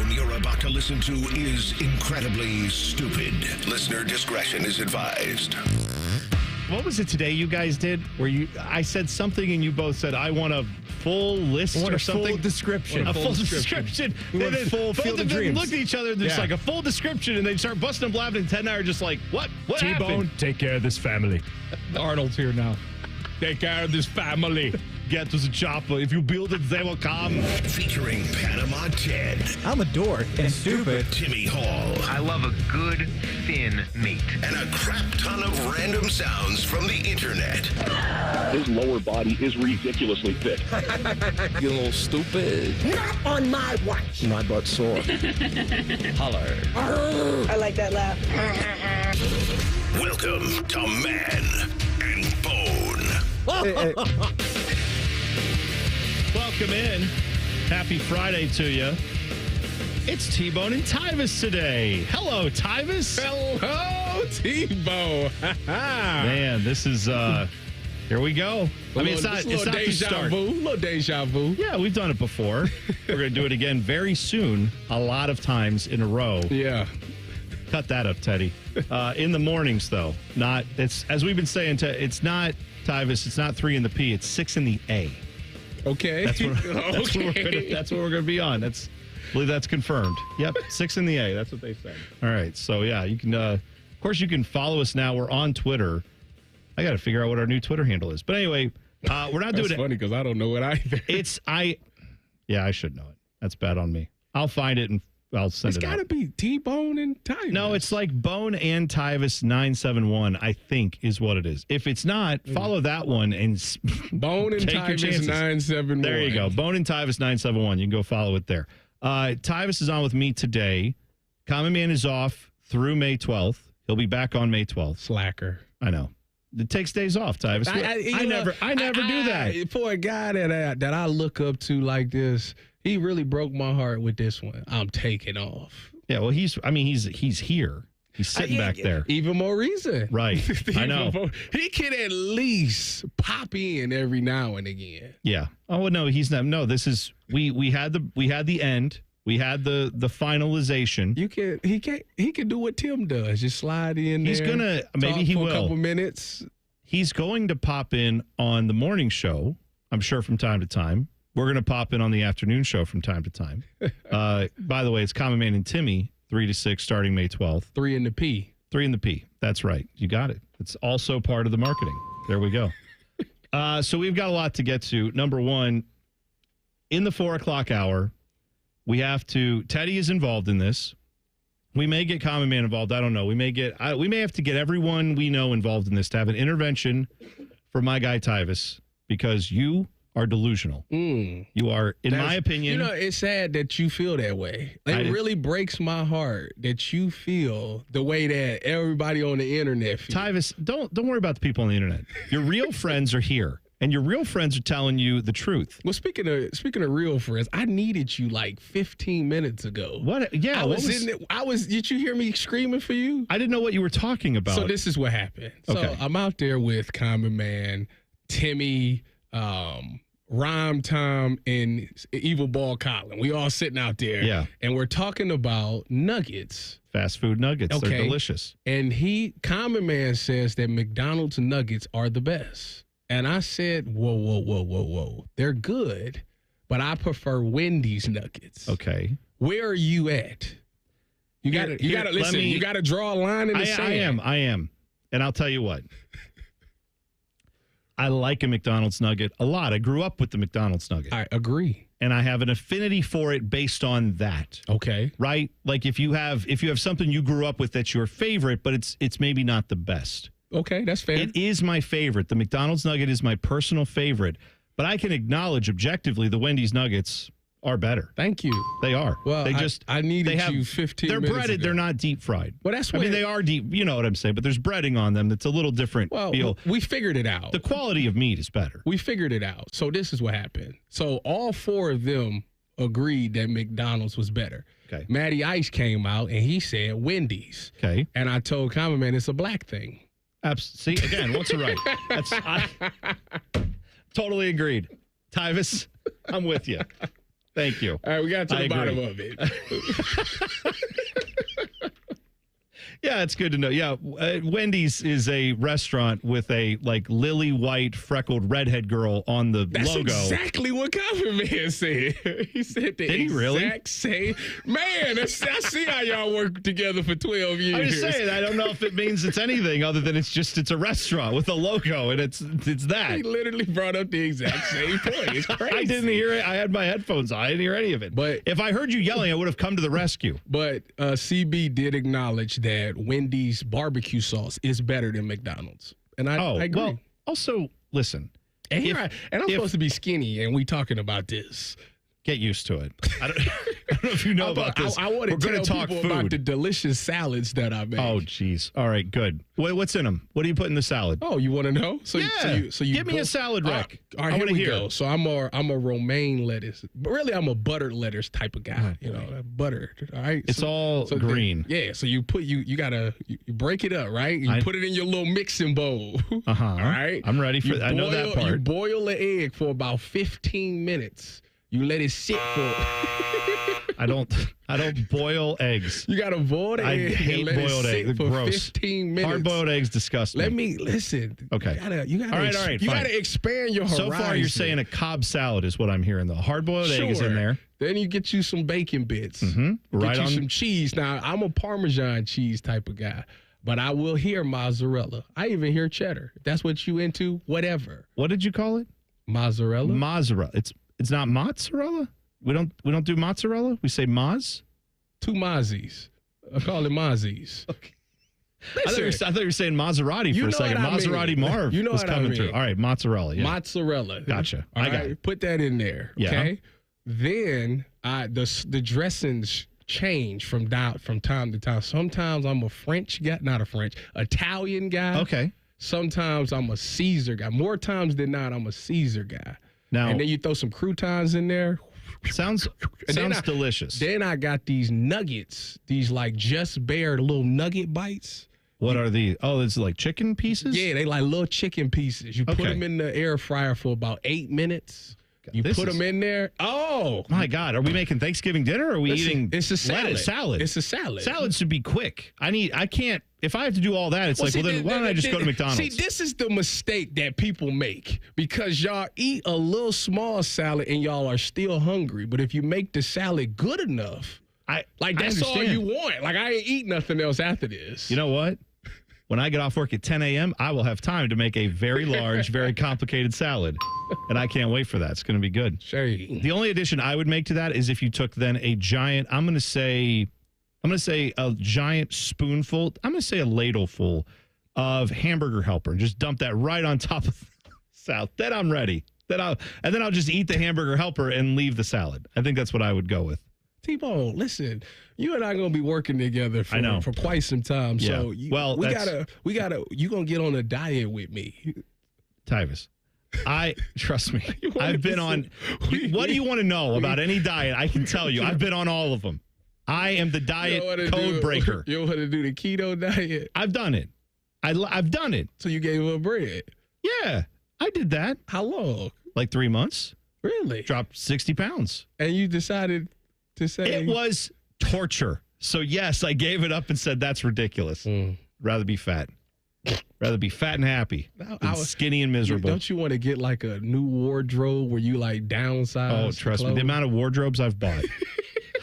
program you're about to listen to is incredibly stupid. Listener discretion is advised. What was it today you guys did where I said something and you both said, I want a full list or something? Full description. A full description. We want then full both field of of them dreams. looked at each other and there's like a full description and they start busting and laughing and Ted and I are just like, what? What T-Bone, happened? take care of this family. Arnold's here now. Take care of this family. Get to the chopper. If you build it, they will come. Featuring Panama Ted, I'm a dork and stupid. Timmy Hall, I love a good, thin meat. and a crap ton of random sounds from the internet. His lower body is ridiculously thick. You're a little stupid. Not on my watch. My butt's sore. Holler. I like that laugh. Welcome to Man and Bone. Welcome in. Happy Friday to you. It's T-Bone and Tyvis today. Hello, Tyvis. Hello, T-Bone. Man, this is, here we go. I mean, it's not the start. A little deja vu. Yeah, we've done it before. We're going to do it again very soon, a lot of times in a row. Yeah. Cut that up, Teddy. In the mornings, though. It's as we've been saying, it's not, Tyvis, it's not 3 in the P, it's 6 in the A. Okay. That's what we're going to be on. I believe that's confirmed. Yep, 6 in the A. That's what they say. All right. So, yeah, you can, of course, you can follow us now. We're on Twitter. I got to figure out what our new Twitter handle is. But anyway, we're not doing it. That's funny because I don't know it either. Yeah, I should know it. That's bad on me. I'll find it and I'll send it out. It's got to be T-Bone and Tyus. No, it's like Bone and Tyvis 971, I think, is what it is. If it's not, follow that one and Bone and take your Tyus chances. 971. There you go. Bone and Tyvis 971. You can go follow it there. Tyvis is on with me today. Common Man is off through May 12th. He'll be back on May 12th. Slacker. I know. It takes days off, Tyvis. I never do that. For a guy that I look up to like this, he really broke my heart with this one. I'm taking off. Yeah, well, he's here. He's sitting back there. Even more reason. Right. I know. He can at least pop in every now and again. Yeah. Oh no, he's not. No, this is we had the end. We had the finalization. He can do what Tim does. Just slide in there. He's gonna maybe he will. A couple minutes. He's going to pop in on the morning show, I'm sure, from time to time. We're going to pop in on the afternoon show from time to time. By the way, it's Common Man and Timmy, 3 to 6, starting May 12th. 3 in the P. 3 in the P. That's right. You got it. It's also part of the marketing. There we go. So we've got a lot to get to. Number one, in the 4 o'clock hour, we have to. Teddy is involved in this. We may get Common Man involved. I don't know. We may have to get everyone we know involved in this to have an intervention for my guy Tyvis because you are delusional. You are, in my opinion. It's sad that you feel that way. It really breaks my heart that you feel the way that everybody on the internet feels. Tyvis, don't worry about the people on the internet. Your real friends are here. And your real friends are telling you the truth. Well, speaking of real friends, I needed you like 15 minutes ago. What? Yeah, Did you hear me screaming for you? I didn't know what you were talking about. So this is what happened. Okay. So I'm out there with Common Man, Timmy, Rhyme Time, and Evil Ball Colin. We all sitting out there. Yeah. And we're talking about nuggets. Fast food nuggets. Okay. They're delicious. And Common Man says that McDonald's nuggets are the best. And I said, whoa. They're good, but I prefer Wendy's nuggets. Okay. Where are you at? You got to listen. You got to draw a line in the sand. I am. And I'll tell you what. I like a McDonald's nugget a lot. I grew up with the McDonald's nugget. I agree. And I have an affinity for it based on that. Okay. Right? Like if you have something you grew up with that's your favorite, but it's maybe not the best. Okay, that's fair. It is my favorite. The McDonald's nugget is my personal favorite, but I can acknowledge objectively the Wendy's nuggets are better. Thank you. They are. Well, I needed you 15 They're minutes breaded. ago. They're not deep fried. Well, that's I mean, they are deep. You know what I'm saying? But there's breading on them that's a little different feel. We figured it out. The quality of meat is better. We figured it out. So this is what happened. So all 4 of them agreed that McDonald's was better. Okay. Matty Ice came out and he said Wendy's. Okay. And I told Common Man it's a black thing. See, again, what's it right? I totally agreed. Tyvis, I'm with you. Thank you. All right, we got to the bottom agree. of it. Yeah, it's good to know. Yeah, Wendy's is a restaurant with a like lily white freckled redhead girl on the That's logo. exactly what Coffee Man said. He said the Did he really? exact same. Man, I see how y'all work together for 12 years. I'm just saying, I don't know if it means it's anything other than it's a restaurant with a logo, and it's that. He literally brought up the exact same point. It's crazy. I didn't hear it. I had my headphones on. I didn't hear any of it. But if I heard you yelling, I would have come to the rescue. But CB did acknowledge that Wendy's barbecue sauce is better than McDonald's. And I agree. Well, also, listen. And I'm supposed to be skinny, and we talking about this. Get used to it. I don't know if you know about this. I want to tell talk people food. about the delicious salads that I make. Oh, jeez. All right, good. What's in them? What do you put in the salad? Oh, you want to know? So you give me a salad, Rick. All right, I here want to we hear. go. So I'm a romaine lettuce, but really I'm a buttered lettuce type of guy. You know, buttered. All right, It's all green. So you put you gotta break it up, right? You put it in your little mixing bowl. Uh huh. All right, I'm ready for. I know that part. You boil the egg for about 15 minutes. You let it sit for. I don't boil eggs. You gotta boil the egg. I hate boiled eggs. For Gross. 15 minutes. Hard boiled eggs disgust me. Let me listen. Okay. You gotta. All right. You fine. gotta expand your horizon. So far, you're saying a Cobb salad is what I'm hearing. The hard boiled egg is in there. Then you get you some bacon bits. Mm-hmm. Right Get you on. some cheese. Now I'm a Parmesan cheese type of guy, but I will hear mozzarella. I even hear cheddar. If that's what you into, whatever. What did you call it? Mozzarella. Mozzarella. It's not mozzarella. We don't do mozzarella. We say moz. 2 mozzies. I call it mozzies. Okay. I thought you were saying Maserati for a second. Maserati Marv You know was what I coming mean. thall right, mozzarella. Yeah. Mozzarella. Gotcha. All I got right, it. put that in there. Yeah. Okay. Then the dressings change from time to time. Sometimes I'm a French guy, not a French, Italian guy. Okay. Sometimes I'm a Caesar guy. More times than not, I'm a Caesar guy. Now, and then you throw some croutons in there. sounds delicious. Then I got these nuggets, these like Just Bare little nugget bites. What are these? Oh, it's like chicken pieces? Yeah, they like little chicken pieces. You put them in the air fryer for about 8 minutes. You put them in there. Oh my God! Are we making Thanksgiving dinner? Or are we eating? It's a salad. Salad. It's a salad. Salad should be quick. I can't. If I have to do all that, it's then why don't I just go to McDonald's? See, this is the mistake that people make because y'all eat a little small salad and y'all are still hungry. But if you make the salad good enough, that's all you want. Like I ain't eat nothing else after this. You know what? When I get off work at 10 a.m., I will have time to make a very large, very complicated salad. And I can't wait for that. It's going to be good. Sure. The only addition I would make to that is if you took then a giant, I'm going to say a giant spoonful, I'm going to say a ladleful of Hamburger Helper and just dump that right on top of the salad. Then I'm ready. And then I'll just eat the Hamburger Helper and leave the salad. I think that's what I would go with. T-Bone, listen, you and I going to be working together for quite some time. Yeah. So we gotta, you going to get on a diet with me. Tyvis, trust me, I've been on, what do you want to know about any diet? I can tell you, I've been on all of them. I am the diet code breaker. You want to do the keto diet? I've done it. I've done it. So you gave up bread? Yeah, I did that. How long? Like 3 months. Really? Dropped 60 pounds. And you decided to say? It was torture. So yes, I gave it up and said, that's ridiculous. Rather be fat. Rather be fat and happy than skinny and miserable. Don't you want to get like a new wardrobe where you like downsize? Oh, trust me. The amount of wardrobes I've bought.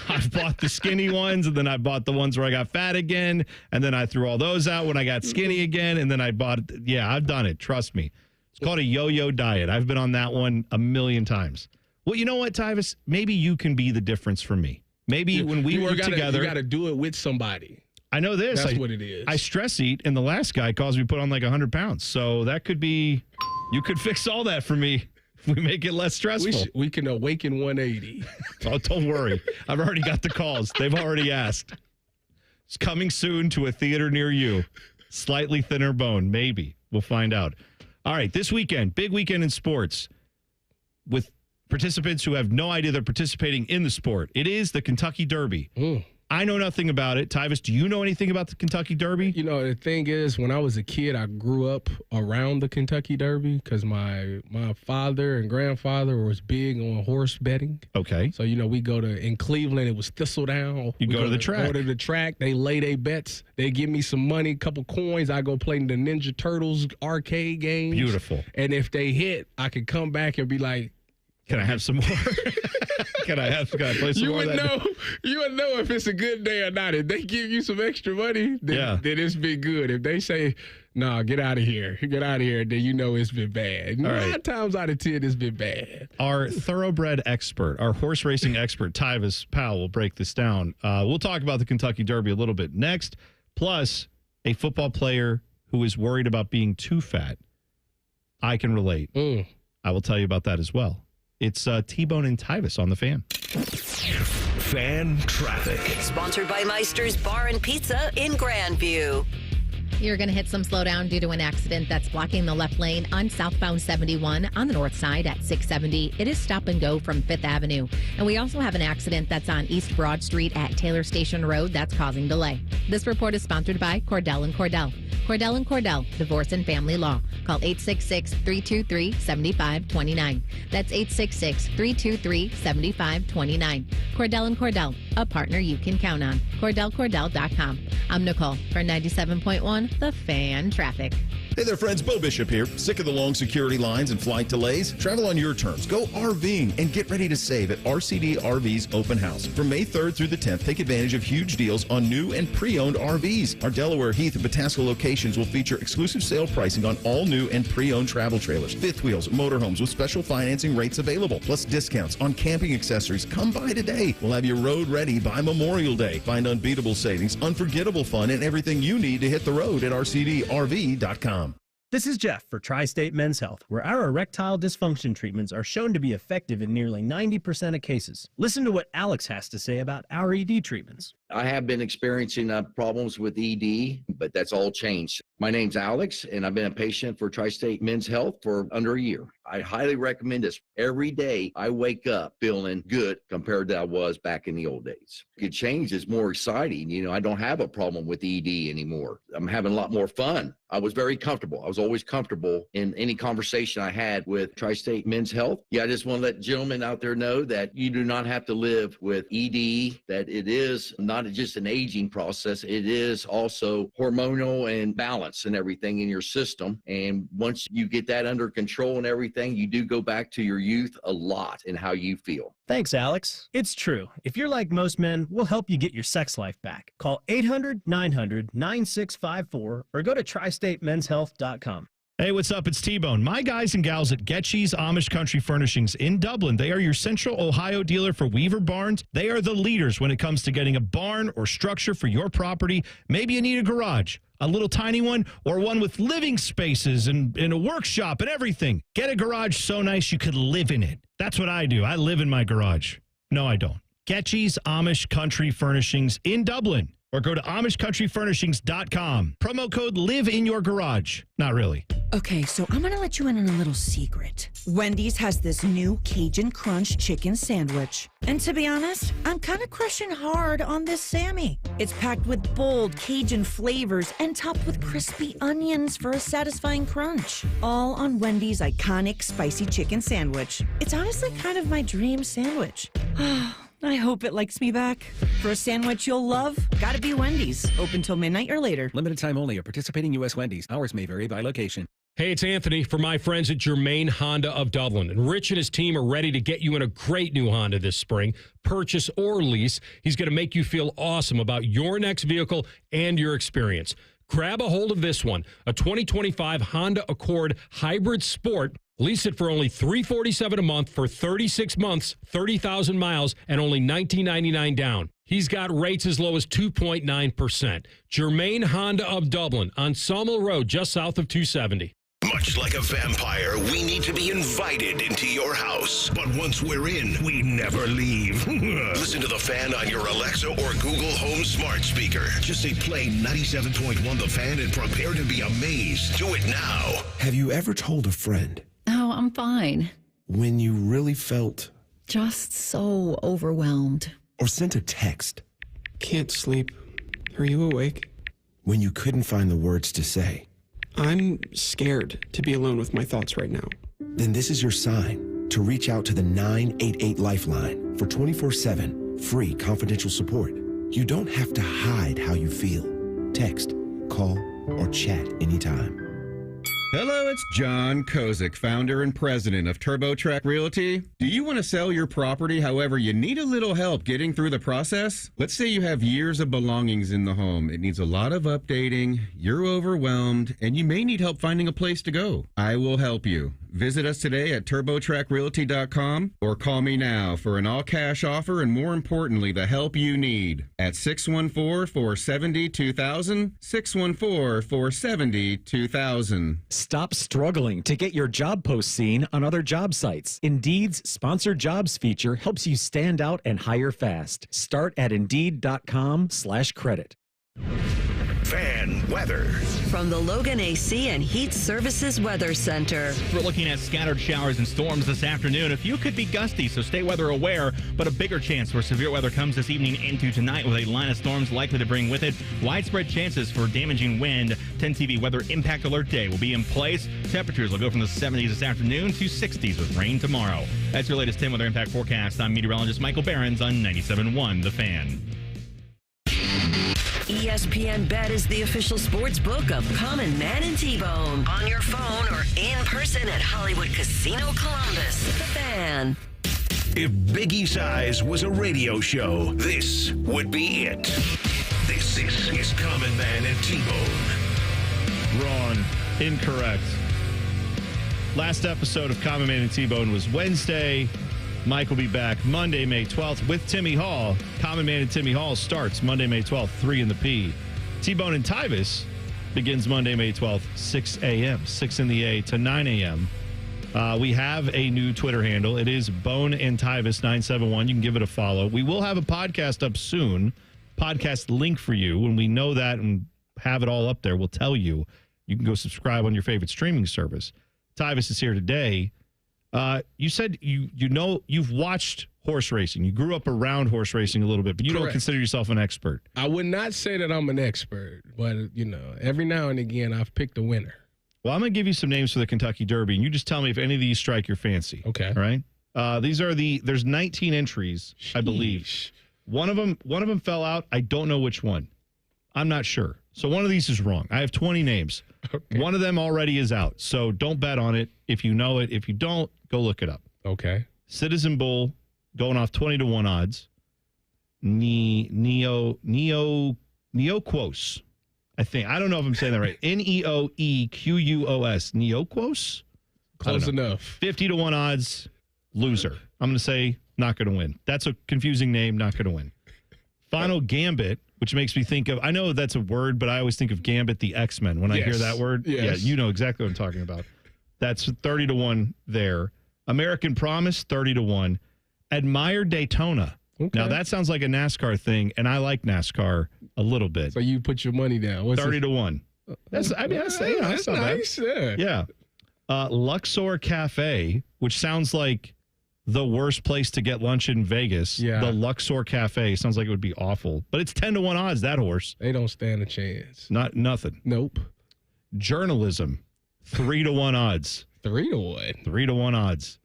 I've bought the skinny ones, and then I bought the ones where I got fat again, and then I threw all those out when I got skinny again, and then I bought it. Yeah, I've done it. Trust me. It's called a yo-yo diet. I've been on that one a million times. Well, you know what, Tyvis? Maybe you can be the difference for me. Maybe when we work together. You got to do it with somebody. I know this. That's what it is. I stress eat, and the last guy caused me put on like 100 pounds. So that could be, you could fix all that for me if we make it less stressful. We can awaken 180. Oh, don't worry. I've already got the calls. They've already asked. It's coming soon to a theater near you. Slightly thinner bone, maybe. We'll find out. All right, this weekend, big weekend in sports with participants who have no idea they're participating in the sport. It is the Kentucky Derby. I know nothing about it. Tyvis, do you know anything about the Kentucky Derby? You know, the thing is, when I was a kid, I grew up around the Kentucky Derby because my father and grandfather was big on horse betting. Okay. So, you know, we go to, in Cleveland, it was Thistledown. You go to the track. Go to the track. They lay their bets. They give me some money, a couple coins. I go play the Ninja Turtles arcade games. Beautiful. And if they hit, I could come back and be like, can I have some more? Can I play some more? You would know if it's a good day or not. If they give you some extra money, then it's been good. If they say, "No, get out of here," then you know it's been bad. Nine times out of 10, it's been bad. Our thoroughbred expert, our horse racing expert, Tyvis Powell, will break this down. We'll talk about the Kentucky Derby a little bit next. Plus, a football player who is worried about being too fat. I can relate. I will tell you about that as well. It's T-Bone and Tyvis on the Fan. Fan traffic. Sponsored by Meister's Bar and Pizza in Grandview. You're going to hit some slowdown due to an accident that's blocking the left lane on southbound 71 on the north side at 670. It is stop and go from 5th Avenue. And we also have an accident that's on East Broad Street at Taylor Station Road that's causing delay. This report is sponsored by Cordell & Cordell. Cordell & Cordell, Divorce and Family Law. Call 866-323-7529. That's 866-323-7529. Cordell & Cordell, a partner you can count on. CordellCordell.com. I'm Nicole for 97.1 The Fan Traffic. Hey there, friends. Bo Bishop here. Sick of the long security lines and flight delays? Travel on your terms. Go RVing and get ready to save at RCD RV's Open House. From May 3rd through the 10th, take advantage of huge deals on new and pre-owned RVs. Our Delaware, Heath, and Pataska locations will feature exclusive sale pricing on all new and pre-owned travel trailers, fifth wheels, motorhomes with special financing rates available, plus discounts on camping accessories. Come by today. We'll have you road ready by Memorial Day. Find unbeatable savings, unforgettable fun, and everything you need to hit the road at rcdrv.com. This is Jeff for Tri-State Men's Health, where our erectile dysfunction treatments are shown to be effective in nearly 90% of cases. Listen to what Alex has to say about our ED treatments. I have been experiencing problems with ED, but that's all changed. My name's Alex, and I've been a patient for Tri-State Men's Health for under a year. I highly recommend this. Every day I wake up feeling good compared to I was back in the old days. It change is more exciting. You know, I don't have a problem with ED anymore. I'm having a lot more fun. I was very comfortable. I was always comfortable in any conversation I had with Tri-State Men's Health. Yeah, I just want to let gentlemen out there know that you do not have to live with ED, that it is not just an aging process. It is also hormonal and balance and everything in your system. And once you get that under control and everything, you do go back to your youth a lot in how you feel. Thanks, Alex. It's true. If you're like most men, we'll help you get your sex life back. Call 800-900-9654 or go to tristatemenshealth.com. Hey, what's up? It's T-Bone. My guys and gals at Getchy's Amish Country Furnishings in Dublin. They are your Central Ohio dealer for Weaver Barns. They are the leaders when it comes to getting a barn or structure for your property. Maybe you need a garage, a little tiny one, or one with living spaces and a workshop and everything. Get a garage so nice you could live in it. That's what I do. I live in my garage. No, I don't. Getchy's Amish Country Furnishings in Dublin. Or go to AmishCountryFurnishings.com. Promo code Live in Your Garage. Not really. Okay, so I'm going to let you in on a little secret. Wendy's has this new Cajun Crunch chicken sandwich. And to be honest, I'm kind of crushing hard on this Sammy. It's packed with bold Cajun flavors and topped with crispy onions for a satisfying crunch. All on Wendy's iconic spicy chicken sandwich. It's honestly kind of my dream sandwich. I hope it likes me back. For a sandwich you'll love, gotta be Wendy's. Open till midnight or later. Limited time only at participating U.S. Wendy's. Hours may vary by location. Hey, it's Anthony for my friends at Germain Honda of Dublin. And Rich and his team are ready to get you in a great new Honda this spring. Purchase or lease. He's going to make you feel awesome about your next vehicle and your experience. Grab a hold of this one, a 2025 Honda Accord Hybrid Sport. Lease it for only $347 a month for 36 months, 30,000 miles, and only $19.99 down. He's got rates as low as 2.9%. Germain Honda of Dublin on Sawmill Road, just south of 270. Much like a vampire, we need to be invited into your house. But once we're in, we never leave. Listen to The Fan on your Alexa or Google Home smart speaker. Just say play 97.1 The Fan and prepare to be amazed. Do it now. Have you ever told a friend? Oh, I'm fine. When you really felt? Just so overwhelmed. Or sent a text? can't sleep. Are you awake? When you couldn't find the words to say. I'm scared to be alone with my thoughts right now. Then this is your sign to reach out to the 988 Lifeline for 24/7 free confidential support. You don't have to hide how you feel. Text, call, or chat anytime. Hello, it's John Kozik, founder and president of TurboTrack Realty. Do you want to sell your property, however, you need a little help getting through the process? Let's say you have years of belongings in the home. It needs a lot of updating, you're overwhelmed, and you may need help finding a place to go. I will help you. Visit us today at TurboTrackRealty.com or call me now for an all-cash offer and, more importantly, the help you need at 614-470-2000, 614-470-2000. Stop struggling to get your job post seen on other job sites. Indeed's Sponsored Jobs feature helps you stand out and hire fast. Start at Indeed.com/credit. Fan weather. From the Logan AC and Heat Services Weather Center. We're looking at scattered showers and storms this afternoon. A few could be gusty, so stay weather aware, but a bigger chance for severe weather comes this evening into tonight with a line of storms likely to bring with it widespread chances for damaging wind. 10 TV Weather Impact Alert Day will be in place. Temperatures will go from the 70s this afternoon to 60s with rain tomorrow. That's your latest 10 Weather Impact forecast. I'm meteorologist Michael Behrens on 97.1 The Fan. ESPN Bet is the official sports book of Common Man and T-Bone. On your phone or in person at Hollywood Casino Columbus. The Fan. If Biggie Size was a radio show, this would be it. This is Common Man and T-Bone. Wrong. Incorrect. Last episode of Common Man and T-Bone was Wednesday. Mike will be back Monday, May 12th with Timmy Hall. Common Man and Timmy Hall starts Monday, May 12th, 3 in the P. T-Bone and Tyvis begins Monday, May 12th, 6 a.m., 6 in the A to 9 a.m. We have a new Twitter handle. It is Bone and Tyvis 971. You can give it a follow. We will have a podcast up soon, podcast link for you. When we know that and have it all up there, we'll tell you. You can go subscribe on your favorite streaming service. Tyvis is here today. You said you've watched horse racing. You grew up around horse racing a little bit, but you don't consider yourself an expert. I would not say that I'm an expert, but, every now and again I've picked a winner. Well, I'm going to give you some names for the Kentucky Derby, and you just tell me if any of these strike your fancy. Okay. All right? There's 19 entries, I believe. One of them fell out. I don't know which one. I'm not sure. So one of these is wrong. I have 20 names. Okay. One of them already is out. So don't bet on it. If you know it, if you don't, go look it up. Okay. Citizen Bull going off 20-1 odds. Neoquos. I think. I don't know if I'm saying that right. Neoequus. Neoquos? Close enough. 50-1 odds. Loser. I'm going to say not going to win. That's a confusing name. Not going to win. Final Gambit, which makes me think of, I know that's a word, but I always think of Gambit the X-Men when I hear that word. Yes. Yeah, you know exactly what I'm talking about. That's 30-1 there. American Promise, 30-1. Admire Daytona. Okay. Now, that sounds like a NASCAR thing, and I like NASCAR a little bit. So you put your money down. 30-1. That's nice. Yeah. Luxor Cafe, which sounds like the worst place to get lunch in Vegas. Yeah. The Luxor Cafe sounds like it would be awful. But it's 10-1 odds, that horse. They don't stand a chance. Nothing. Nope. Journalism, 3-1 odds. 3-1? 3-1 odds.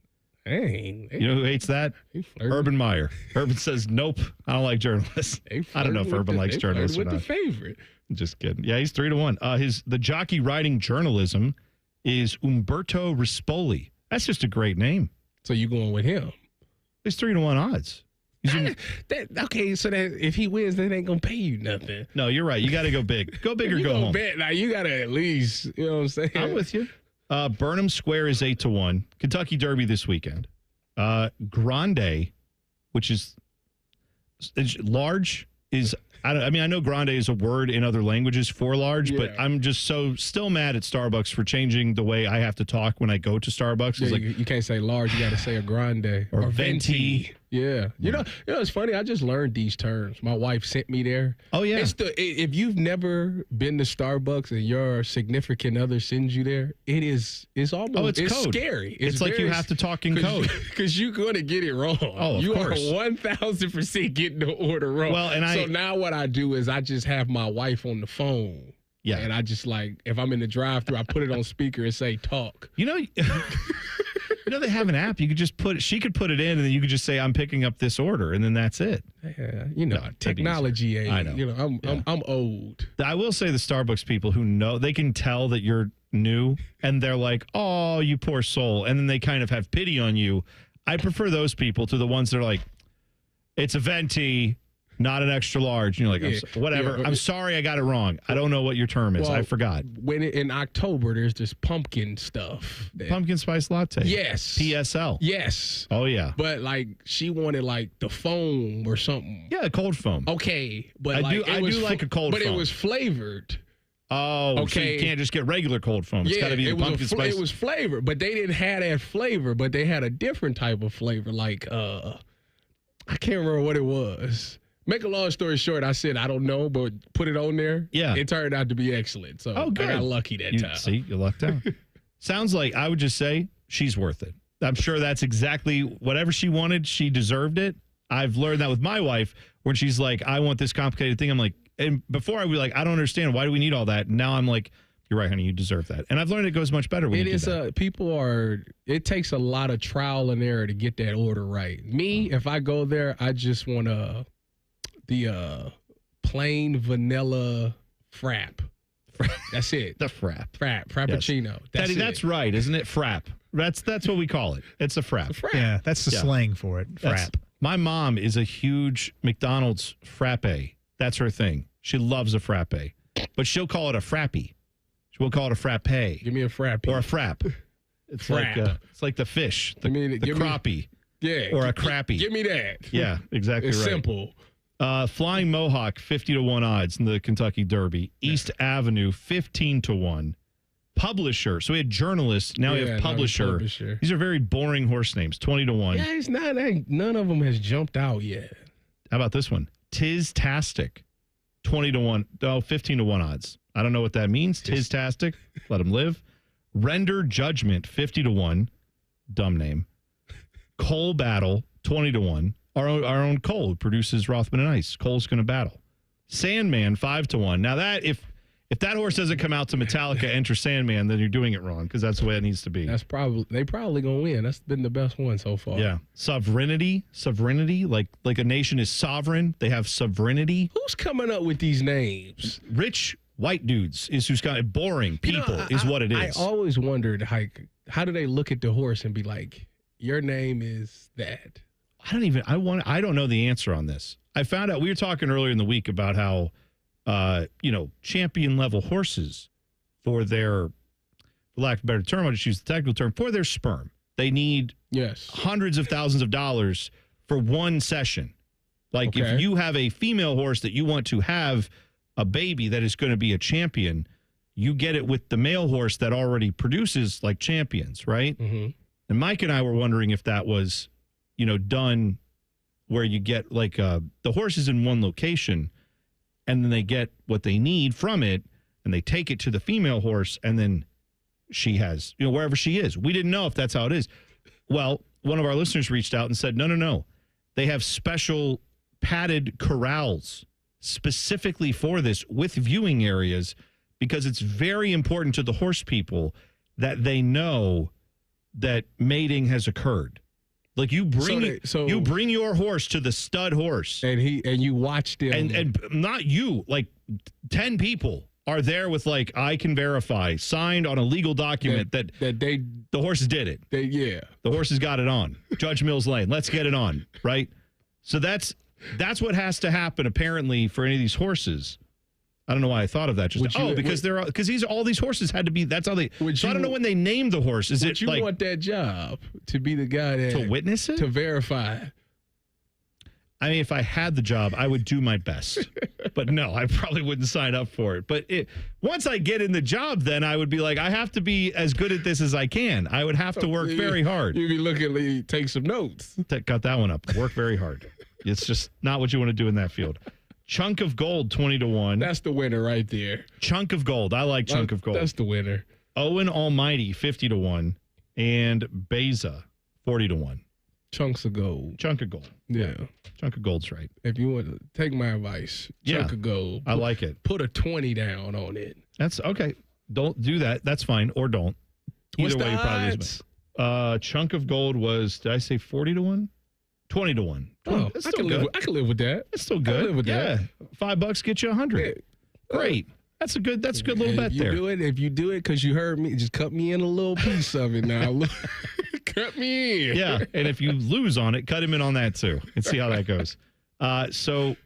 Dang. You know who hates that? Urban Meyer. Urban says, nope, I don't like journalists. I don't know if Urban likes journalists or not. The favorite. Just kidding. Yeah, he's 3-1. The jockey writing journalism is Umberto Rispoli. That's just a great name. So you going with him? It's 3-1 odds. Okay, so that if he wins, they ain't gonna pay you nothing. No, you're right. You got to go big. Go big or go home. Bet, now you got to at least, you know what I'm saying? I'm with you. Burnham Square is 8-1. Kentucky Derby this weekend. Grande, which is large, is I know grande is a word in other languages for large, but I'm just still mad at Starbucks for changing the way I have to talk when I go to Starbucks. Yeah, like, you can't say large, you got to say a grande or venti. Yeah. You know, it's funny. I just learned these terms. My wife sent me there. Oh, yeah. If you've never been to Starbucks and your significant other sends you there, it's almost it's code. Scary. It's like you have to talk in code. Because you're going to get it wrong. Oh, of you course. are 1,000% getting the order wrong. Well, so now what I do is I just have my wife on the phone. Yeah. And I just if I'm in the drive-thru, I put it on speaker and say, talk. You know, they have an app. You could just she could put it in, and then you could just say, I'm picking up this order, and then that's it. Yeah, technology age. I know. You know, I'm old. I will say the Starbucks people who know, they can tell that you're new, and they're like, oh, you poor soul. And then they kind of have pity on you. I prefer those people to the ones that are like, it's a venti, not an extra large. And you're like, whatever. I'm sorry I got it wrong. I don't know what your term is. I forgot. In October, there's this pumpkin stuff. Pumpkin spice latte. Yes. PSL. Yes. Oh, yeah. But she wanted the foam or something. Yeah, cold foam. Okay. But I do like a cold foam. But it was flavored. Oh, okay. So you can't just get regular cold foam. It's got to be the pumpkin spice. It was flavored, but they didn't have that flavor, but they had a different type of flavor. I can't remember what it was. Make a long story short, I said, I don't know, but put it on there. Yeah. It turned out to be excellent. So good. I got lucky that time. See, you lucked out. Sounds like I would just say she's worth it. I'm sure that's exactly whatever she wanted. She deserved it. I've learned that with my wife when she's like, I want this complicated thing. I'm like, and before I would be like, I don't understand. Why do we need all that? And now I'm like, you're right, honey. You deserve that. And I've learned it goes much better when you do that. It takes a lot of trial and error to get that order right. Me, if I go there, I just want the plain vanilla frap. That's it. The frap. Frappuccino. Yes. Teddy, that's right, isn't it? Frap. That's what we call it. It's a frap. Yeah, that's the slang for it. Frap. My mom is a huge McDonald's frappe. That's her thing. She loves a frappe. But she'll call it a frappy. We'll call it a frappe. Give me a frappy. Or a frap. It's like the fish, the crappie. Or a crappie. Give me that. Yeah, exactly it's right. Simple. Flying Mohawk, 50-1 odds in the Kentucky Derby. East Avenue, 15-1. Publisher. So we had journalists. Now we have publisher. These are very boring horse names. 20-1. Yeah, it's not. None of them has jumped out yet. How about this one? Tis-tastic. 20-1. Oh, 15-1 odds. I don't know what that means. Tis-tastic. Let him live. Render Judgment, 50-1. Dumb name. Cole Battle, 20-1. Our own Cole, who produces Rothman and Ice. Cole's going to battle. Sandman, 5-1. Now that if that horse doesn't come out to Metallica, enter Sandman, then you're doing it wrong because that's the way it needs to be. They probably gonna win. That's been the best one so far. Yeah, sovereignty, like a nation is sovereign. They have sovereignty. Who's coming up with these names? Rich white dudes is who's got it. Boring people is what it is. I always wondered how do they look at the horse and be like, your name is that. I don't know the answer on this. I found out we were talking earlier in the week about how, champion level horses for their, for lack of a better term, I'll just use the technical term, for their sperm. They need hundreds of thousands of dollars for one session. Like if you have a female horse that you want to have a baby that is going to be a champion, you get it with the male horse that already produces like champions, right? Mm-hmm. And Mike and I were wondering if that was, done where you get like the horse is in one location and then they get what they need from it and they take it to the female horse and then she has, wherever she is. We didn't know if that's how it is. Well, one of our listeners reached out and said, no. They have special padded corrals specifically for this with viewing areas because it's very important to the horse people that they know that mating has occurred. Like you bring your horse to the stud horse, and you watch them, and not you, like 10 people are there with like I can verify, signed on a legal document that the horses did it. The horses got it on Judge Mills Lane. Let's get it on, right? So that's what has to happen apparently for any of these horses. I don't know why I thought of that. Because all these horses had to be. That's how they. So I don't know when they named the horse. Is it you like want that job to be the guy that to witness it, to verify? I mean, if I had the job, I would do my best. But no, I probably wouldn't sign up for it. But once I get in the job, then I would be like, I have to be as good at this as I can. I would have to work very hard. You'd be looking, take some notes. Got that one up. Work very hard. It's just not what you want to do in that field. Chunk of Gold, 20-1. That's the winner right there. Chunk of Gold. I like Chunk of Gold. That's the winner. Owen Almighty, 50-1. And Beza, 40-1. Chunks of gold. Chunk of gold. Yeah. Chunk of gold's right. If you want to take my advice, chunk of gold. I like it. Put a 20 down on it. That's okay. Don't do that. That's fine. Or don't. What's Either way, the you probably lose. Chunk of Gold was, did I say 40-1? 20-1. Oh, I can live with that. That's still good. I can live with that. $5 get you 100. Great. That's a good little bet there. If you do it because you heard me, just cut me in a little piece of it now. Cut me in. Yeah, and if you lose on it, cut him in on that too and see how that goes. So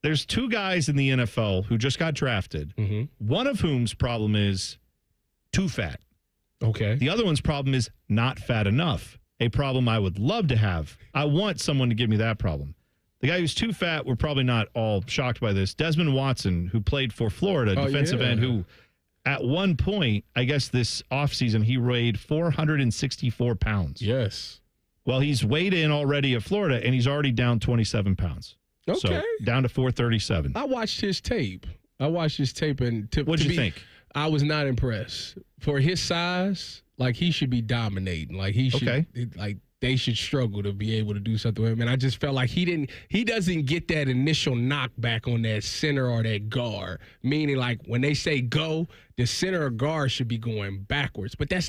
there's two guys in the NFL who just got drafted, one of whom's problem is too fat. Okay. The other one's problem is not fat enough, a problem I would love to have. I want someone to give me that problem. The guy who's too fat, we're probably not all shocked by this. Desmond Watson, who played for Florida, defensive end, who at one point, I guess this offseason, he weighed 464 pounds. Yes. Well, he's weighed in already at Florida, and he's already down 27 pounds. Okay. So down to 437. I watched his tape. And What'd you think? I was not impressed. For his size, like, he should be dominating. Like, he should, they should struggle to be able to do something with him. And I just felt like he doesn't get that initial knockback on that center or that guard. Meaning, like, when they say go, the center or guard should be going backwards. But that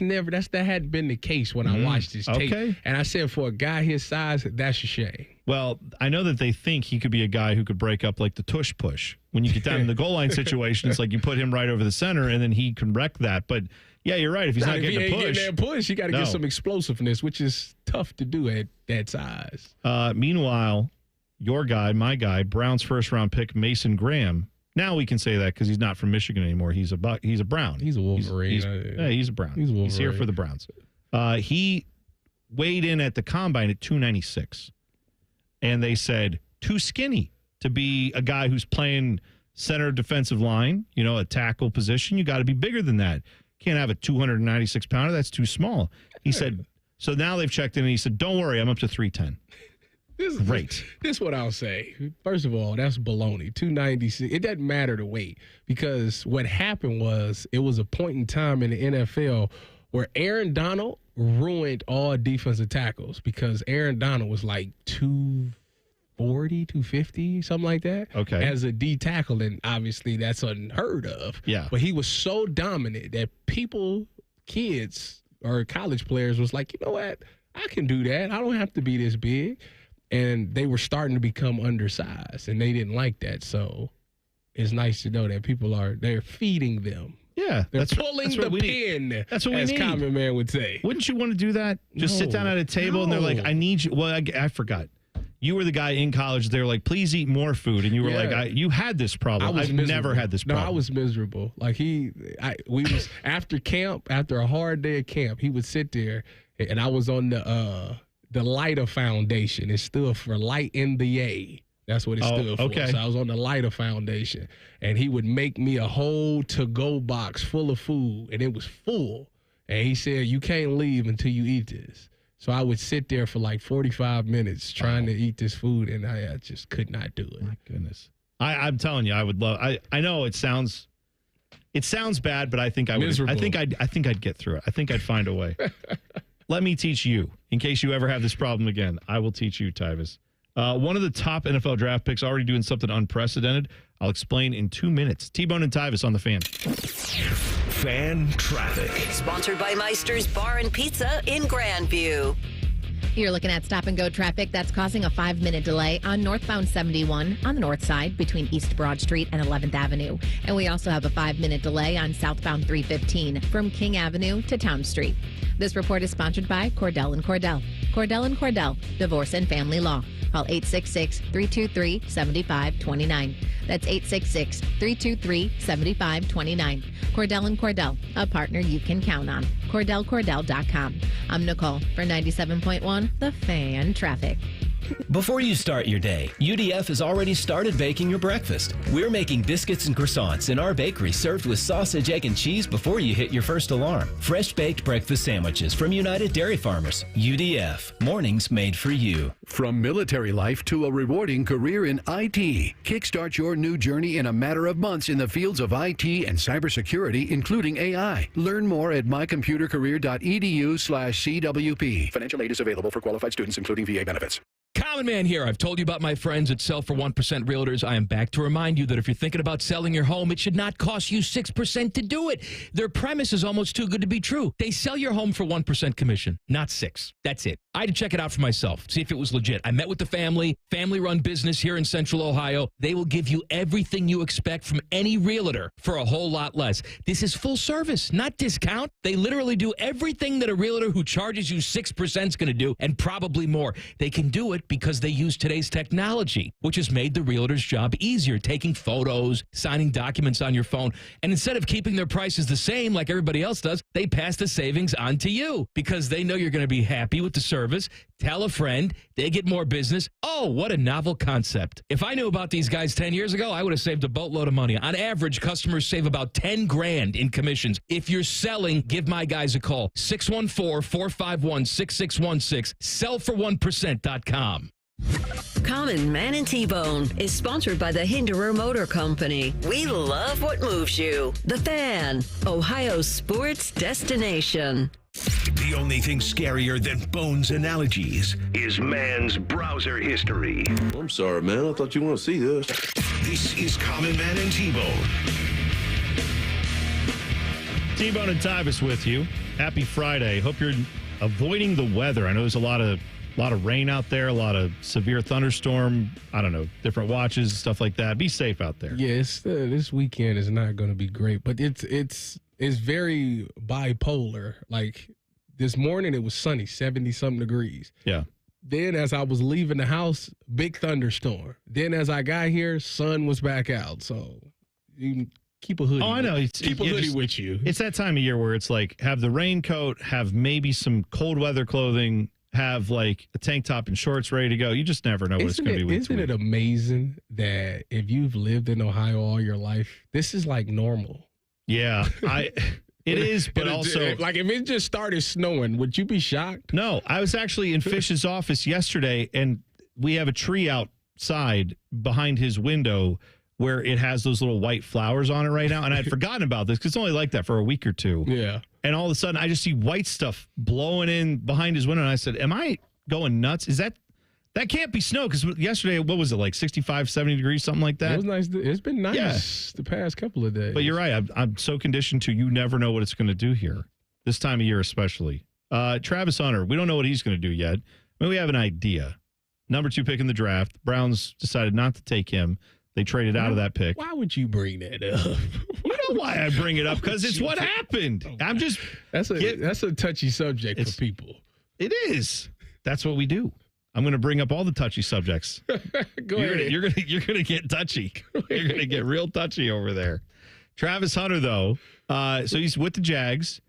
hadn't been the case when I watched his tape. Okay. And I said, for a guy his size, that's a shame. Well, I know that they think he could be a guy who could break up like the tush push. When you get down in the goal line situation, it's like you put him right over the center and then he can wreck that. But yeah, you're right. If he's not getting a push. Getting that push, you got to get some explosiveness, which is tough to do at that size. Meanwhile, your guy, my guy, Browns first-round pick, Mason Graham. Now we can say that because he's not from Michigan anymore. He's a Brown. He's a Wolverine. He's a Brown. He's a Wolverine. He's here for the Browns. He weighed in at the combine at 296. And they said, too skinny to be a guy who's playing center defensive line, a tackle position. You got to be bigger than that. Can't have a 296-pounder. That's too small. He said, so now they've checked in and he said, don't worry, I'm up to 310. Great. This is what I'll say. First of all, that's baloney. 296. It doesn't matter the weight because what happened was it was a point in time in the NFL where Aaron Donald ruined all defensive tackles because Aaron Donald was like 240, 250, something like that. Okay. As a D tackle, and obviously that's unheard of. Yeah. But he was so dominant that kids or college players was like, you know what? I can do that. I don't have to be this big. And they were starting to become undersized, and they didn't like that. So it's nice to know that they're feeding them. Yeah, they're pulling the pin. That's what we as need. Common Man would say. Wouldn't you want to do that? Just sit down at a table and they're like, I need you. Well, I forgot. You were the guy in college. They were like, please eat more food. And you were like, you had this problem. I've never had this problem. No, I was miserable. Like we was after camp, after a hard day of camp, he would sit there and I was on the Lighter Foundation. It stood for Light in the A. That's what it stood for. Okay. So I was on the Lighter Foundation, and he would make me a whole to-go box full of food, and it was full. And he said, you can't leave until you eat this. So I would sit there for like 45 minutes trying to eat this food, and I just could not do it. My goodness. I'm telling you, I would love. I know it sounds bad, but I think I would. Miserable. I think I'd get through it. I think I'd find a way. Let me teach you. In case you ever have this problem again, I will teach you, Tyvis. One of the top NFL draft picks already doing something unprecedented. I'll explain in 2 minutes. T-Bone and Tyvis on the Fan. Fan traffic. Sponsored by Meister's Bar and Pizza in Grandview. You're looking at stop-and-go traffic that's causing a 5-minute delay on northbound 71 on the north side between East Broad Street and 11th Avenue. And we also have a 5-minute delay on southbound 315 from King Avenue to Town Street. This report is sponsored by Cordell & Cordell. Cordell & Cordell, Divorce and Family Law. Call 866-323-7529. That's 866-323-7529. Cordell & Cordell, a partner you can count on. CordellCordell.com. I'm Nicole for 97.1 The Fan Traffic. Before you start your day, UDF has already started baking your breakfast. We're making biscuits and croissants in our bakery served with sausage, egg, and cheese before you hit your first alarm. Fresh baked breakfast sandwiches from United Dairy Farmers. UDF, mornings made for you. From military life to a rewarding career in IT, kickstart your new journey in a matter of months in the fields of IT and cybersecurity, including AI. Learn more at mycomputercareer.edu/CWP. Financial aid is available for qualified students, including VA benefits. Common Man here. I've told you about my friends at Sell for 1% Realtors. I am back to remind you that if you're thinking about selling your home, it should not cost you 6% to do it. Their premise is almost too good to be true. They sell your home for 1% commission, not 6. That's it. I had to check it out for myself, see if it was legit. I met with the family-run business here in Central Ohio. They will give you everything you expect from any realtor for a whole lot less. This is full service, not discount. They literally do everything that a realtor who charges you 6% is going to do, and probably more. They can do it because they use today's technology, which has made the realtor's job easier, taking photos, signing documents on your phone. And instead of keeping their prices the same like everybody else does, they pass the savings on to you because they know you're going to be happy with the service. Tell a friend, they get more business. Oh, what a novel concept. If I knew about these guys 10 years ago, I would have saved a boatload of money. On average, customers save about 10 grand in commissions. If you're selling, give my guys a call. 614-451-6616. Sellfor1%.com. Common Man and T-Bone is sponsored by the Hinderer Motor Company. We love what moves you. The Fan, Ohio's sports destination. The only thing scarier than Bone's analogies is man's browser history. I'm sorry, man. I thought you want to see this. This is Common Man and T-Bone. T-Bone and Tyvis with you. Happy Friday. Hope you're avoiding the weather. I know there's a lot of rain out there, a lot of severe thunderstorm. I don't know, different watches, stuff like that. Be safe out there. Yes, this weekend is not going to be great, but it's very bipolar. Like this morning, it was sunny, 70-something degrees. Yeah. Then as I was leaving the house, big thunderstorm. Then as I got here, sun was back out. So you can keep a hoodie. Oh, I know. Keep a hoodie with you. It's that time of year where it's like have the raincoat, have maybe some cold weather clothing, have like a tank top and shorts ready to go. You just never know what it's going to be. Isn't it amazing that if you've lived in Ohio all your life, this is like normal? Yeah, it is, but also like if it just started snowing, would you be shocked? No, I was actually in Fish's office yesterday, and we have a tree outside behind his window where it has those little white flowers on it right now, and I'd forgotten about this because it's only like that for a week or two. Yeah. And all of a sudden, I just see white stuff blowing in behind his window. And I said, am I going nuts? That can't be snow? Because yesterday, what was it, like 65, 70 degrees, something like that? It was nice. It's been nice the past couple of days. But you're right. I'm so conditioned to you never know what it's going to do here, this time of year especially. Travis Hunter, we don't know what he's going to do yet. I mean, we have an idea. Number 2 pick in the draft. The Browns decided not to take him. They traded out of that pick. Why would you bring that up? You know why I bring it up? Because it's what happened. I'm just that's a touchy subject for people. It is. That's what we do. I'm going to bring up all the touchy subjects. Go ahead. You're gonna get touchy. You're gonna get real touchy over there. Travis Hunter, though, so he's with the Jags.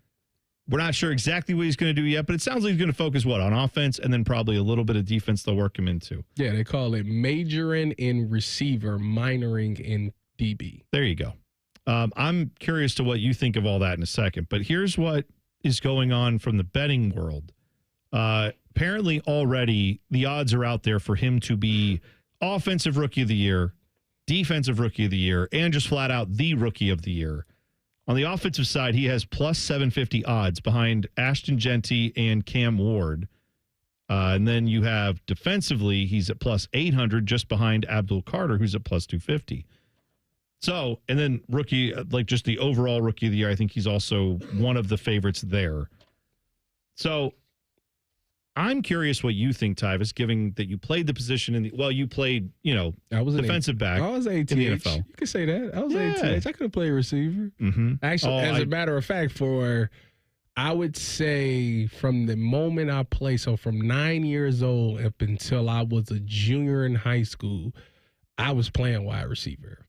We're not sure exactly what he's going to do yet, but it sounds like he's going to focus, on offense and then probably a little bit of defense they'll work him into. Yeah, they call it majoring in receiver, minoring in DB. There you go. I'm curious to what you think of all that in a second, but here's what is going on from the betting world. Apparently already the odds are out there for him to be offensive rookie of the year, defensive rookie of the year, and just flat out the rookie of the year. On the offensive side, he has plus 750 odds behind Ashton Genty and Cam Ward. And then you have defensively, he's at plus 800 just behind Abdul Carter, who's at plus 250. So, and then rookie, like just the overall rookie of the year, I think he's also one of the favorites there. So I'm curious what you think, Tyvis, given that you played the position you played, I was defensive back. I was ATH. In the NFL. You could say that. I was ATH. I could have played receiver. Mm-hmm. Actually, as a matter of fact, I would say from the moment I played, so from 9 years old up until I was a junior in high school, I was playing wide receiver.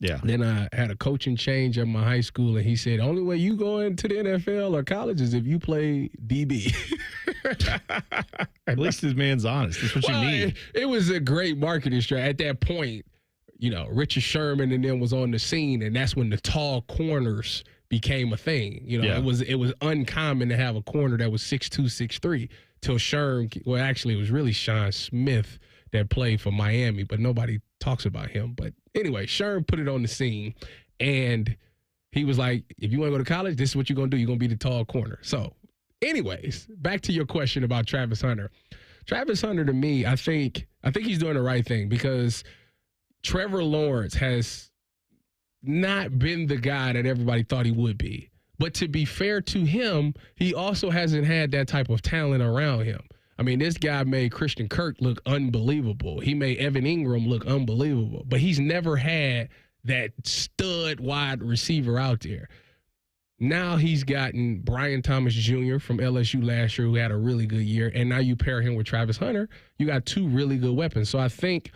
Yeah. Then I had a coaching change at my high school, and he said, only way you go into the NFL or college is if you play DB. At least his man's honest. That's what you need. It was a great marketing strategy. At that point, Richard Sherman and them was on the scene, and that's when the tall corners became a thing. It was uncommon to have a corner that was 6'2", 6'3", till Sherm. Well, actually, it was really Sean Smith that played for Miami, but nobody talks about him. But anyway, Sherm put it on the scene, and he was like, if you want to go to college, this is what you're going to do. You're going to be the tall corner. So anyways, back to your question about Travis Hunter. Travis Hunter, to me, I think he's doing the right thing, because Trevor Lawrence has not been the guy that everybody thought he would be. But to be fair to him, he also hasn't had that type of talent around him. I mean, this guy made Christian Kirk look unbelievable. He made Evan Ingram look unbelievable. But he's never had that stud wide receiver out there. Now he's gotten Brian Thomas Jr. from LSU last year, who had a really good year. And now you pair him with Travis Hunter, you got two really good weapons. So I think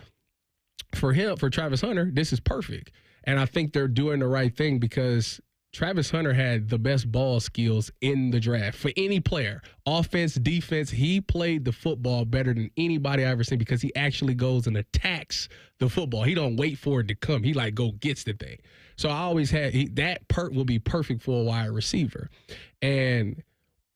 for Travis Hunter, this is perfect. And I think they're doing the right thing, because Travis Hunter had the best ball skills in the draft for any player. Offense, defense, he played the football better than anybody I've ever seen, because he actually goes and attacks the football. He don't wait for it to come. He go gets the thing. So I always had that will be perfect for a wide receiver. And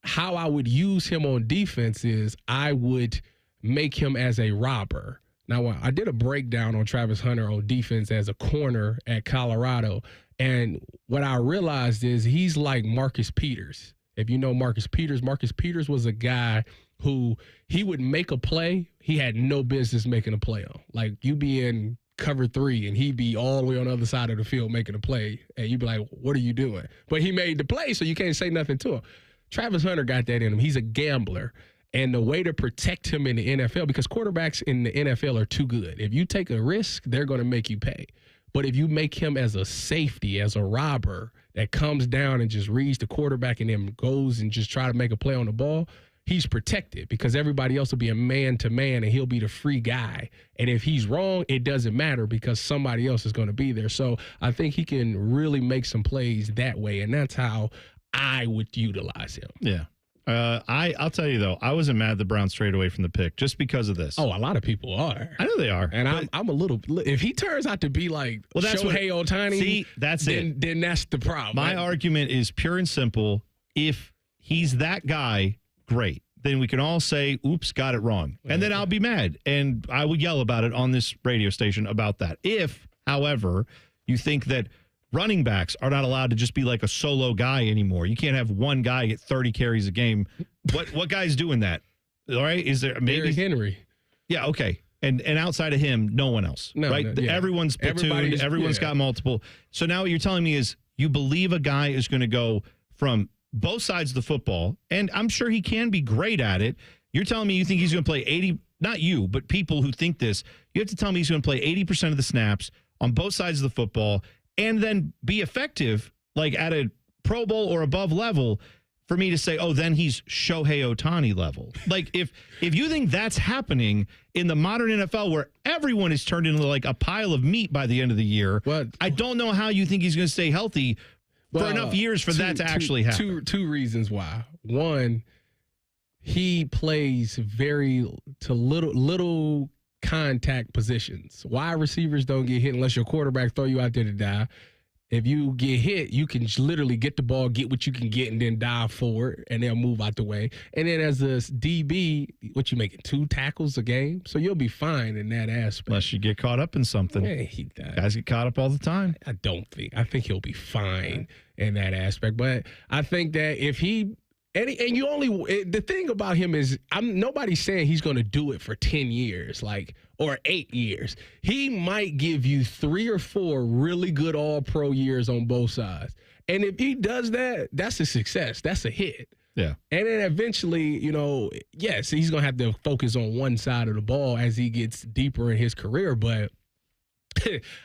how I would use him on defense is I would make him as a robber. Now, I did a breakdown on Travis Hunter on defense as a corner at Colorado. And what I realized is he's like Marcus Peters. If you know Marcus Peters was a guy who he would make a play he had no business making a play on. Like, you be in cover 3 and he'd be all the way on the other side of the field making a play, and you'd be like, what are you doing? But he made the play, so you can't say nothing to him. Travis Hunter got that in him. He's a gambler. And the way to protect him in the NFL, because quarterbacks in the NFL are too good. If you take a risk, they're going to make you pay. But if you make him as a safety, as a robber that comes down and just reads the quarterback and then goes and just try to make a play on the ball, he's protected, because everybody else will be a man-to-man and he'll be the free guy. And if he's wrong, it doesn't matter, because somebody else is going to be there. So I think he can really make some plays that way, and that's how I would utilize him. Yeah. I'll tell you, though, I wasn't mad the Browns strayed away from the pick just because of this. Oh, a lot of people are. I know they are. And I'm a little, if he turns out to be like Shohei Ohtani, see, that's it. Then that's the problem. My argument is pure and simple. If he's that guy, great. Then we can all say, oops, got it wrong. And then I'll be mad. And I will yell about it on this radio station about that. If, however, you think that running backs are not allowed to just be like a solo guy anymore. You can't have one guy get 30 carries a game. What guy's doing that? All right? Is there maybe Derrick Henry? Yeah, okay. And outside of him, no one else. No, right? No, yeah. Everyone's platooned. Everyone's got multiple. So now what you're telling me is you believe a guy is going to go from both sides of the football, and I'm sure he can be great at it. You're telling me you think he's going to play 80, not you, but people who think this. You have to tell me he's going to play 80% of the snaps on both sides of the football, and then be effective, like at a Pro Bowl or above level, for me to say, oh, then he's Shohei Ohtani level. Like, if you think that's happening in the modern NFL, where everyone is turned into like a pile of meat by the end of the year, I don't know how you think he's going to stay healthy for enough years for that to actually happen. Two reasons why. One, he plays little contact positions. Wide receivers don't get hit unless your quarterback throw you out there to die. If you get hit, you can literally get the ball, get what you can get, and then dive forward, and they'll move out the way. And then as a DB, what you making, 2 tackles a game? So you'll be fine in that aspect. Unless you get caught up in something. Yeah, guys get caught up all the time. I think he'll be fine in that aspect. But I think that if he and the thing about him is nobody's saying he's going to do it for 10 years, or 8 years. He might give you 3 or 4 really good all-pro years on both sides. And if he does that, that's a success. That's a hit. Yeah. And then eventually, yes, he's going to have to focus on one side of the ball as he gets deeper in his career, but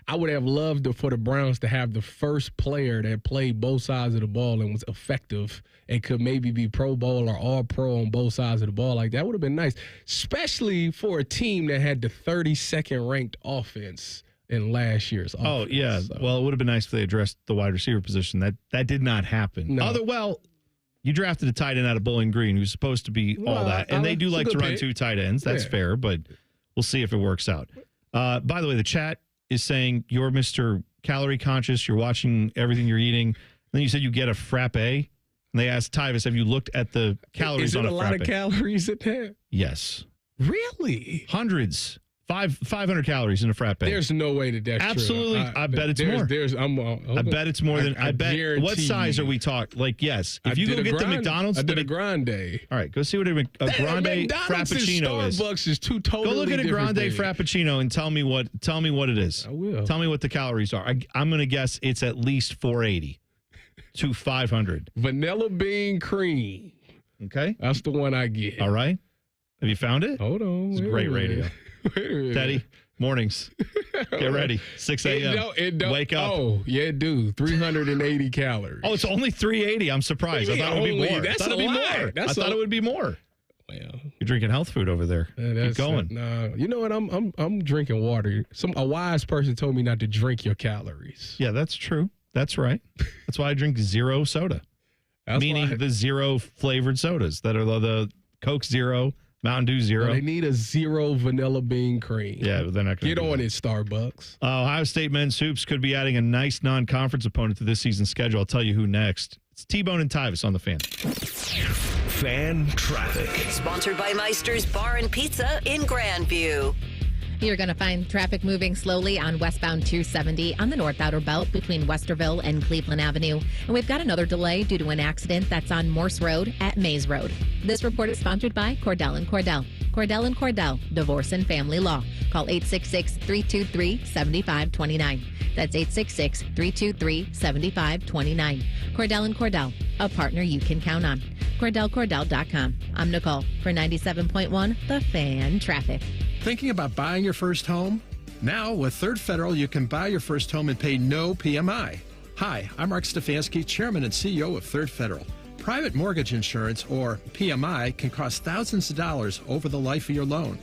I would have loved for the Browns to have the first player that played both sides of the ball and was effective and could maybe be Pro Bowl or All-Pro on both sides of the ball. Like, that would have been nice, especially for a team that had the 32nd ranked offense in last year's offense. Oh, yeah. So. Well, it would have been nice if they addressed the wide receiver position. That did not happen. No. You drafted a tight end out of Bowling Green who's supposed to be all that. And they do like to run 2 tight ends. That's fair, but we'll see if it works out. By the way, the chat is saying you're Mr. Calorie Conscious. You're watching everything you're eating. Then you said you get a frappe. And they asked Tyvis, have you looked at the calories on a frappe? Is it a lot of calories in there? Yes. Really? Hundreds. 500 calories in a frappe. There's no way that's absolutely true. I bet it's more. I bet it's more than I bet. What size are we talking? Like, yes. If you go get the McDonald's, I did a grande. All right, go see what a grande frappuccino is. Starbucks is two totally. Go look at a grande frappuccino and tell me what it is. I will. Tell me what the calories are. I'm going to guess it's at least 480 to 500. Vanilla bean cream. Okay, that's the one I get. All right, have you found it? Hold on, it's great radio. Teddy, mornings. Get ready. 6 a.m. Wake up. Oh, yeah, dude. 380 calories. Oh, it's only 380. I'm surprised. I thought it would be more. That's I thought it would be more. Well, you're drinking health food over there. Keep going. You know what? I'm drinking water. A wise person told me not to drink your calories. Yeah, that's true. That's right. That's why I drink zero soda. Meaning the zero flavored sodas that are the Coke Zero, Mountain Dew Zero. They need a zero vanilla bean cream. Yeah, but they're not going to get on it, Starbucks. Ohio State men's hoops could be adding a nice non-conference opponent to this season's schedule. I'll tell you who next. It's T-Bone and Tyvis on the Fan. Fan traffic. Sponsored by Meister's Bar and Pizza in Grandview. You're going to find traffic moving slowly on westbound 270 on the North Outer Belt between Westerville and Cleveland Avenue. And we've got another delay due to an accident that's on Morse Road at Mays Road. This report is sponsored by Cordell & Cordell. Cordell & Cordell, Divorce and Family Law. Call 866-323-7529. That's 866-323-7529. Cordell & Cordell, a partner you can count on. CordellCordell.com. I'm Nicole for 97.1 The Fan Traffic. Thinking about buying your first home? Now, with Third Federal, you can buy your first home and pay no PMI. Hi, I'm Mark Stefanski, Chairman and CEO of Third Federal. Private mortgage insurance, or PMI, can cost thousands of dollars over the life of your loan.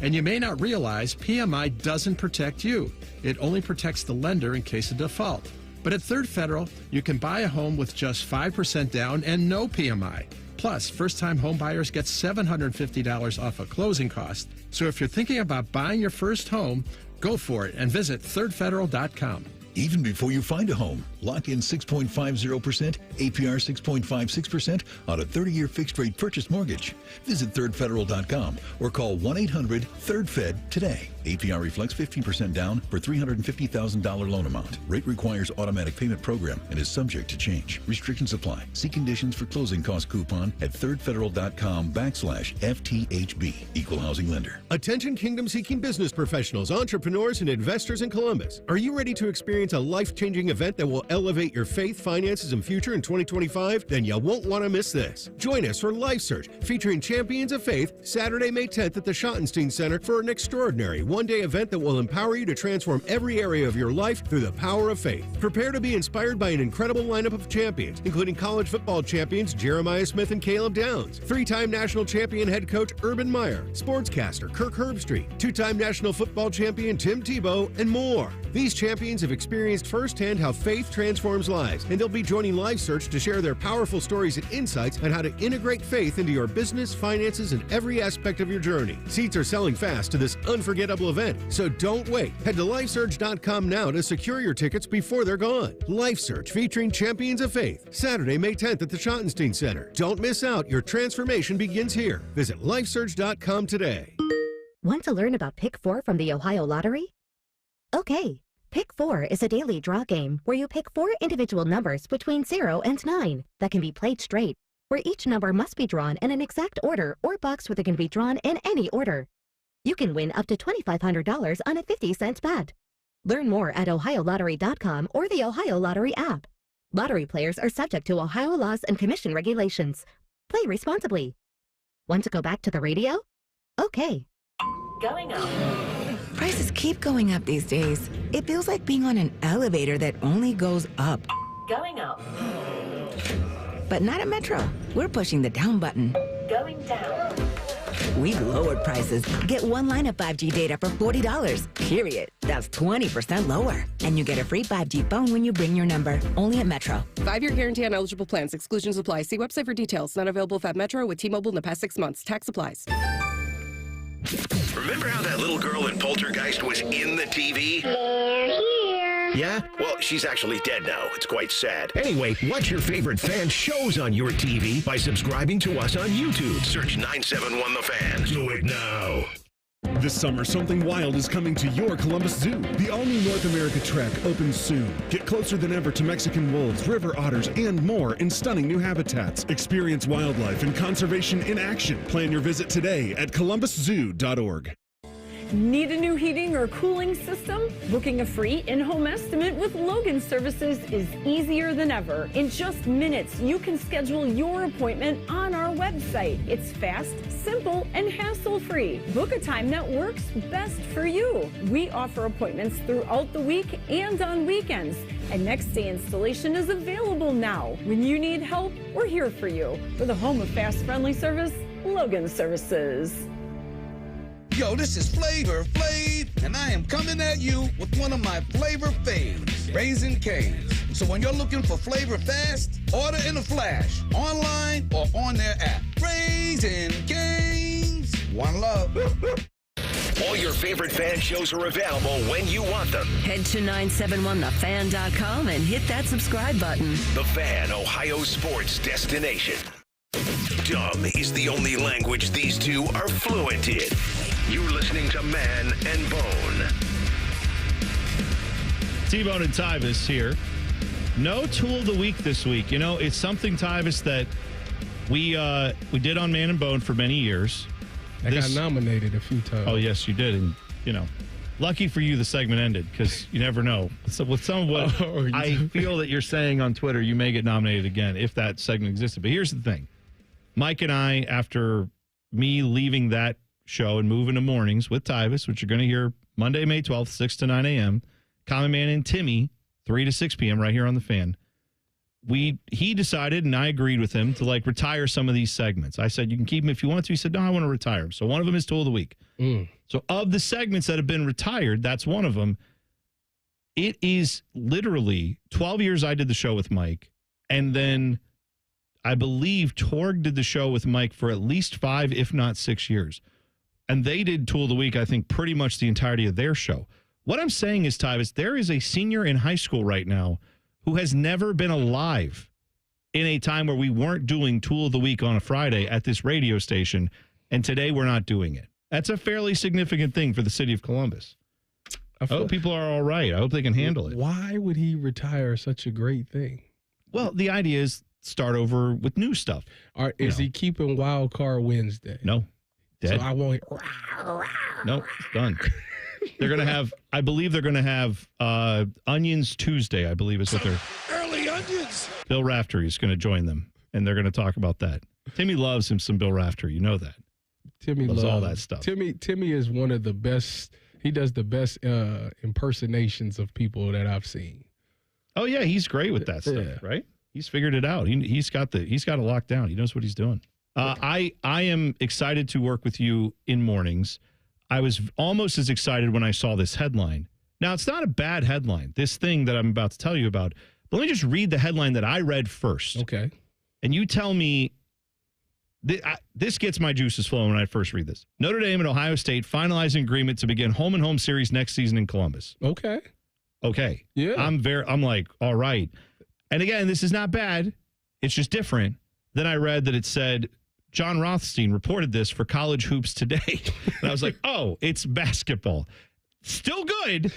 And you may not realize PMI doesn't protect you. It only protects the lender in case of default. But at Third Federal, you can buy a home with just 5% down and no PMI. Plus, first-time home buyers get $750 off a closing cost. So if you're thinking about buying your first home, go for it and visit thirdfederal.com. Even before you find a home, lock in 6.50%, APR 6.56% on a 30-year fixed-rate purchase mortgage. Visit thirdfederal.com or call 1-800-3RD-FED today. APR reflects 15% down for $350,000 loan amount. Rate requires automatic payment program and is subject to change. Restrictions apply. See conditions for closing cost coupon at thirdfederal.com/FTHB. Equal housing lender. Attention kingdom-seeking business professionals, entrepreneurs, and investors in Columbus. Are you ready to experience a life-changing event that will elevate your faith, finances, and future in 2025? Then you won't want to miss this. Join us for Life Search, featuring champions of faith, Saturday, May 10th at the Schottenstein Center for an extraordinary one-day event that will empower you to transform every area of your life through the power of faith. Prepare to be inspired by an incredible lineup of champions, including college football champions Jeremiah Smith and Caleb Downs, three-time national champion head coach Urban Meyer, sportscaster Kirk Herbstreit, two-time national football champion Tim Tebow, and more. These champions have experienced firsthand how faith transforms lives, and they'll be joining Life Search to share their powerful stories and insights on how to integrate faith into your business, finances, and every aspect of your journey. Seats are selling fast to this unforgettable event, so don't wait. Head to lifesearch.com now to secure your tickets before they're gone. Life Search featuring champions of faith, Saturday, May 10th at the Schottenstein Center. Don't miss out. Your transformation begins here. Visit lifesearch.com today. Want to learn about Pick 4 from the Ohio Lottery? Okay. Pick 4 is a daily draw game where you pick 4 individual numbers between 0 and 9 that can be played straight, where each number must be drawn in an exact order or box where they can be drawn in any order. You can win up to $2,500 on a 50-cent bet. Learn more at OhioLottery.com or the Ohio Lottery app. Lottery players are subject to Ohio laws and commission regulations. Play responsibly. Want to go back to the radio? Okay. Going up. Prices keep going up these days. It feels like being on an elevator that only goes up. Going up. But not at Metro. We're pushing the down button. Going down. We've lowered prices. Get one line of 5G data for $40, period. That's 20% lower. And you get a free 5G phone when you bring your number. Only at Metro. 5-year guarantee on eligible plans. Exclusions apply. See website for details. Not available at Metro with T-Mobile in the past 6 months. Tax applies. Remember how that little girl in Poltergeist was in the TV? Yeah? Well, she's actually dead now. It's quite sad. Anyway, watch your favorite fan shows on your TV by subscribing to us on YouTube. Search 971 The Fan. Do it now. This summer, something wild is coming to your Columbus Zoo. The all-new North America Trek opens soon. Get closer than ever to Mexican wolves, river otters, and more in stunning new habitats. Experience wildlife and conservation in action. Plan your visit today at columbuszoo.org. Need a new heating or cooling system? Booking a free in-home estimate with Logan Services is easier than ever. In just minutes, you can schedule your appointment on our website. It's fast, simple, and hassle-free. Book a time that works best for you. We offer appointments throughout the week and on weekends. And next-day installation is available now. When you need help, we're here for you. For the home of fast, friendly service, Logan Services. Yo, this is Flavor Flav, and I am coming at you with one of my flavor faves, Raisin Cane's. So when you're looking for flavor fast, order in a flash, online or on their app. Raisin Cane's. One love. All your favorite fan shows are available when you want them. Head to 971thefan.com and hit that subscribe button. The Fan, Ohio sports destination. Dumb is the only language these two are fluent in. You're listening to Man and Bone. T-Bone and Tyvis here. No tool of the week this week. You know, it's something, Tyvis, that we did on Man and Bone for many years. I got nominated a few times. Oh, yes, you did. And, you know, lucky for you the segment ended because you never know. So with some of what I feel that you're saying on Twitter, you may get nominated again if that segment existed. But here's the thing. Mike and I, after me leaving that show and moving to mornings with Tyvis, which you're going to hear Monday, May 12th, 6 to 9 a.m., Common Man and Timmy, 3 to 6 p.m. right here on The Fan. He decided, and I agreed with him, to retire some of these segments. I said, you can keep them if you want to. He said, no, I want to retire them. So one of them is Tool of the Week. So of the segments that have been retired, that's one of them. It is literally 12 years I did the show with Mike, and then I believe Torg did the show with Mike for at least 5, if not 6 years. And they did Tool of the Week, I think, pretty much the entirety of their show. What I'm saying is, Tyvis, there is a senior in high school right now who has never been alive in a time where we weren't doing Tool of the Week on a Friday at this radio station, and today we're not doing it. That's a fairly significant thing for the city of Columbus. I hope people are all right. I hope they can handle it. Why would he retire such a great thing? Well, the idea is start over with new stuff. Is he keeping Wild Card Wednesday? No. Dead. So I won't. No, it's done. They're going to have, I believe they're going to have Onions Tuesday, I believe is what they're. Early onions. Bill Raftery is going to join them, and they're going to talk about that. Timmy loves him some Bill Raftery. You know that. Timmy loves all that stuff. Timmy is one of the best. He does the best impersonations of people that I've seen. Oh, yeah. He's great with that stuff, right? He's figured it out. He's got it locked down. He knows what he's doing. I am excited to work with you in mornings. I was almost as excited when I saw this headline. Now, it's not a bad headline, this thing that I'm about to tell you about. But let me just read the headline that I read first. Okay. And you tell me, this gets my juices flowing when I first read this. Notre Dame and Ohio State finalizing agreement to begin home-and-home series next season in Columbus. Okay. Yeah. I'm like, all right. And again, this is not bad. It's just different. Then I read that it said, John Rothstein reported this for College Hoops Today. And I was like, oh, it's basketball. Still good.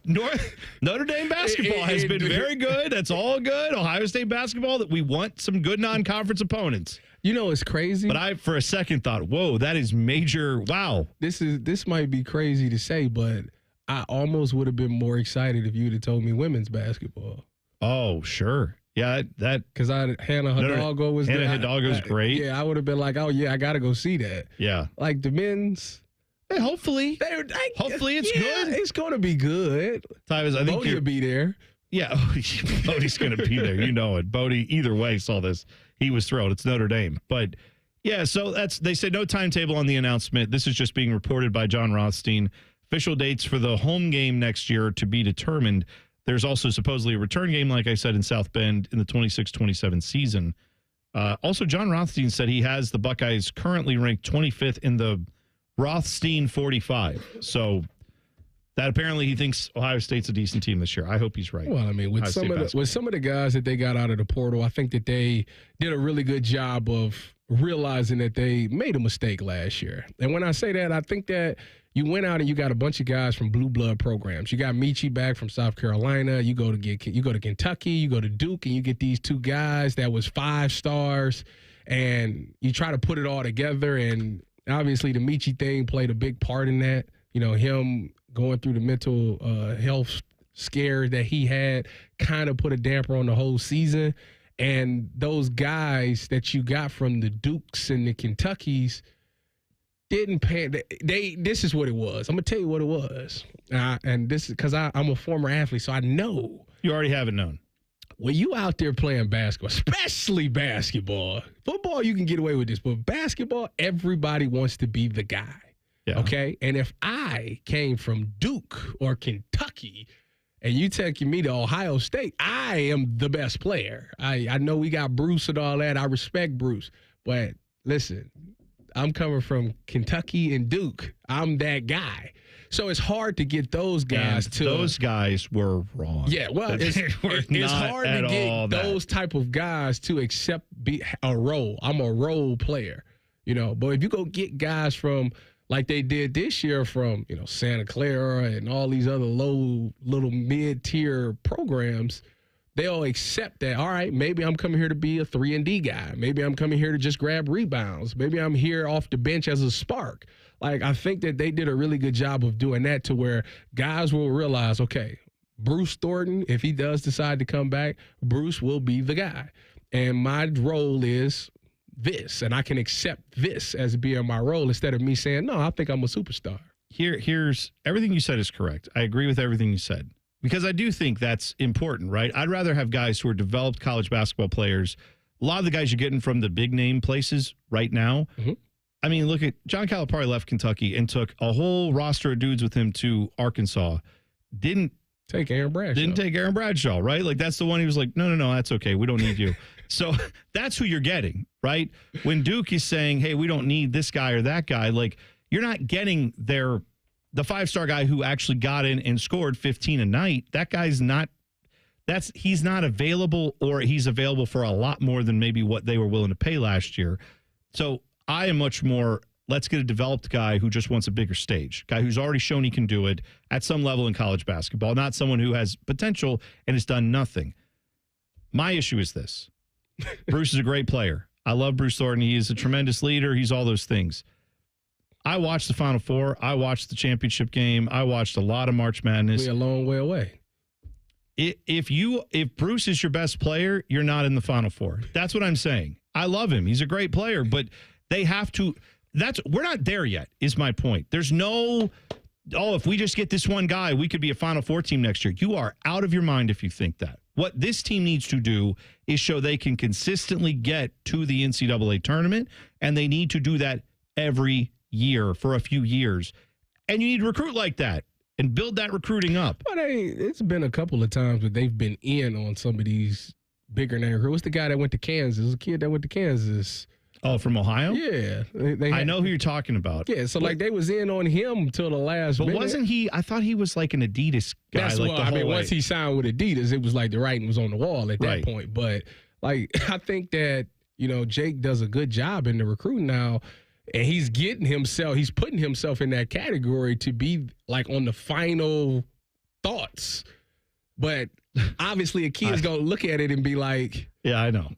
Notre Dame basketball has been very good. That's all good. Ohio State basketball, that we want some good non-conference opponents. You know, it's crazy. But I, for a second, thought, whoa, that is major. Wow. This might be crazy to say, but I almost would have been more excited if you would have told me women's basketball. Oh, sure. Yeah, that because Hannah Hidalgo was there. Hannah Hidalgo's great. Yeah, I would have been like, oh yeah, I got to go see that. Yeah, like the men's. Hey, hopefully it's good. It's going to be good. Tyvis, I think Bodie will be there. Yeah, Bodie's going to be there. You know it. Bodie, either way, saw this. He was thrilled. It's Notre Dame, but Yeah, so they said no timetable on the announcement. This is just being reported by John Rothstein. Official dates for the home game next year to be determined. There's also supposedly a return game, like I said, in South Bend in the 26-27 season. Also, John Rothstein said he has the Buckeyes currently ranked 25th in the Rothstein 45. So that apparently he thinks Ohio State's a decent team this year. I hope he's right. Well, I mean, with some of the guys that they got out of the portal, I think that they did a really good job of realizing that they made a mistake last year. And when I say that, I think that you went out and you got a bunch of guys from blue blood programs. You got Michi back from South Carolina. You go to Kentucky, you go to Duke, and you get these two guys that was 5 stars, and you try to put it all together. And obviously, the Michi thing played a big part in that. You know, him going through the mental health scare that he had kind of put a damper on the whole season. And those guys that you got from the Dukes and the Kentuckys didn't pay. This is what it was. I'm gonna tell you what it was. And this is because I'm a former athlete, so I know. You already have it known. When you out there playing basketball, especially basketball, football you can get away with this, but basketball, everybody wants to be the guy. Yeah. Okay, and if I came from Duke or Kentucky, and you taking me to Ohio State, I am the best player. I know we got Bruce and all that. I respect Bruce. But listen, I'm coming from Kentucky and Duke. I'm that guy. So it's hard to get those guys to. Those guys were wrong. Yeah, well, it's hard to get those type of guys to accept a role. I'm a role player, you know. But if you go get guys from, like they did this year from, you know, Santa Clara and all these other low, little mid-tier programs, they'll accept that, all right, maybe I'm coming here to be a 3-and-D guy. Maybe I'm coming here to just grab rebounds. Maybe I'm here off the bench as a spark. Like, I think that they did a really good job of doing that to where guys will realize, okay, Bruce Thornton, if he does decide to come back, Bruce will be the guy. And my role is this, and I can accept this as being my role instead of me saying, no, I think I'm a superstar. Here's everything you said is correct. I agree with everything you said because I do think that's important, right? I'd rather have guys who are developed college basketball players. A lot of the guys you're getting from the big name places right now. Mm-hmm. I mean, look at John Calipari left Kentucky and took a whole roster of dudes with him to Arkansas. Didn't take Aaron Bradshaw, right? Like that's the one he was like, no, that's okay. We don't need you. So that's who you're getting, right? When Duke is saying, hey, we don't need this guy or that guy, like you're not getting the 5-star guy who actually got in and scored 15 a night. That guy's not, he's not available, or he's available for a lot more than maybe what they were willing to pay last year. So I am much more, let's get a developed guy who just wants a bigger stage, guy who's already shown he can do it at some level in college basketball, not someone who has potential and has done nothing. My issue is this. Bruce is a great player. I love Bruce Thornton. He is a tremendous leader. He's all those things. I watched the Final Four. I watched the championship game. I watched a lot of March Madness. We're a long way away. If Bruce is your best player, you're not in the Final Four. That's what I'm saying. I love him. He's a great player, but they have to. We're not there yet, is my point. There's no, if we just get this one guy, we could be a Final Four team next year. You are out of your mind if you think that. What this team needs to do is show they can consistently get to the NCAA tournament, and they need to do that every year for a few years. And you need to recruit like that and build that recruiting up. But it's been a couple of times where they've been in on some of these bigger name. What's the guy that went to Kansas? A kid that went to Kansas. Oh, from Ohio? Yeah. I know who you're talking about. Yeah, so like they was in on him till the last minute. But wasn't he, I thought he was like an Adidas guy. That's like what, I mean, once he signed with Adidas, it was like the writing was on the wall at that point. But like, I think that, you know, Jake does a good job in the recruiting now, and he's putting himself in that category to be like on the final thoughts. But obviously a kid's going to look at it and be like, yeah, I know.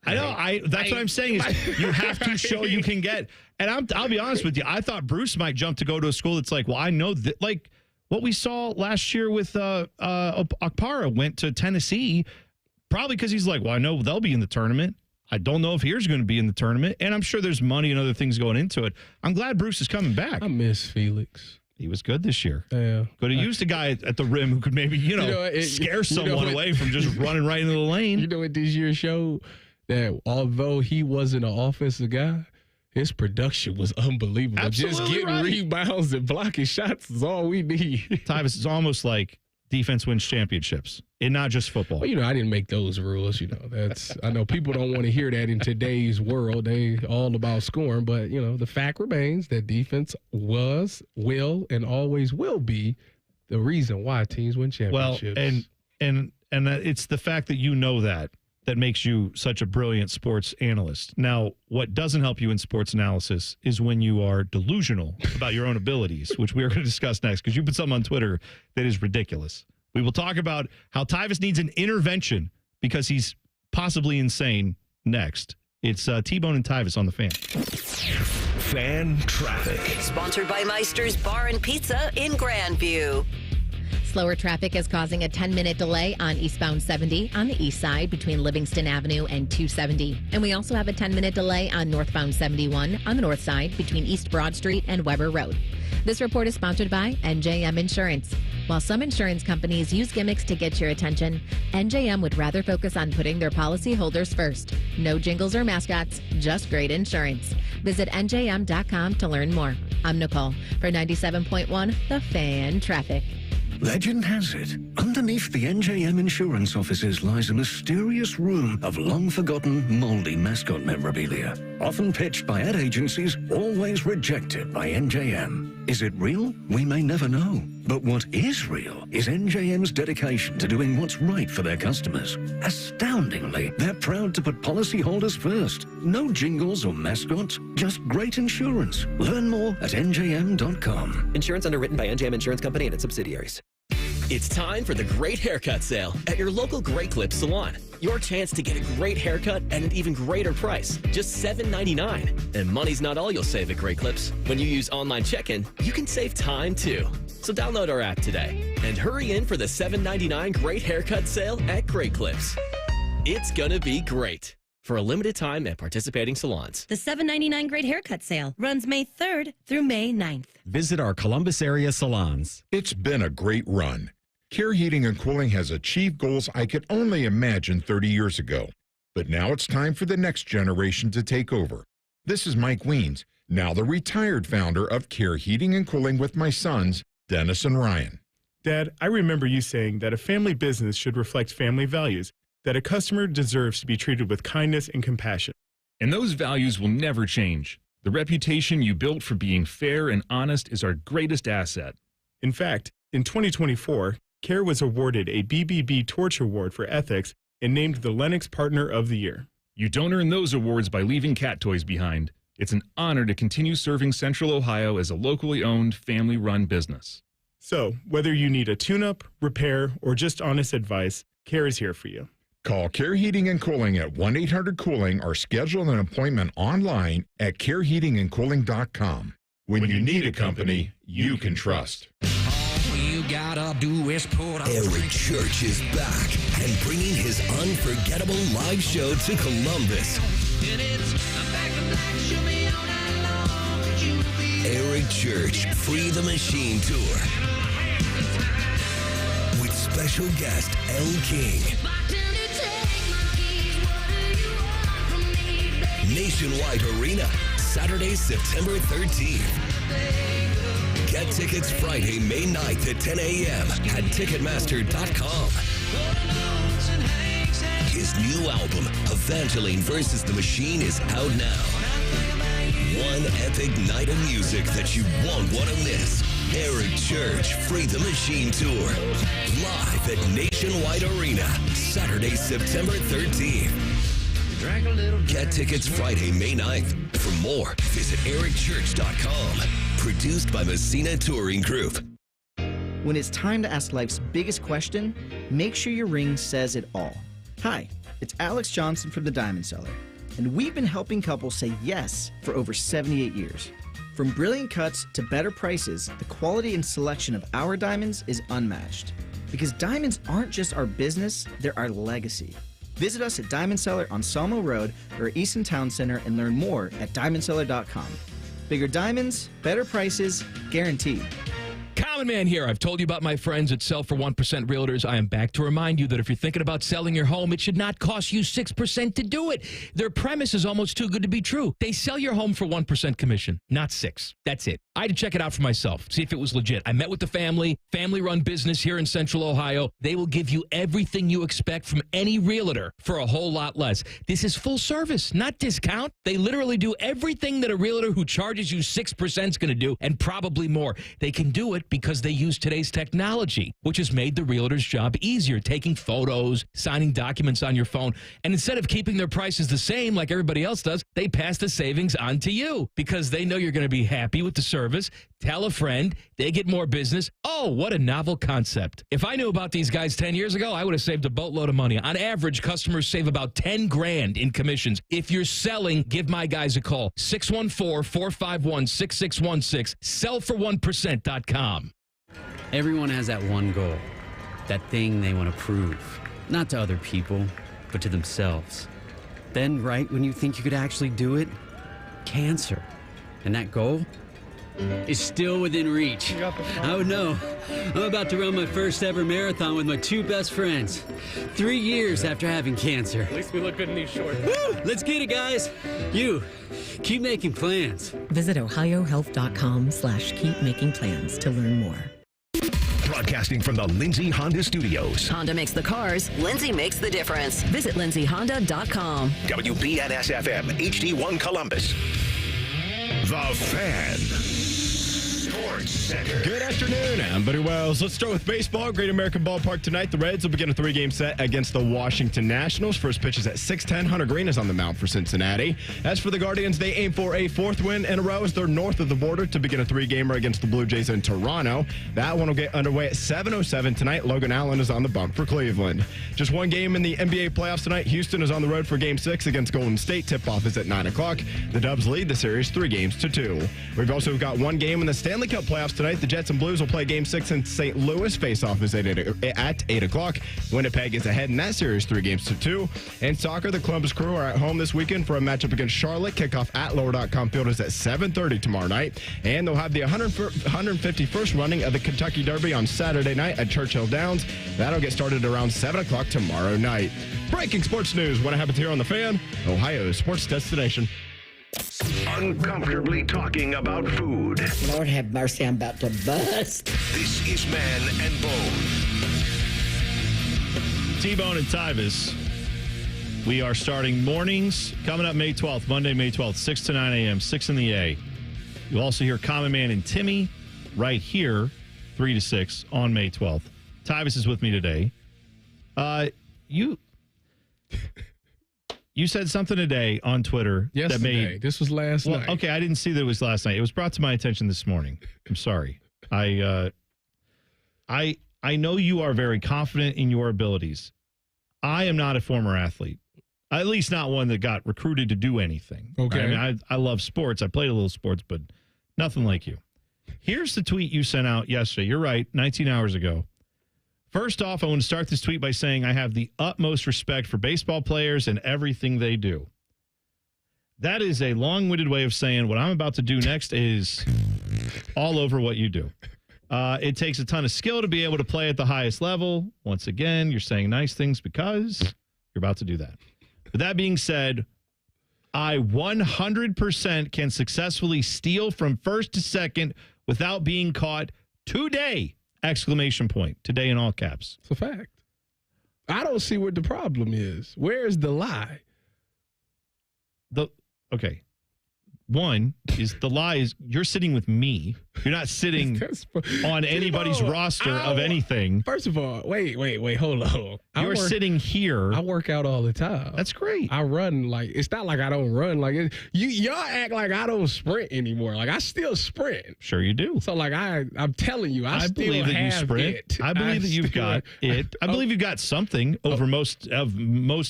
That's what I'm saying is you have to show you can get. And I'll be honest with you. I thought Bruce might jump to go to a school that's like, well, I know that, like what we saw last year with Okpara went to Tennessee, probably because he's like, well, I know they'll be in the tournament. I don't know if here's going to be in the tournament. And I'm sure there's money and other things going into it. I'm glad Bruce is coming back. I miss Felix. He was good this year. Yeah. Could have used a guy at the rim who could maybe, scare someone away from just running right into the lane. You know what this year showed? that although he wasn't an offensive guy, his production was unbelievable. Absolutely Just getting rebounds and blocking shots is all we need. Tyvis, it's almost like defense wins championships, and not just football. Well, I didn't make those rules. I know people don't want to hear that in today's world. They all about scoring, but the fact remains that defense was, will, and always will be the reason why teams win championships. Well, and it's the fact that that makes you such a brilliant sports analyst. Now, what doesn't help you in sports analysis is when you are delusional about your own abilities, which we are going to discuss next, because you put something on Twitter that is ridiculous. We will talk about how Tyvis needs an intervention because he's possibly insane next. It's T-Bone and Tyvis on the Fan. Fan traffic. Sponsored by Meister's Bar and Pizza in Grandview. Slower traffic is causing a 10-minute delay on eastbound 70 on the east side between Livingston Avenue and 270. And we also have a 10-minute delay on northbound 71 on the north side between East Broad Street and Weber Road. This report is sponsored by NJM Insurance. While some insurance companies use gimmicks to get your attention, NJM would rather focus on putting their policyholders first. No jingles or mascots, just great insurance. Visit NJM.com to learn more. I'm Nicole for 97.1 The Fan Traffic. Legend has it, underneath the NJM insurance offices lies a mysterious room of long-forgotten, moldy mascot memorabilia. Often pitched by ad agencies, always rejected by NJM. Is it real? We may never know. But what is real is NJM's dedication to doing what's right for their customers. Astoundingly, they're proud to put policyholders first. No jingles or mascots, just great insurance. Learn more at njm.com. Insurance underwritten by NJM Insurance Company and its subsidiaries. It's time for the Great Haircut Sale at your local Great Clips salon. Your chance to get a great haircut at an even greater price, just $7.99. And money's not all you'll save at Great Clips. When you use online check-in, you can save time too. So download our app today and hurry in for the $7.99 Great Haircut Sale at Great Clips. It's gonna be great. For a limited time at participating salons. The $7.99 Great Haircut Sale runs May 3rd through May 9th. Visit our Columbus area salons. It's been a great run. Care Heating and Cooling has achieved goals I could only imagine 30 years ago. But now it's time for the next generation to take over. This is Mike Weens, now the retired founder of Care Heating and Cooling with my sons, Dennis and Ryan. Dad, I remember you saying that a family business should reflect family values, that a customer deserves to be treated with kindness and compassion. And those values will never change. The reputation you built for being fair and honest is our greatest asset. In fact, in 2024, Care was awarded a BBB Torch Award for ethics and named the Lennox Partner of the Year. You don't earn those awards by leaving cat toys behind. It's an honor to continue serving Central Ohio as a locally owned, family-run business. So, whether you need a tune-up, repair, or just honest advice, Care is here for you. Call Care Heating and Cooling at 1-800-COOLING or schedule an appointment online at careheatingandcooling.com. When you need a company you can trust. Eric Church is back and bringing his unforgettable live show to Columbus. Eric Church Free the Machine Tour with special guest L. King. Nationwide Arena, Saturday, September 13th. Get tickets Friday, May 9th at 10 a.m. at Ticketmaster.com. His new album, Evangeline vs. the Machine, is out now. One epic night of music that you won't want to miss. Eric Church Free the Machine Tour. Live at Nationwide Arena, Saturday, September 13th. Get tickets Friday, May 9th. For more, visit ericchurch.com. Produced by Messina Touring Group. When it's time to ask life's biggest question, make sure your ring says it all. Hi, it's Alex Johnson from the Diamond Cellar, and we've been helping couples say yes for over 78 years. From brilliant cuts to better prices, the quality and selection of our diamonds is unmatched. Because diamonds aren't just our business, they're our legacy. Visit us at Diamond Cellar on Sawmill Road or Easton Town Center and learn more at diamondcellar.com. Bigger diamonds, better prices, guaranteed. Common Man here. I've told you about my friends at Sell for 1% Realtors. I am back to remind you that if you're thinking about selling your home, it should not cost you 6% to do it. Their premise is almost too good to be true. They sell your home for 1% commission, not 6. That's it. I had to check it out for myself, see if it was legit. I met with the family-run business here in Central Ohio. They will give you everything you expect from any realtor for a whole lot less. This is full service, not discount. They literally do everything that a realtor who charges you 6% is going to do, and probably more. They can do it because they use today's technology, which has made the realtor's job easier, taking photos, signing documents on your phone. And instead of keeping their prices the same like everybody else does, they pass the savings on to you because they know you're going to be happy with the service. Tell a friend, they get more business. Oh, what a novel concept. If I knew about these guys 10 years ago, I would have saved a boatload of money. On average, customers save about 10 grand in commissions. If you're selling, give my guys a call. 614-451-6616. Sellfor1%.com. Everyone has that one goal, that thing they want to prove, not to other people, but to themselves. Then, right when you think you could actually do it, cancer. And that goal is still within reach. Oh no, I'm about to run my first ever marathon with my 2 best friends. 3 years after having cancer. At least we look good in these shorts. Woo! Let's get it, guys. You, keep making plans. Visit ohiohealth.com/keep making plans to learn more. Broadcasting from the Lindsay Honda Studios. Honda makes the cars. Lindsay makes the difference. Visit lindsayhonda.com. WBNS-FM, HD1 Columbus. The Fan. Sports Center. Good afternoon. I'm Buddy Wells. Let's start with baseball. Great American Ballpark tonight. The Reds will begin a 3-game set against the Washington Nationals. First pitch is at 6:10. Hunter Green is on the mound for Cincinnati. As for the Guardians, they aim for a 4th win in a row as they're north of the border to begin a 3-gamer against the Blue Jays in Toronto. That one will get underway at 7:07 tonight. Logan Allen is on the bump for Cleveland. Just one game in the NBA playoffs tonight. Houston is on the road for Game 6 against Golden State. Tip-off is at 9 o'clock. The Dubs lead the series 3-2. We've also got one game in the Stanley Cup playoffs tonight. The Jets and Blues will play Game 6 in St. Louis. Face-off is at 8 o'clock. Winnipeg is ahead in that series 3-2. And soccer, the Columbus Crew are at home this weekend for a matchup against Charlotte. Kickoff at Lower.com Field is at 7:30 tomorrow night. And they'll have the 151st running of the Kentucky Derby on Saturday night at Churchill Downs. That'll get started around 7 o'clock tomorrow night. Breaking sports news. What happens here on The Fan? Ohio's sports destination. Uncomfortably talking about food. Lord have mercy, I'm about to bust. This is Man and Bone. T-Bone and Tyvis. We are starting mornings coming up May 12th, Monday, May 12th, 6 to 9 a.m., 6 in the A. You'll also hear Common Man and Timmy right here, 3 to 6 on May 12th. Tyvis is with me today. You said something today on Twitter yesterday. This was last night. Okay, I didn't see that it was last night. It was brought to my attention this morning. I'm sorry. I know you are very confident in your abilities. I am not a former athlete, at least not one that got recruited to do anything. Okay. Right? I mean, I love sports. I played a little sports, but nothing like you. Here's the tweet you sent out yesterday. You're right, 19 hours ago. First off, I want to start this tweet by saying I have the utmost respect for baseball players and everything they do. That is a long-winded way of saying what I'm about to do next is all over what you do. It takes a ton of skill to be able to play at the highest level. Once again, you're saying nice things because you're about to do that. But that being said, I 100% can successfully steal from first to second without being caught today! Exclamation point. Today in all caps. It's a fact. I don't see what the problem is. Where is the lie? Okay. One is the lie is you're sitting with me. You're not sitting on anybody's roster of anything. First of all, wait, hold on. You're sitting here. I work out all the time. That's great. I run it's not like I don't run. Y'all act like I don't sprint anymore. Like I still sprint. Sure you do. So I'm telling you, I still believe that have you sprint. it. I believe that you've got it. I believe you've got something over most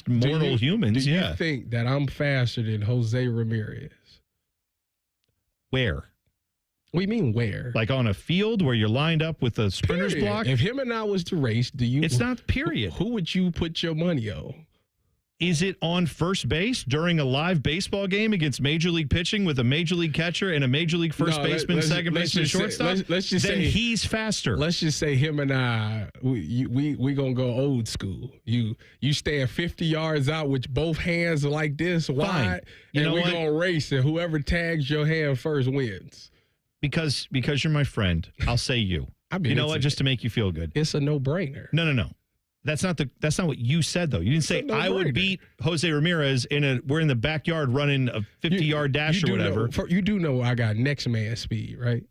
mortal humans. Do you think that I'm faster than Jose Ramirez? Where? What do you mean where? Like on a field where you're lined up with a sprinter's block? If him and I was to race, It's not period. Who would you put your money on? Is it on first base during a live baseball game against Major League pitching with a Major League catcher and a Major League first baseman, second baseman, and shortstop? Let's just say he's faster. Let's just say him and I, we gonna go old school. You stand 50 yards out with both hands like this wide, and we gonna race, and whoever tags your hand first wins. Because you're my friend, I'll say you. You know what? Just to make you feel good. It's a no-brainer. No. That's not what you said, though. You didn't say I would beat Jose Ramirez we're in the backyard running a 50-yard dash or whatever. You do know I got next man speed, right?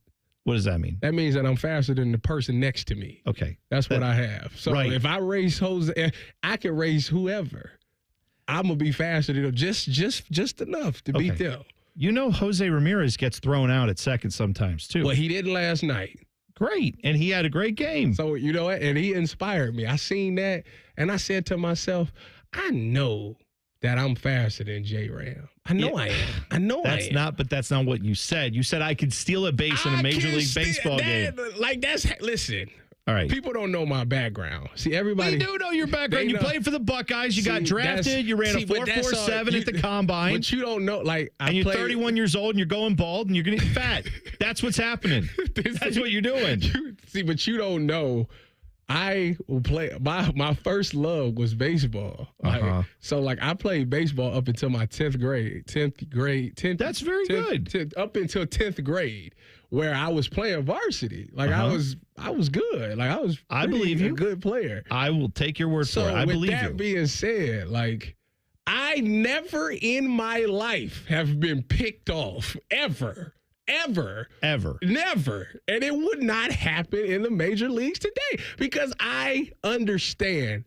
What does that mean? That means that I'm faster than the person next to me. Okay. That's what I have. So if I race Jose, I can race whoever. I'm going to be faster than them, just enough to beat them. You know Jose Ramirez gets thrown out at second sometimes, too. Well, he didn't last night. Great. And he had a great game. So, you know what? And he inspired me. I seen that, and I said to myself, I know that I'm faster than J-Ram. I know I am. I know I am. But that's not what you said. You said I could steal a base in a Major League Baseball game. Listen. All right. People don't know my background. See, everybody. We do know your background. You played for the Buckeyes. You got drafted. You ran a 4.47 at the combine. But you don't know, and you're 31 years old and you're going bald and you're going to get fat. That's what's happening. That's what you're doing. But you don't know. I will play. My first love was baseball. So I played baseball up until my 10th grade. That's very good. Up until 10th grade, where I was playing varsity. I was good. I believe you, a good player. I will take your word for it. I believe you. With that being said, I never in my life have been picked off ever. Ever. Never. And it would not happen in the major leagues today because I understand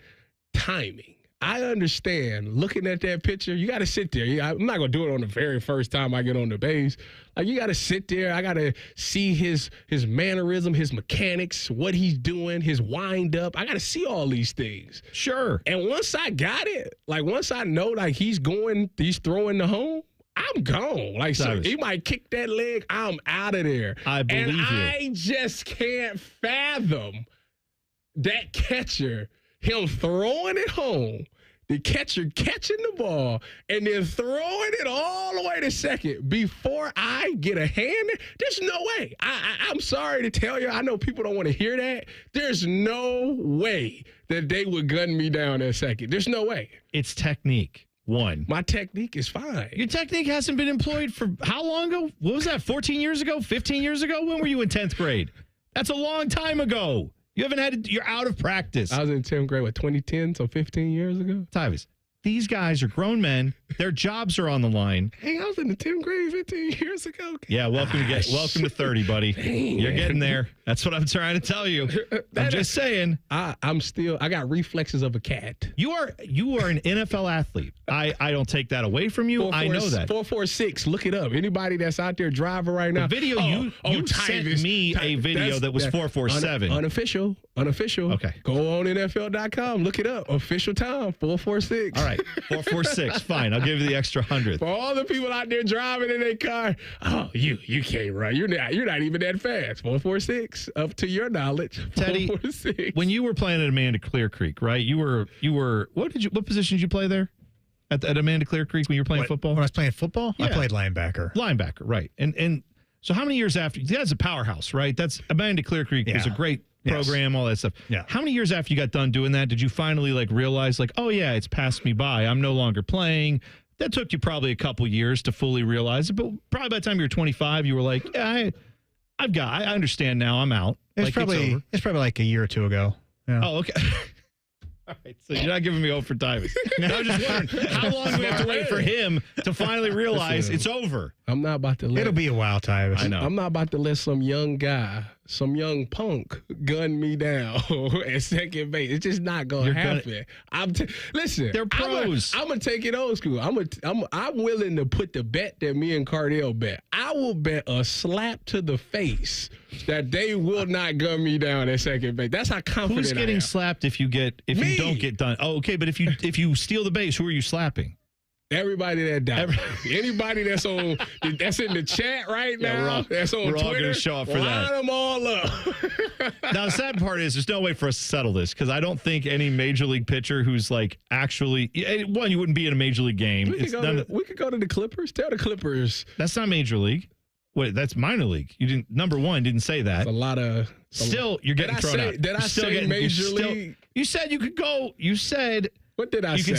timing. I understand looking at that picture. You got to sit there. I'm not going to do it on the very first time I get on the base. You got to sit there. I got to see his mannerism, his mechanics, what he's doing, his wind up. I got to see all these things. Sure. And once I got it, once I know he's throwing the home, I'm gone. So he might kick that leg. I'm out of there. I believe you. I just can't fathom that catcher, him throwing it home, the catcher catching the ball, and then throwing it all the way to second before I get a hand. There's no way. I'm sorry to tell you. I know people don't want to hear that. There's no way that they would gun me down at second. There's no way. It's technique. One. My technique is fine. Your technique hasn't been employed for how long ago? What was that, 14 years ago, 15 years ago? When were you in 10th grade? That's a long time ago. You're out of practice. I was in 10th grade, 2010, so 15 years ago? Tyvis, these guys are grown men. Their jobs are on the line. Hey, I was in the 10th grade 15 years ago. Yeah, welcome to 30, buddy. Dang, you're getting there. That's what I'm trying to tell you. I'm just saying. I got reflexes of a cat. You are an NFL athlete. I don't take that away from you. I know that. 446. Look it up. Anybody that's out there driving right now. The video you sent me a video that was 447. Unofficial. Okay. Go on NFL.com. Look it up. Official time 446. All right. 446. Fine. I'll give you the extra 100. For all the people out there driving in their car, you can't run. You're not even that fast. 446. Up to your knowledge. Teddy, when you were playing at Amanda Clear Creek, right? You were what position did you play there? At Amanda Clear Creek when you were playing football? When I was playing football? Yeah. I played linebacker. Linebacker, right. And so how many years after, that's a powerhouse, right? That's Amanda Clear Creek is a great program, all that stuff. Yeah. How many years after you got done doing that did you finally realize oh yeah, it's passed me by. I'm no longer playing. That took you probably a couple years to fully realize it, but probably by the time you were 25, you were like, yeah, I understand now. I'm out. It's probably like a year or two ago. Yeah. Oh, okay. All right, so you're not giving me hope for Tyvis. I was just wondering, how long do we have to wait for him to finally realize it's over? I'm not about to let... It'll be a while, Tyvis. I know. I'm not about to let some young guy, some young punk gun me down at second base. It's just not going to happen. Listen, they're pros. I'm going to take it old school. I'm willing to put the bet that me and Cardell bet. I will bet a slap to the face that they will not gun me down at second base. That's how confident I am. Who's getting slapped if you don't get done? Oh, okay, but if you steal the base, who are you slapping? Everybody that doubts. Anybody that's in the chat right now, that's on we're Twitter, all going to show up for line that. them all up. Now, the sad part is there's no way for us to settle this because I don't think any major league pitcher who's like actually one, you wouldn't be in a major league game. We could go to the Clippers. Tell the Clippers. That's not major league. Wait, that's minor league. You didn't. Number one didn't say that. That's a lot of. Still, you're getting thrown out. Did I say major league? You said you could go. You said. What did I say? You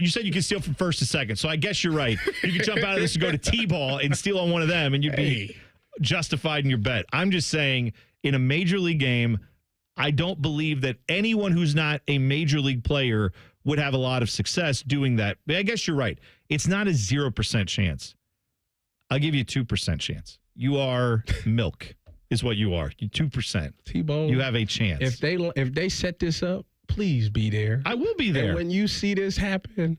said you can steal from first to second. So I guess you're right. You could jump out of this and go to T-ball and steal on one of them, and you'd be justified in your bet. I'm just saying, in a major league game, I don't believe that anyone who's not a major league player would have a lot of success doing that. But I guess you're right. It's not a 0% chance. I'll give you a 2% chance. You are milk, is what you are. You 2%. T-Bone. You have a chance. If they set this up, please be there. I will be there. And when you see this happen,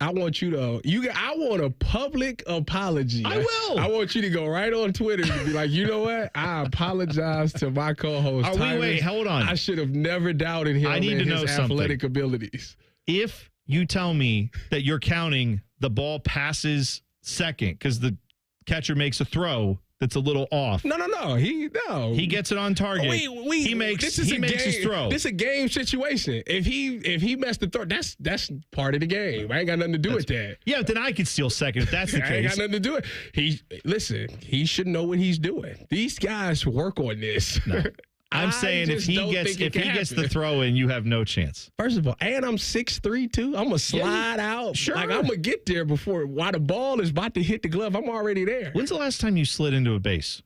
I want you to. I want a public apology. I will. I want you to go right on Twitter and be like, you know what? I apologize to my co-host. Wait, hold on. I should have never doubted him. I need to know his something. Athletic abilities. If you tell me that you're counting the ball passes second because the catcher makes a throw that's a little off. No. He gets it on target. He makes his throw. This is a game situation. If he messed the throw, that's part of the game. I ain't got nothing to do with that. Yeah, then I could steal second if that's the case. I ain't got nothing to do with it. He should know what he's doing. These guys work on this. No. I'm saying if he gets the throw in, you have no chance. First of all, and I'm 6'3", too. I'm going to slide out. Sure. Like, I'm going to get there before while the ball is about to hit the glove. I'm already there. When's the last time you slid into a base?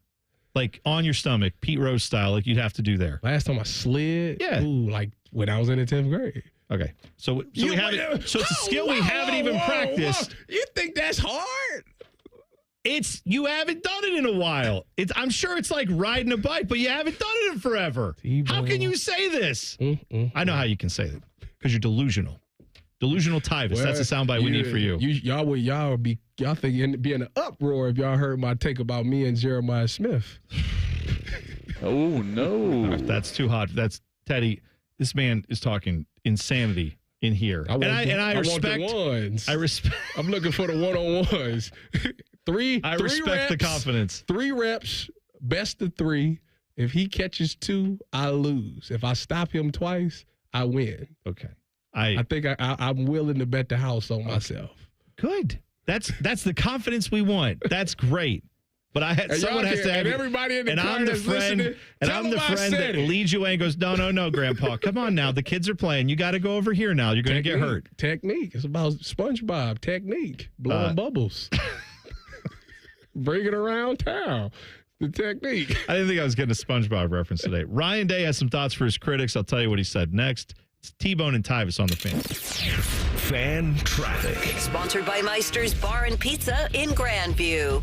Like on your stomach, Pete Rose style, like you'd have to do there. Last time I slid? Yeah. Ooh, like when I was in the 10th grade. Okay. So we haven't. So it's a skill we haven't even practiced. You think that's hard? You haven't done it in a while. I'm sure it's like riding a bike, but you haven't done it in forever. How can you say this? I know how you can say that because you're delusional. Delusional Tyvis. That's a soundbite we need for you. Y'all think it'd be in an uproar if y'all heard my take about me and Jeremiah Smith. Oh no, that's too hot. That's Teddy. This man is talking insanity in here, I respect. Want the ones. I respect. I'm looking for the one-on-ones. I respect the confidence. 3 reps, best of 3. If he catches 2, I lose. If I stop him twice, I win. Okay. I think I'm willing to bet the house on myself. Good. That's the confidence we want. That's great. But someone has to have everybody in the car I'm the friend, that leads you away and goes, no, Grandpa, come on now. The kids are playing. You got to go over here now. You're going to get hurt. Technique. It's about SpongeBob technique. Blowing bubbles. Bring it around town. The technique. I didn't think I was getting a SpongeBob reference today. Ryan Day has some thoughts for his critics. I'll tell you what he said next. It's T-Bone and Tyvis on the Fan. Fan Traffic. Sponsored by Meister's Bar and Pizza in Grandview.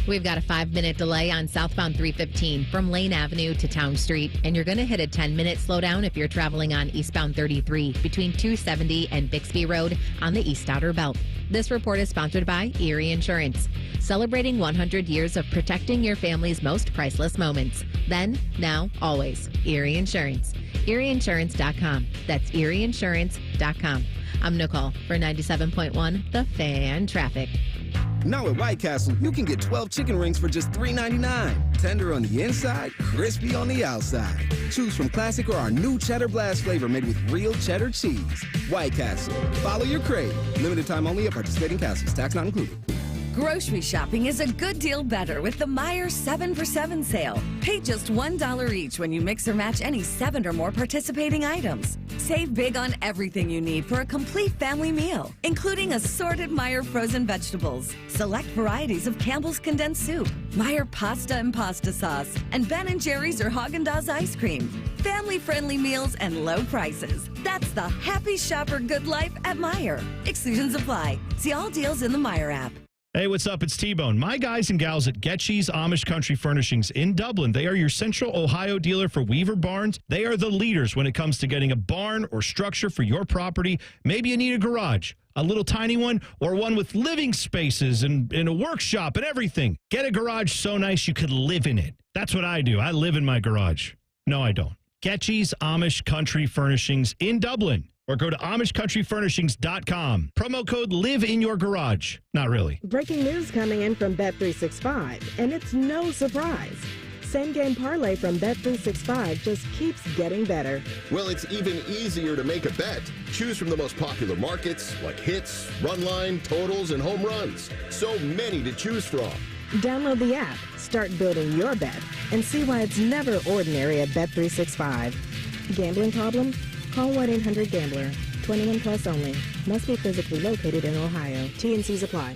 We've got a 5-minute delay on southbound 315 from Lane Avenue to Town Street, and you're going to hit a 10-minute slowdown if you're traveling on eastbound 33 between 270 and Bixby Road on the East Outer Belt. This report is sponsored by Erie Insurance, celebrating 100 years of protecting your family's most priceless moments. Then, now, always, Erie Insurance. ErieInsurance.com. That's ErieInsurance.com. I'm Nicole for 97.1 The Fan Traffic. Now at White Castle, you can get 12 chicken rings for just $3.99. Tender on the inside, crispy on the outside. Choose from classic or our new Cheddar Blast flavor made with real cheddar cheese. White Castle. Follow your crave. Limited time only at participating castles. Tax not included. Grocery shopping is a good deal better with the Meijer 7 for 7 sale. Pay just $1 each when you mix or match any 7 or more participating items. Save big on everything you need for a complete family meal, including assorted Meijer frozen vegetables, select varieties of Campbell's condensed soup, Meijer pasta and pasta sauce, and Ben & Jerry's or Haagen-Dazs ice cream. Family-friendly meals and low prices. That's the happy shopper good life at Meijer. Exclusions apply. See all deals in the Meijer app. Hey, what's up? It's T-Bone. My guys and gals at Getchy's Amish Country Furnishings in Dublin. They are your Central Ohio dealer for Weaver Barns. They are the leaders when it comes to getting a barn or structure for your property. Maybe you need a garage, a little tiny one, or one with living spaces and a workshop and everything. Get a garage so nice you could live in it. That's what I do. I live in my garage. No, I don't. Getchy's Amish Country Furnishings in Dublin. or go to AmishCountryFurnishings.com. Promo code Live in Your Garage. Not really. Breaking news coming in from Bet365, and it's no surprise. Same game parlay from Bet365 just keeps getting better. Well, it's even easier to make a bet. Choose from the most popular markets like hits, run line, totals, and home runs. So many to choose from. Download the app, start building your bet, and see why it's never ordinary at Bet365. Gambling problem? Call 1-800-GAMBLER. 21 plus only. Must be physically located in Ohio. T&Cs apply.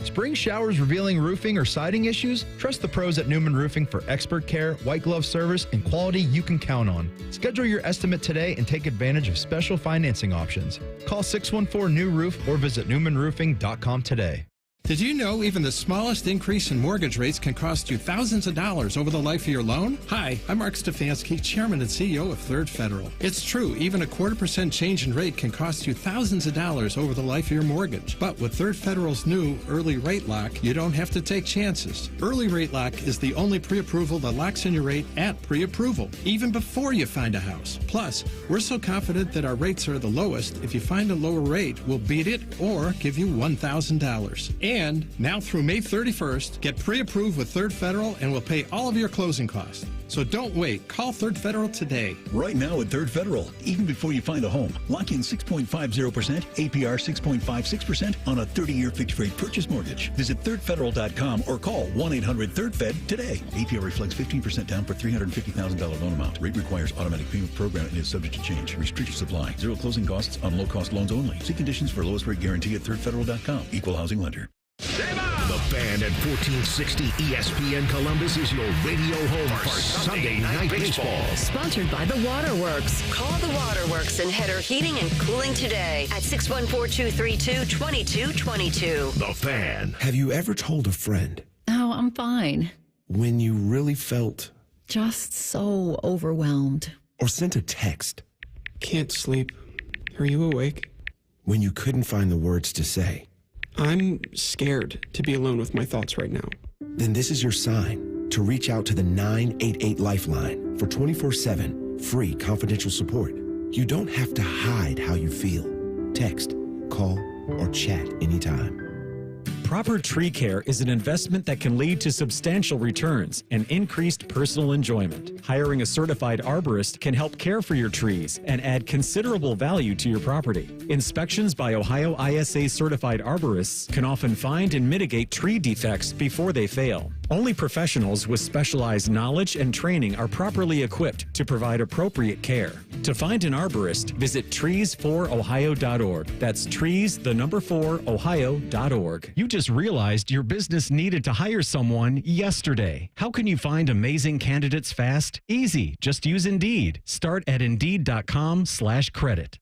Spring showers revealing roofing or siding issues? Trust the pros at Newman Roofing for expert care, white glove service, and quality you can count on. Schedule your estimate today and take advantage of special financing options. Call 614-NEW-ROOF or visit newmanroofing.com today. Did you know even the smallest increase in mortgage rates can cost you thousands of dollars over the life of your loan? Hi, I'm Mark Stefanski, Chairman and CEO of Third Federal. It's true, even a 0.25% change in rate can cost you thousands of dollars over the life of your mortgage. But with Third Federal's new Early Rate Lock, you don't have to take chances. Early Rate Lock is the only pre-approval that locks in your rate at pre-approval, even before you find a house. Plus, we're so confident that our rates are the lowest, if you find a lower rate, we'll beat it or give you $1,000. And now through May 31st, get pre-approved with Third Federal and we'll pay all of your closing costs. So don't wait. Call Third Federal today. Right now at Third Federal, even before you find a home, lock in 6.50%, APR 6.56% on a 30-year fixed-rate purchase mortgage. Visit thirdfederal.com or call 1-800-3RD-FED today. APR reflects 15% down for $350,000 loan amount. Rate requires automatic payment program and is subject to change. Restrictions apply. Zero closing costs on low-cost loans only. See conditions for lowest rate guarantee at thirdfederal.com. Equal housing lender. The Fan at 1460 ESPN Columbus is your radio home for Sunday Night Baseball. Sponsored by The Waterworks. Call The Waterworks and Header Heating and Cooling today at 614-232-2222. The Fan. Have you ever told a friend? Oh, I'm fine. When you really felt? Just so overwhelmed. Or sent a text? Can't sleep. Are you awake? When you couldn't find the words to say? I'm scared to be alone with my thoughts right now. Then this is your sign to reach out to the 988 Lifeline for 24/7 free confidential support. You don't have to hide how you feel. Text, call, or chat anytime. Proper tree care is an investment that can lead to substantial returns and increased personal enjoyment. Hiring a certified arborist can help care for your trees and add considerable value to your property. Inspections by Ohio ISA certified arborists can often find and mitigate tree defects before they fail. Only professionals with specialized knowledge and training are properly equipped to provide appropriate care. To find an arborist, visit trees4ohio.org. That's trees4ohio.org. You just realized your business needed to hire someone yesterday. How can you find amazing candidates fast? Easy. Just use Indeed. Start at Indeed.com/credit.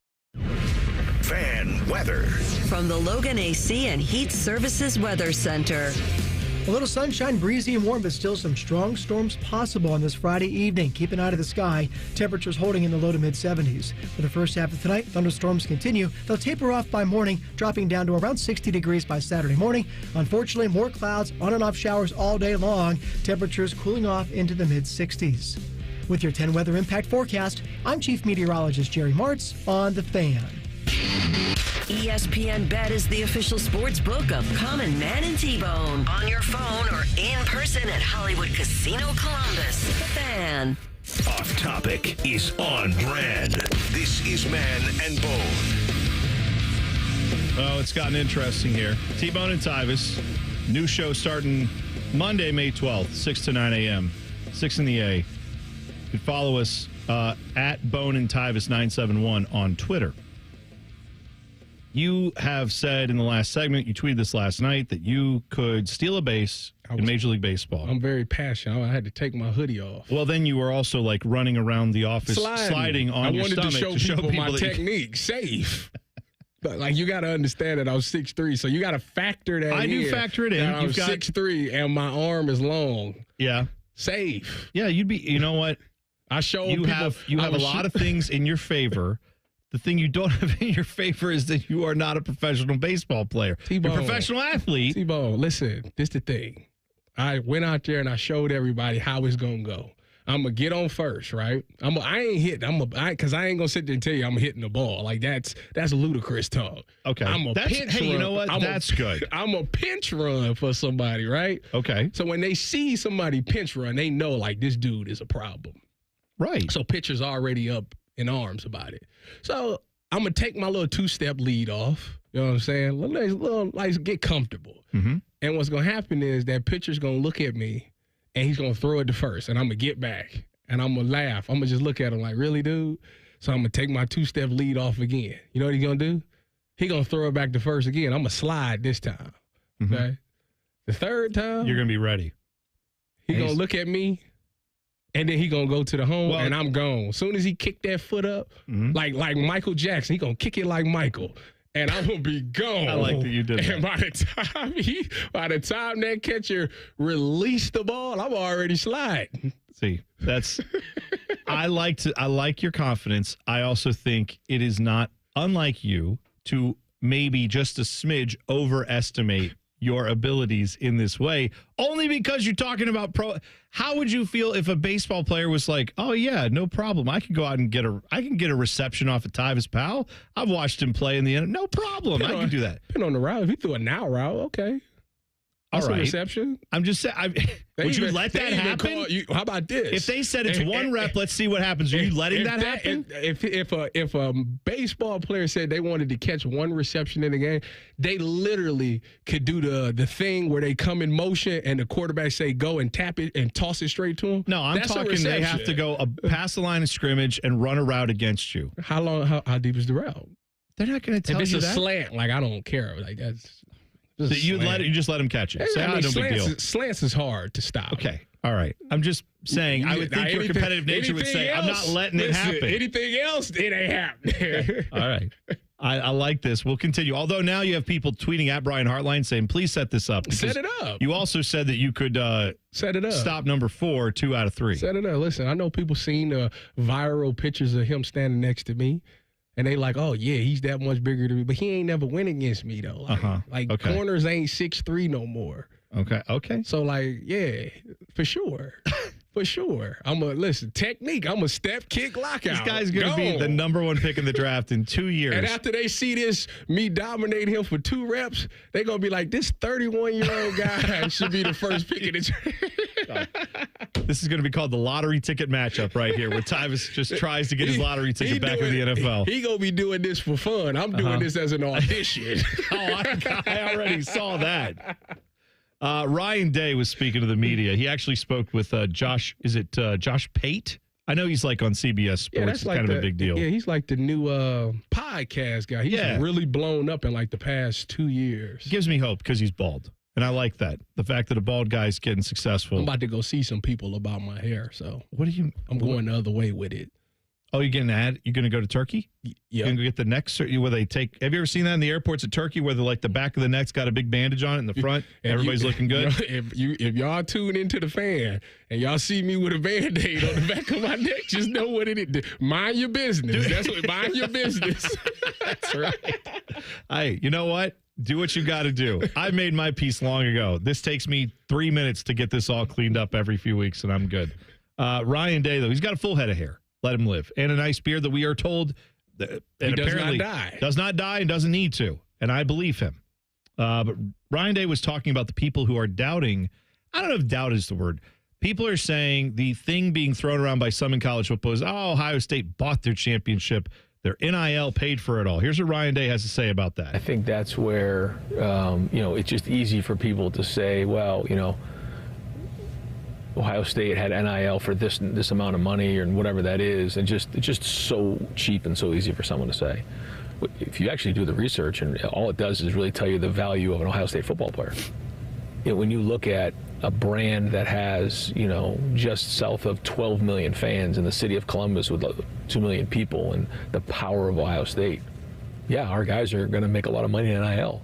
Fan weather. From the Logan AC and Heat Services Weather Center. A little sunshine, breezy and warm, but still some strong storms possible on this Friday evening. Keep an eye to the sky. Temperatures holding in the low to mid-70s. For the first half of tonight, thunderstorms continue. They'll taper off by morning, dropping down to around 60 degrees by Saturday morning. Unfortunately, more clouds, on and off showers all day long. Temperatures cooling off into the mid-60s. With your 10 weather impact forecast, I'm Chief Meteorologist Jerry Martz on The Fan. ESPN Bet is the official sports book of Common Man and T-Bone. On your phone or in person at Hollywood Casino Columbus. The Fan. Off topic is on brand. This is Man and Bone. Oh, it's gotten interesting here. T-Bone and Tyvis. New show starting Monday, May 12th, 6 to 9 a.m. 6 in the A. You can follow us at Bone and Tyvis 971 on Twitter. You have said in the last segment, you tweeted this last night, that you could steal a base in Major League Baseball. I'm very passionate. I had to take my hoodie off. Well, then you were also like running around the office, sliding on your stomach to show people my technique. Safe. But like, you got to understand that I was 6'3", so you got to factor that in. I do factor it in. I'm 6'3", and my arm is long. Yeah. Safe. Yeah, you'd be, you know what? I showed you people. have a lot of things in your favor. The thing you don't have in your favor is that you are not a professional baseball player. T-Bone. You're a professional athlete. T-Bone, listen, this the thing. I went out there and I showed everybody how it's going to go. I'm gonna get on first, right? I ain't hitting. Because I ain't gonna sit there and tell you I'm hitting the ball. Like that's ludicrous talk. Okay. I'm a pinch run. You know what? That's good. I'm a pinch run for somebody, right? Okay. So when they see somebody pinch run, they know like this dude is a problem. Right. So pitcher's already up in arms about it. So I'm gonna take my little 2-step lead off. You know what I'm saying? Let's get comfortable. Mm-hmm. And what's gonna happen is that pitcher's gonna look at me. And he's going to throw it to first, and I'm going to get back, and I'm going to laugh. I'm going to just look at him like, really, dude? So I'm going to take my 2-step lead off again. You know what he's going to do? He's going to throw it back to first again. I'm going to slide this time, okay? The third time. You're going to be ready. He's going to look at me, and then he's going to go to the home, and I'm gone. As soon as he kicked that foot up, like Michael Jackson, he's going to kick it like Michael. And I'm gonna be gone. I like that you did that. And by the time that catcher released the ball, I'm already sliding. See, that's I like your confidence. I also think it is not unlike you to maybe just a smidge overestimate your abilities in this way, only because you're talking about pro. How would you feel if a baseball player was like, "Oh yeah, no problem. I can go out and get a reception off of Tyvis Powell. I've watched him play in the end. No problem. I can do that." Depending on the route. If he threw a now route, okay. That's all right. A reception. I'm just saying. Would you let that happen? How about this? If they said it's one rep, let's see what happens. Are you letting that happen? If a baseball player said they wanted to catch one reception in the game, they literally could do the thing where they come in motion and the quarterback say go and tap it and toss it straight to them. No, I'm talking they have to go past the line of scrimmage and run a route against you. How long? How deep is the route? They're not going to tell you that. If it's a slant, like I don't care. Like that's. So you just let him catch it. Say, no big deal. Slants is hard to stop. Okay. All right. I'm just saying, I would think your competitive nature would say, I'm not letting it happen. Anything else, it ain't happening. All right. I like this. We'll continue. Although now you have people tweeting at Brian Hartline saying, please set this up. Set it up. You also said that you could set it up. Stop number 4, 2 out of 3. Set it up. Listen, I know people seen viral pictures of him standing next to me. And they like, oh, yeah, he's that much bigger than me. But he ain't never win against me, though. Corners ain't 6'3" no more. Okay. So, like, yeah, for sure. For sure. Listen, technique. I'm a step, kick, lockout. This guy's going to be the number 1 pick in the draft in 2 years. And after they see me dominate him for 2 reps, they're going to be like, this 31-year-old guy should be the first pick in the draft. This is going to be called the lottery ticket matchup right here, where Tyvis just tries to get his lottery ticket back in the NFL. He going to be doing this for fun. I'm doing this as an audition. I already saw that. Ryan Day was speaking to the media. He actually spoke with Josh. Is it Josh Pate? I know he's like on CBS Sports. Yeah, it's kind of a big deal. Yeah, he's like the new podcast guy. He's really blown up in like the past 2 years. Gives me hope because he's bald. And I like that. The fact that a bald guy's getting successful. I'm about to go see some people about my hair. So I'm going the other way with it. Oh, you're getting ad? You're going to go to Turkey? Yeah. You're going to get the neck where they take. Have you ever seen that in the airports at Turkey where the back of the neck's got a big bandage on it in the front? Everybody's looking good. If y'all tune into the fan and y'all see me with a Band-Aid on the back of my neck, just know what it is. Mind your business. That's what. Mind your business. That's right. Hey, you know what? Do what you got to do. I made my peace long ago. This takes me 3 minutes to get this all cleaned up every few weeks, and I'm good. Ryan Day, though, he's got a full head of hair. Let him live. And a nice beard that we are told that he does not die. Does not die and doesn't need to. And I believe him. But Ryan Day was talking about the people who are doubting. I don't know if doubt is the word. People are saying the thing being thrown around by some in college football is, Ohio State bought their championship. Their NIL paid for it all. Here's what Ryan Day has to say about that. I think that's where, it's just easy for people to say, well, Ohio State had NIL for this amount of money or whatever that is, and it's just so cheap and so easy for someone to say. If you actually do the research, and all it does is really tell you the value of an Ohio State football player. When you look at a brand that has, just south of 12 million fans in the city of Columbus with 2 million people and the power of Ohio State, our guys are going to make a lot of money in NIL.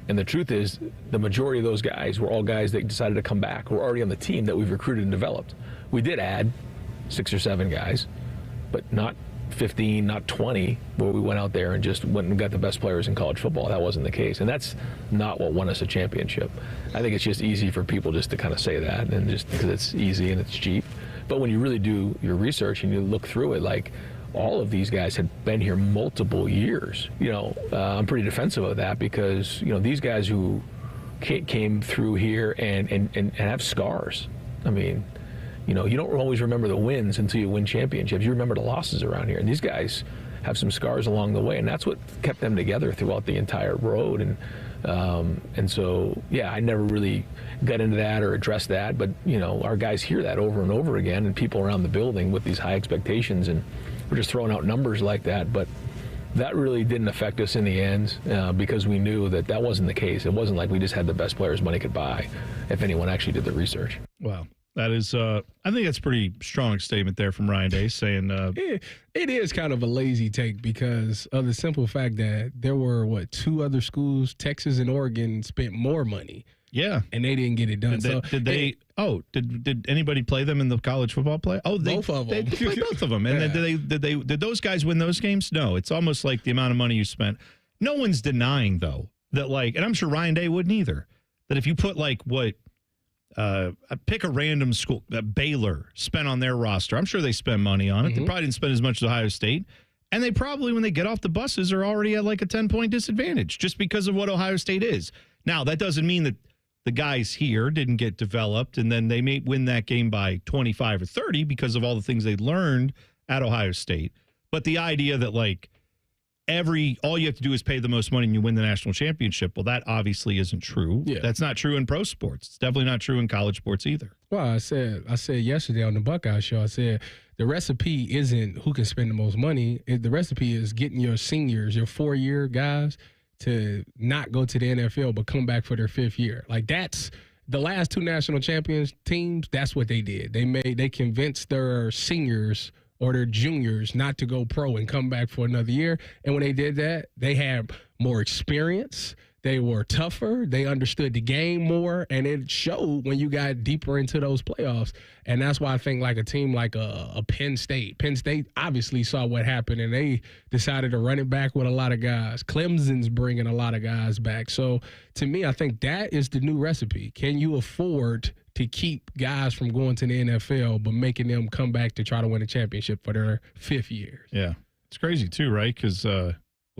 And the truth is, the majority of those guys were all guys that decided to come back, who were already on the team that we've recruited and developed. We did add 6 or 7 guys, but not 15, not 20, where we went out there and just went and got the best players in college football. That wasn't the case. And that's not what won us a championship. I think it's just easy for people just to kind of say that, and just because it's easy and it's cheap. But when you really do your research and you look through it, like, all of these guys had been here multiple years. I'm pretty defensive of that because, these guys who came through here and have scars. I mean, you don't always remember the wins until you win championships. You remember the losses around here. And these guys have some scars along the way, and that's what kept them together throughout the entire road. And so, yeah, I never really got into that or addressed that, but, our guys hear that over and over again, and people around the building with these high expectations, and we're just throwing out numbers like that. But that really didn't affect us in the end because we knew that wasn't the case. It wasn't like we just had the best players money could buy, if anyone actually did the research. Wow. That is, I think that's a pretty strong statement there from Ryan Day saying. It is kind of a lazy take because of the simple fact that there were, 2 other schools, Texas and Oregon, spent more money. Yeah. And they didn't get it done. Did anybody play them in the college football play? Oh, both of them. They played both of them. And then did those guys win those games? No. It's almost like the amount of money you spent. No one's denying, though, that and I'm sure Ryan Day wouldn't either, that if you put pick a random school that Baylor spent on their roster, I'm sure they spend money on it. They probably didn't spend as much as Ohio State. And they probably, when they get off the buses, are already at a 10-point disadvantage just because of what Ohio State is. Now, that doesn't mean that the guys here didn't get developed and then they may win that game by 25 or 30 because of all the things they learned at Ohio State. But the idea that all you have to do is pay the most money and you win the national championship, well, that obviously isn't true. Yeah. That's not true in pro sports. It's definitely not true in college sports either. Well, I said yesterday on the Buckeye Show, I said the recipe isn't who can spend the most money. The recipe is getting your seniors, your 4-year guys, to not go to the NFL but come back for their 5th year. That's the last 2 national champions teams. That's what they did. They convinced their seniors or their juniors not to go pro and come back for another year. And when they did that, they had more experience. They were tougher. They understood the game more, and it showed when you got deeper into those playoffs. And that's why I think a team like a Penn State. Penn State obviously saw what happened, and they decided to run it back with a lot of guys. Clemson's bringing a lot of guys back. So to me, I think that is the new recipe. Can you afford to keep guys from going to the NFL but making them come back to try to win a championship for their 5th year? Yeah. It's crazy, too, right? Because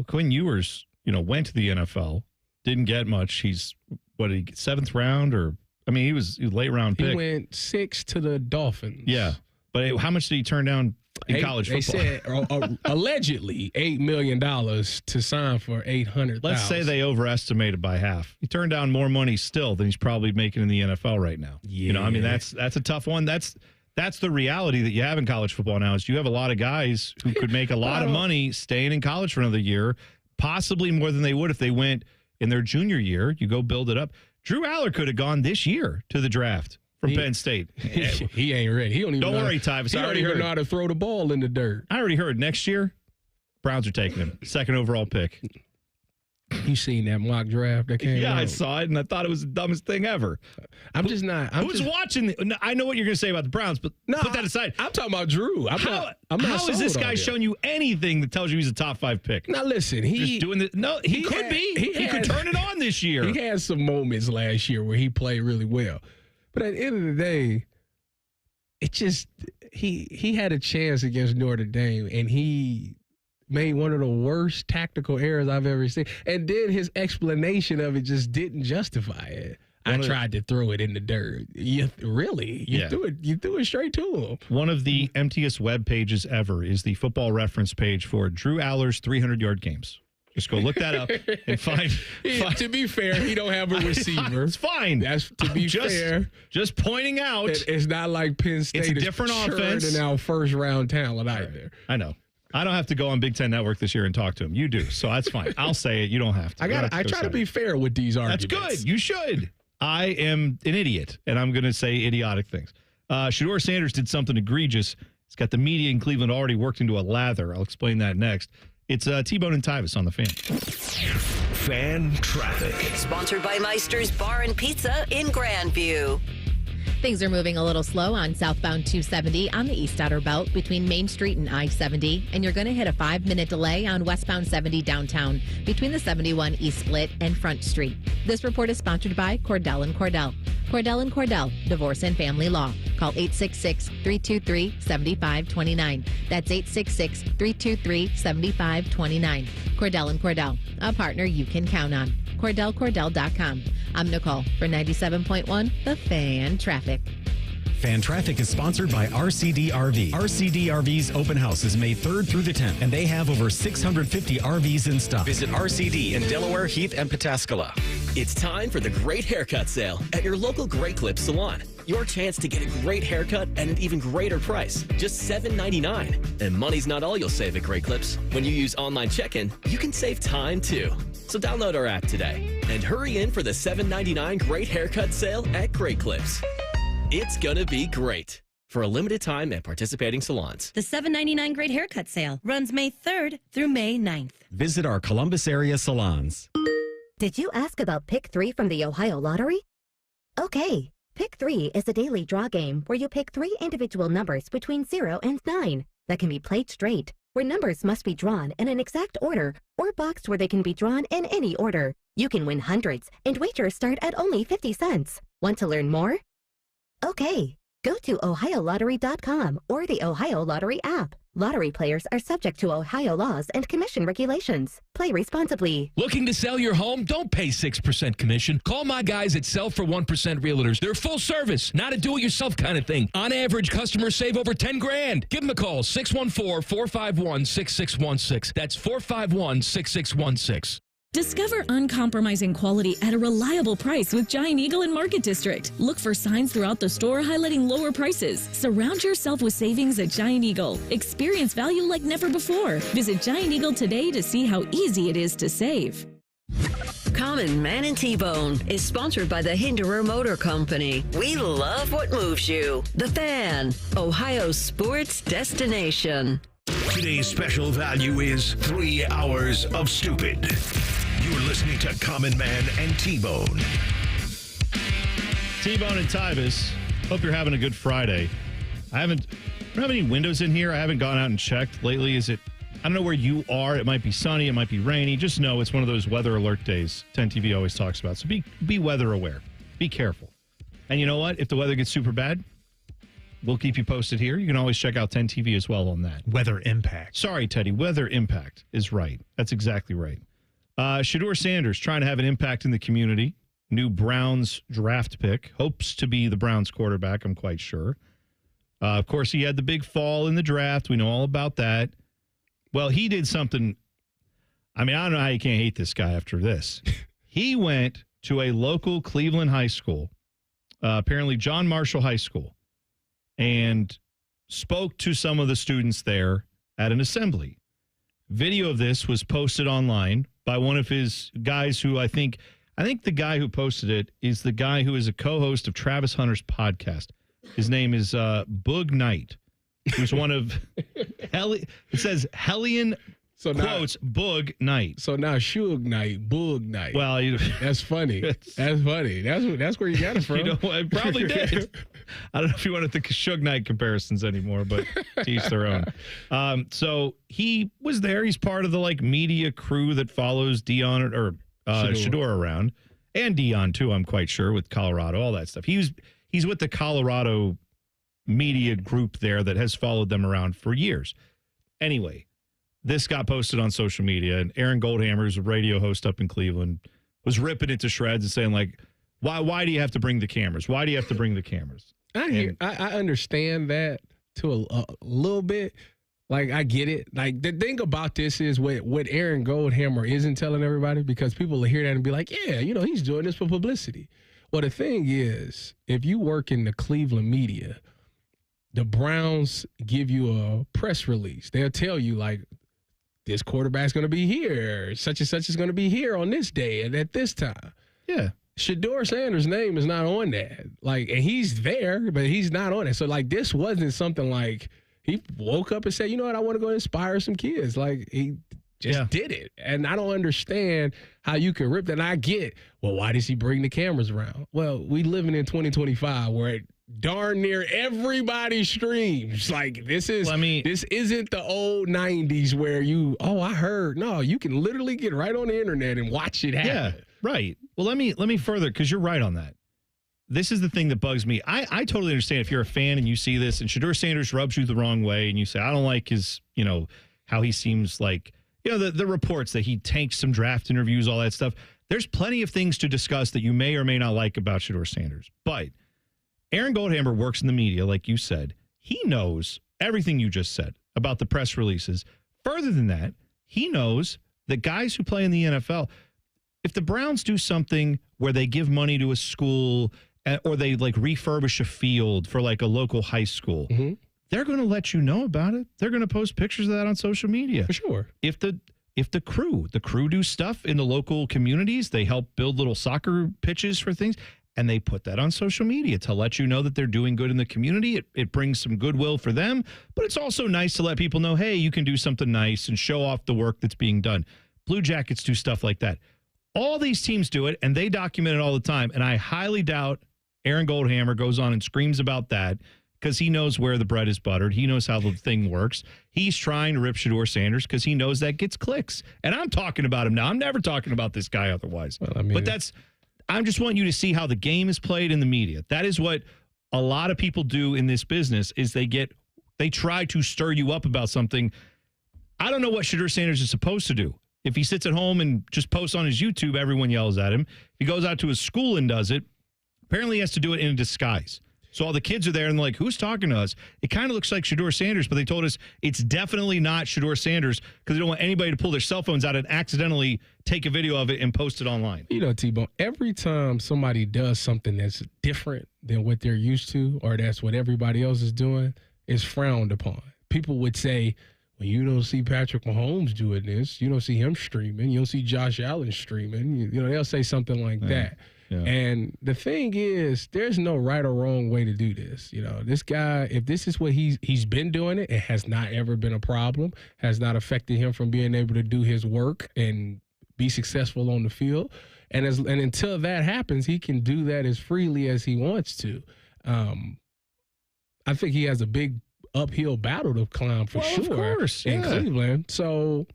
Quinn Ewers, went to the NFL. Didn't get much. He's, 7th round or, he was a late round pick. He went 6 to the Dolphins. Yeah. But how much did he turn down in college football? They said allegedly $8 million to sign for $800,000. Let's say they overestimated by half. He turned down more money still than he's probably making in the NFL right now. Yeah. That's a tough one. That's the reality that you have in college football now is you have a lot of guys who could make a lot of money staying in college for another year, possibly more than they would if they went in their junior year. You go build it up. Drew Aller could have gone this year to the draft from Penn State. He ain't ready. He don't even worry, Tyvis. I already know how to throw the ball in the dirt. I already heard next year, Browns are taking him. 2nd overall pick. You seen that mock draft that came out? Yeah, I saw it, and I thought it was the dumbest thing ever. Who's watching? I know what you're going to say about the Browns, but put that aside. I'm talking about Drew. How has this guy shown you anything that tells you he's a top 5 pick? Now, listen, he could be. He could turn it on this year. He had some moments last year where he played really well. But at the end of the day, it just he had a chance against Notre Dame, and he made one of the worst tactical errors I've ever seen. And then his explanation of it just didn't justify it. I tried to throw it in the dirt. You threw it straight to him. One of the emptiest web pages ever is the Football Reference page for Drew Aller's 300-yard games. Just go look that up and find. To be fair, he don't have a receiver. It's fine. That's to be fair. Just pointing out. It's not like Penn State. It's a different offense. And our first-round talent either. I know. I don't have to go on Big Ten Network this year and talk to him. You do, so that's fine. I'll say it. You don't have to. I try to be fair with these arguments. That's good. You should. I am an idiot, and I'm going to say idiotic things. Shador Sanders did something egregious. He's got the media in Cleveland already worked into a lather. I'll explain that next. It's T-Bone and Tyvis on the Fan. Fan traffic. Sponsored by Meister's Bar and Pizza in Grandview. Things are moving a little slow on southbound 270 on the East Outer Belt between Main Street and I-70, and you're going to hit a 5-minute delay on westbound 70 downtown between the 71 East Split and Front Street. This report is sponsored by Cordell & Cordell. Cordell & Cordell, Divorce and Family Law. Call 866-323-7529. That's 866-323-7529. Cordell & Cordell, a partner you can count on. CordellCordell.com. I'm Nicole for 97.1 The Fan Traffic. Fan Traffic is sponsored by RCD RV. RCD RV's open house is May 3rd through the 10th, and they have over 650 RVs in stock. Visit RCD in Delaware, Heath, and Pataskala. It's time for the Great Haircut Sale at your local Great Clips salon. Your chance to get a great haircut at an even greater price, just $7.99. And money's not all you'll save at Great Clips. When you use online check-in, you can save time too. So download our app today and hurry in for the $7.99 Great Haircut Sale at Great Clips. It's gonna be great. For a limited time at participating salons. The $7.99 Great Haircut Sale runs May 3rd through May 9th. Visit our Columbus area salons. Did you ask about Pick 3 from the Ohio Lottery? Okay, Pick 3 is a daily draw game where you pick 3 individual numbers between 0 and 9 that can be played straight, where numbers must be drawn in an exact order or boxed where they can be drawn in any order. You can win hundreds, and wagers start at only 50 cents. Want to learn more? Okay, go to OhioLottery.com or the Ohio Lottery app. Lottery players are subject to Ohio laws and commission regulations. Play responsibly. Looking to sell your home? Don't pay 6% commission. Call my guys at Sell for 1% Realtors. They're full service, not a do-it-yourself kind of thing. On average, customers save over $10,000. Give them a call, 614-451-6616. That's 451-6616. Discover uncompromising quality at a reliable price with Giant Eagle in Market District. Look for signs throughout the store highlighting lower prices. Surround yourself with savings at Giant Eagle. Experience value like never before. Visit Giant Eagle today to see how easy it is to save. Common Man and T-Bone is sponsored by the Hinderer Motor Company. We love what moves you. The Fan, Ohio sports destination. Today's special value is 3 hours of stupid. You're listening to Common Man and T-Bone. T-Bone and Tyvis. Hope you're having a good Friday. I don't have any windows in here. I haven't gone out and checked lately. I don't know where you are. It might be sunny. It might be rainy. Just know it's one of those weather alert days 10 TV always talks about. So be weather aware. Be careful. And you know what? If the weather gets super bad, we'll keep you posted here. You can always check out 10 TV as well on that. Weather impact. Sorry, Teddy. Weather impact is right. That's exactly right. Shador Sanders trying to have an impact in the community. New Browns draft pick. Hopes to be the Browns quarterback, I'm quite sure. Of course, he had the big fall in the draft. We know all about that. Well, he did something. I mean, I don't know how you can't hate this guy after this. He went to a local Cleveland high school, apparently John Marshall High School, and spoke to some of the students there at an assembly. Video of this was posted online by one of his guys who I think the guy who posted it is the guy who is a co-host of Travis Hunter's podcast. His name is Boog Knight, who's one of it says Hellion quotes Boog Knight. So now Suge Knight, Boog Knight. Well, that's funny. That's funny. That's where you got it from. You know, I probably did. I don't know if you want to think of Suge Knight comparisons anymore, but to each their own. So he was there. He's part of the media crew that follows Dion or Shador around, and Dion too. I'm quite sure with Colorado, all that stuff. He's with the Colorado media group there that has followed them around for years. Anyway, this got posted on social media, and Aaron Goldhammer, who's a radio host up in Cleveland, was ripping it to shreds and saying, why do you have to bring the cameras? Why do you have to bring the cameras? I understand that to a little bit. I get it. The thing about this is what Aaron Goldhammer isn't telling everybody, because people will hear that and be like, yeah, he's doing this for publicity. Well, the thing is, if you work in the Cleveland media, the Browns give you a press release. They'll tell you, this quarterback's going to be here. Such and such is going to be here on this day and at this time. Yeah. Shador Sanders' name is not on that. And he's there, but he's not on it. So, this wasn't something he woke up and said, you know what, I want to go inspire some kids. He just did it. And I don't understand how you can rip that. And I get, well, why does he bring the cameras around? Well, we living in 2025 where darn near everybody streams. This isn't the old 90s where I heard. No, you can literally get right on the internet and watch it happen. Yeah, right. Well, let me further, because you're right on that. this is the thing that bugs me. I totally understand if you're a fan and you see this and Shador Sanders rubs you the wrong way and you say, I don't like his, how he seems like, the reports that he tanks some draft interviews, all that stuff. There's plenty of things to discuss that you may or may not like about Shador Sanders. But Aaron Goldhammer works in the media, like you said. He knows everything you just said about the press releases. Further than that, he knows that guys who play in the NFL, if the Browns do something where they give money to a school or they like refurbish a field for like a local high school, they're going to let you know about it. They're going to post pictures of that on social media. For sure. If the crew do stuff in the local communities, they help build little soccer pitches for things, and they put that on social media to let you know that they're doing good in the community. It brings some goodwill for them, but it's also nice to let people know, hey, you can do something nice and show off the work that's being done. Blue Jackets do stuff like that. All these teams do it, and they document it all the time, and I highly doubt Aaron Goldhammer goes on and screams about that because he knows where the bread is buttered. He knows how the thing works. He's trying to rip Shador Sanders because he knows that gets clicks. And I'm talking about him now. I'm never talking about this guy otherwise. Well, I'm just wanting you to see how the game is played in the media. That is what a lot of people do in this business is they try to stir you up about something. I don't know what Shador Sanders is supposed to do. If he sits at home and just posts on his YouTube, everyone yells at him. If he goes out to his school and does it, apparently he has to do it in a disguise. So all the kids are there and they're like, who's talking to us? It kind of looks like Shador Sanders, but they told us it's definitely not Shador Sanders because they don't want anybody to pull their cell phones out and accidentally take a video of it and post it online. T-Bone, every time somebody does something that's different than what they're used to or that's what everybody else is doing, it's frowned upon. People would say, well, you don't see Patrick Mahomes doing this. You don't see him streaming. You don't see Josh Allen streaming. They'll say something like that. Yeah. And the thing is, there's no right or wrong way to do this. This guy, if this is what he's been doing it has not ever been a problem, has not affected him from being able to do his work and be successful on the field. And until that happens, he can do that as freely as he wants to. I think he has a big uphill battle to climb for sure. Of course, in Cleveland. So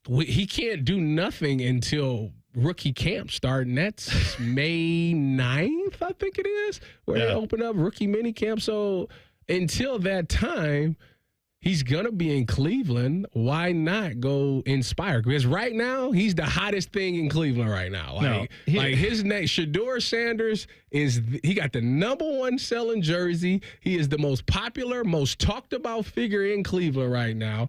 he can't do nothing until rookie camp starting. That's May 9th, I think it is, where they open up rookie mini camp. So until that time, he's going to be in Cleveland. Why not go inspire? Because right now, he's the hottest thing in Cleveland right now. Like his name, Shador Sanders, he got the #1 selling jersey. He is the most popular, most talked about figure in Cleveland right now.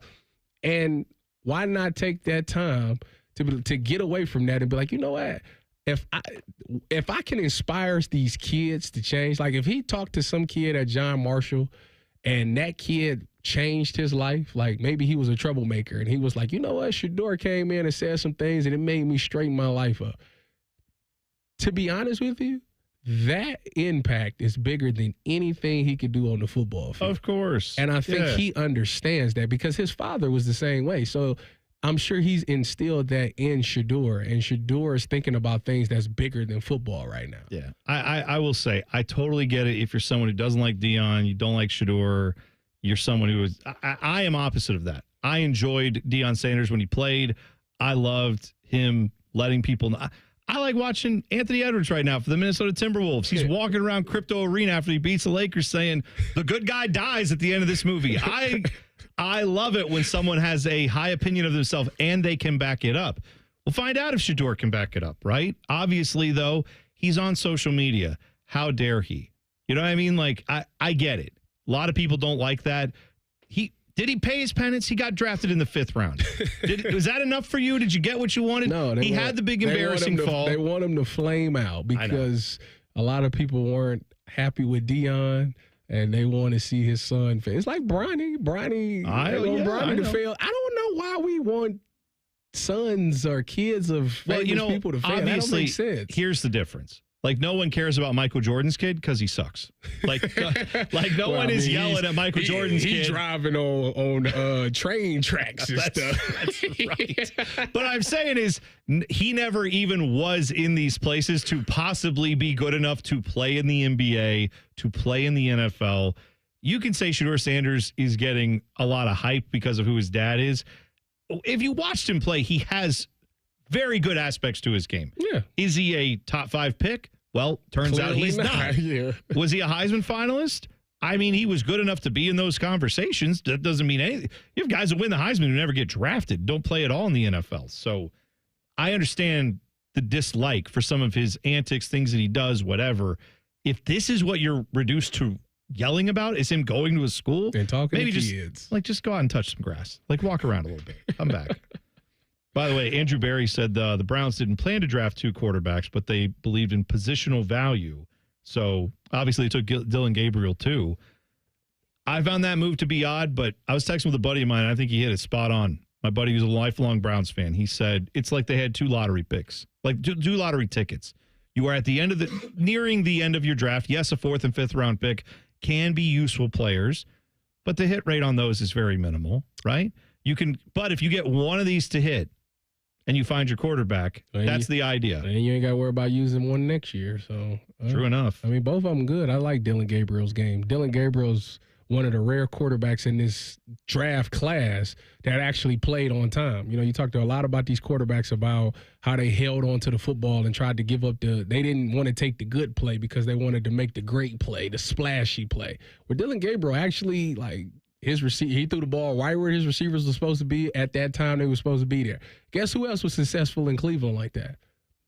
And why not take that time to get away from that and be like, you know what? If I can inspire these kids to change, like if he talked to some kid at John Marshall and that kid changed his life, like maybe he was a troublemaker and he was like, you know what? Shador came in and said some things and it made me straighten my life up. To be honest with you, that impact is bigger than anything he could do on the football field. Of course. And I think he understands that because his father was the same way. So I'm sure he's instilled that in Shador, and Shador is thinking about things that's bigger than football right now. Yeah, I will say, I totally get it. If you're someone who doesn't like Deion, you don't like Shador, you're someone who is, I am opposite of that. I enjoyed Deion Sanders when he played. I loved him letting people know. I like watching Anthony Edwards right now for the Minnesota Timberwolves. He's walking around Crypto Arena after he beats the Lakers saying, the good guy dies at the end of this movie. I love it when someone has a high opinion of themselves and they can back it up. We'll find out if Shador can back it up, right? Obviously, though, he's on social media. How dare he? You know what I mean? Like, I get it. A lot of people don't like that. Did he pay his penance? He got drafted in the 5th round. Was that enough for you? Did you get what you wanted? No. He had the big embarrassing fall. They want him to flame out because a lot of people weren't happy with Deion. And they want to see his son fail. It's like Bronny to fail. I don't know why we want sons or kids of famous people to fail. Obviously, that don't make sense. Here's the difference. Like, no one cares about Michael Jordan's kid because he sucks. Like no one is yelling at Michael Jordan's kid. He's driving on train tracks and stuff. That's right. But I'm saying is he never even was in these places to possibly be good enough to play in the NBA, to play in the NFL. You can say Shador Sanders is getting a lot of hype because of who his dad is. If you watched him play, he has very good aspects to his game. Yeah. Is he a top 5 pick? Well, turns out Clearly he's not. Yeah. Was he a Heisman finalist? I mean, he was good enough to be in those conversations. That doesn't mean anything. You have guys that win the Heisman who never get drafted, don't play at all in the NFL. So I understand the dislike for some of his antics, things that he does, whatever. If this is what you're reduced to yelling about, is him going to a school and talking maybe to just kids, just go out and touch some grass, walk around a little bit, come back. By the way, Andrew Berry said the Browns didn't plan to draft 2 quarterbacks, but they believed in positional value. So obviously they took Dylan Gabriel too. I found that move to be odd, but I was texting with a buddy of mine. And I think he hit it spot on. My buddy who's a lifelong Browns fan. He said it's like they had 2 lottery picks, like 2 lottery tickets. You are at the end of nearing the end of your draft. Yes, a 4th and 5th round pick can be useful players, but the hit rate on those is very minimal, right? But if you get one of these to hit and you find your quarterback, that's the idea. And you ain't got to worry about using one next year. So true enough. I mean, both of them good. I like Dylan Gabriel's game. Dylan Gabriel's one of the rare quarterbacks in this draft class that actually played on time. You talked a lot about these quarterbacks about how they held on to the football and tried to give up they didn't want to take the good play because they wanted to make the great play, the splashy play. Where Dylan Gabriel actually, he threw the ball right where his receivers were supposed to be at that time they were supposed to be there. Guess who else was successful in Cleveland like that?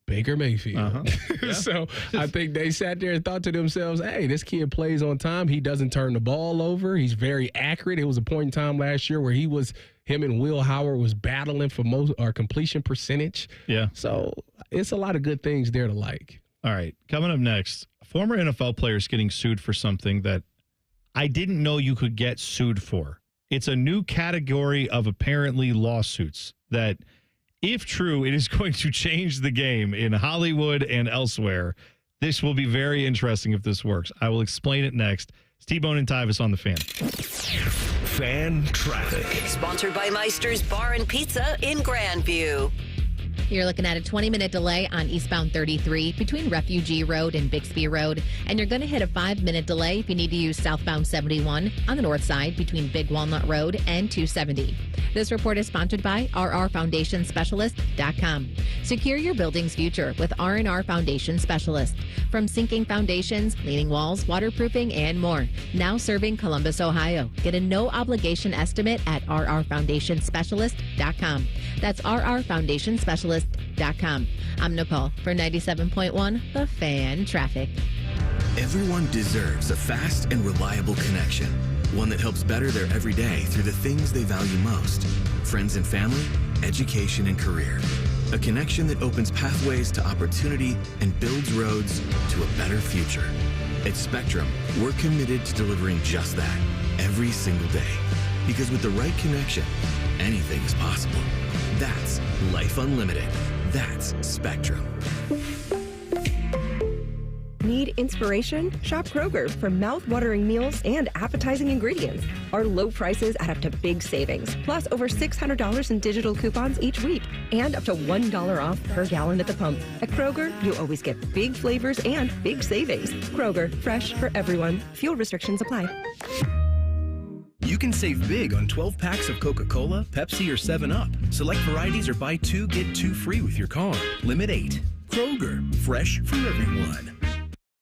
Baker Mayfield. Yeah. So I think they sat there and thought to themselves, hey, this kid plays on time. He doesn't turn the ball over. He's very accurate. It was a point in time last year where him and Will Howard was battling for completion percentage. Yeah. So it's a lot of good things there to like. All right. Coming up next, former NFL players getting sued for something that I didn't know you could get sued for. It's a new category of apparently lawsuits that, if true, it is going to change the game in Hollywood and elsewhere. This will be very interesting if this works. I will explain it next. It's T-Bone and Tyvis on the Fan. Fan Traffic. Sponsored by Meister's Bar and Pizza in Grandview. You're looking at a 20-minute delay on eastbound 33 between Refugee Road and Bixby Road. And you're going to hit a 5-minute delay if you need to use southbound 71 on the north side between Big Walnut Road and 270. This report is sponsored by rrfoundationspecialist.com. Secure your building's future with R&R Foundation Specialist. From sinking foundations, leaning walls, waterproofing, and more. Now serving Columbus, Ohio. Get a no-obligation estimate at rrfoundationspecialist.com. That's rrfoundationspecialist.com. I'm Nicole for 97.1 The Fan Traffic. Everyone deserves a fast and reliable connection. One that helps better their everyday through the things they value most. Friends and family, education and career. A connection that opens pathways to opportunity and builds roads to a better future. At Spectrum, we're committed to delivering just that every single day. Because with the right connection, anything is possible. That's Life Unlimited. That's Spectrum. Need inspiration? Shop Kroger for mouth-watering meals and appetizing ingredients. Our low prices add up to big savings, plus over $600 in digital coupons each week, and up to $1 off per gallon at the pump. At Kroger, you always get big flavors and big savings. Kroger, fresh for everyone. Fuel restrictions apply. You can save big on 12 packs of Coca-Cola, Pepsi, or 7-Up. Select varieties or buy 2, get 2 free with your card. Limit 8. Kroger, fresh for everyone.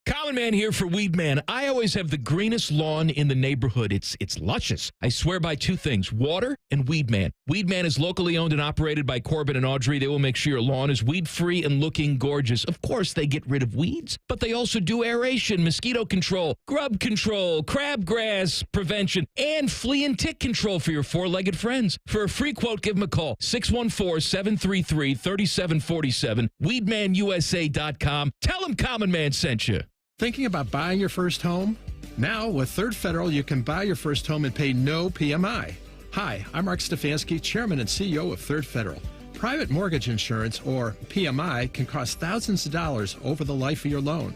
Common Man here for Weed Man. I always have the greenest lawn in the neighborhood. It's luscious. I swear by 2 things, water and Weed Man. Weed Man is locally owned and operated by Corbin and Audrey. They will make sure your lawn is weed-free and looking gorgeous. Of course, they get rid of weeds, but they also do aeration, mosquito control, grub control, crabgrass prevention, and flea and tick control for your 4-legged friends. For a free quote, give them a call, 614-733-3747, weedmanusa.com. Tell them Common Man sent you. Thinking about buying your first home? Now, with Third Federal, you can buy your first home and pay no PMI. Hi, I'm Mark Stefanski, Chairman and CEO of Third Federal. Private mortgage insurance, or PMI, can cost thousands of dollars over the life of your loan.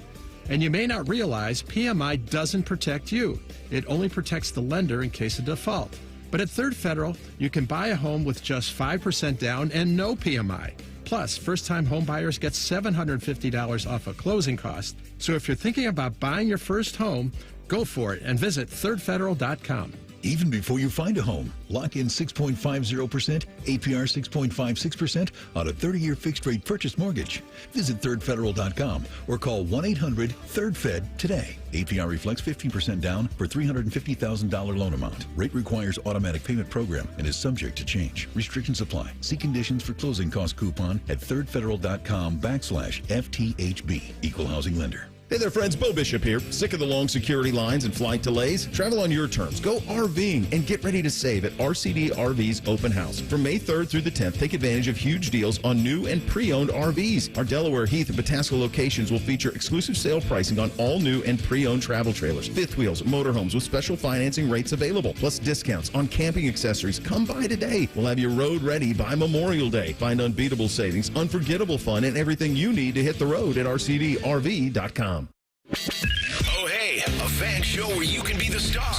And you may not realize PMI doesn't protect you. It only protects the lender in case of default. But at Third Federal, you can buy a home with just 5% down and no PMI. Plus, first-time home buyers get $750 off a closing cost. So if you're thinking about buying your first home, go for it and visit thirdfederal.com. even before you find a home. Lock in 6.50%, APR 6.56% on a 30-year fixed-rate purchase mortgage. Visit thirdfederal.com or call 1-800-3RD-FED today. APR reflects 15% down for $350,000 loan amount. Rate requires automatic payment program and is subject to change. Restrictions apply. See conditions for closing cost coupon at thirdfederal.com/FTHB. Equal housing lender. Hey there, friends. Bo Bishop here. Sick of the long security lines and flight delays? Travel on your terms. Go RVing and get ready to save at RCD RV's Open House. From May 3rd through the 10th, take advantage of huge deals on new and pre-owned RVs. Our Delaware, Heath, and Pataska locations will feature exclusive sale pricing on all new and pre-owned travel trailers, fifth wheels, motorhomes with special financing rates available, plus discounts on camping accessories. Come by today. We'll have your road ready by Memorial Day. Find unbeatable savings, unforgettable fun, and everything you need to hit the road at rcdrv.com. Oh, hey, a fan show where you can be the star.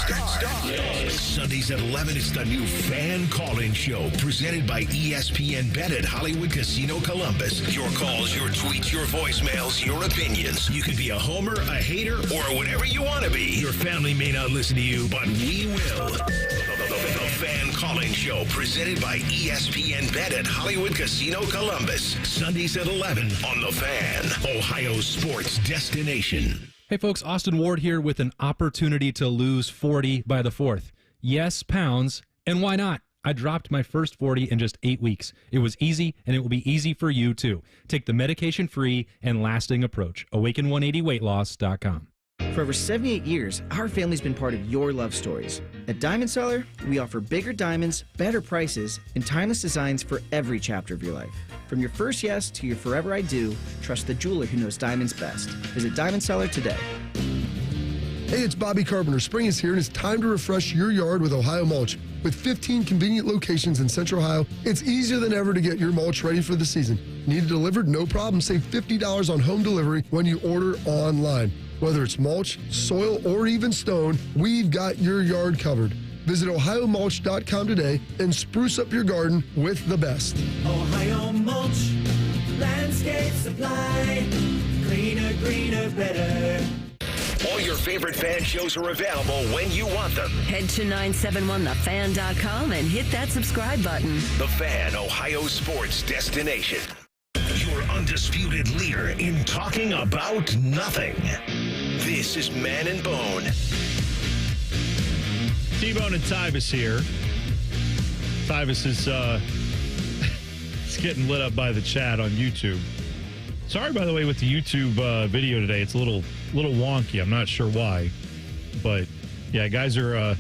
Sundays at 11, it's the new Fan Call-In Show, presented by ESPN Bet at Hollywood Casino Columbus. Your calls, your tweets, your voicemails, your opinions. You can be a homer, a hater, or whatever you want to be. Your family may not listen to you, but we will. The Fan Call-In Show, presented by ESPN Bet at Hollywood Casino Columbus. Sundays at 11 on The Fan, Ohio's sports destination. Hey folks, Austin Ward here with an opportunity to lose 40 by the 4th. Yes, pounds, and why not? I dropped my first 40 in just 8 weeks. It was easy, and it will be easy for you too. Take the medication-free and lasting approach. Awaken180weightloss.com. For over 78 years, our family's been part of your love stories. At Diamond Seller, we offer bigger diamonds, better prices, and timeless designs for every chapter of your life. From your first yes to your forever I do, trust the jeweler who knows diamonds best. Visit Diamond Seller today. Hey, it's Bobby Carpenter. Spring is here, and it's time to refresh your yard with Ohio Mulch. With 15 convenient locations in Central Ohio, it's easier than ever to get your mulch ready for the season. Need it delivered? No problem. Save $50 on home delivery when you order online. Whether it's mulch, soil, or even stone, we've got your yard covered. Visit OhioMulch.com today and spruce up your garden with the best. Ohio Mulch, landscape supply, cleaner, greener, better. All your favorite fan shows are available when you want them. Head to 971thefan.com and hit that subscribe button. The Fan, Ohio sports destination. Your undisputed leader in talking about nothing. This is Man and Bone. T-Bone and Tyvis here. Tyvis is it's getting lit up by the chat on YouTube. Sorry, by the way, with the YouTube video today. It's a little wonky. I'm not sure why. But, yeah, guys are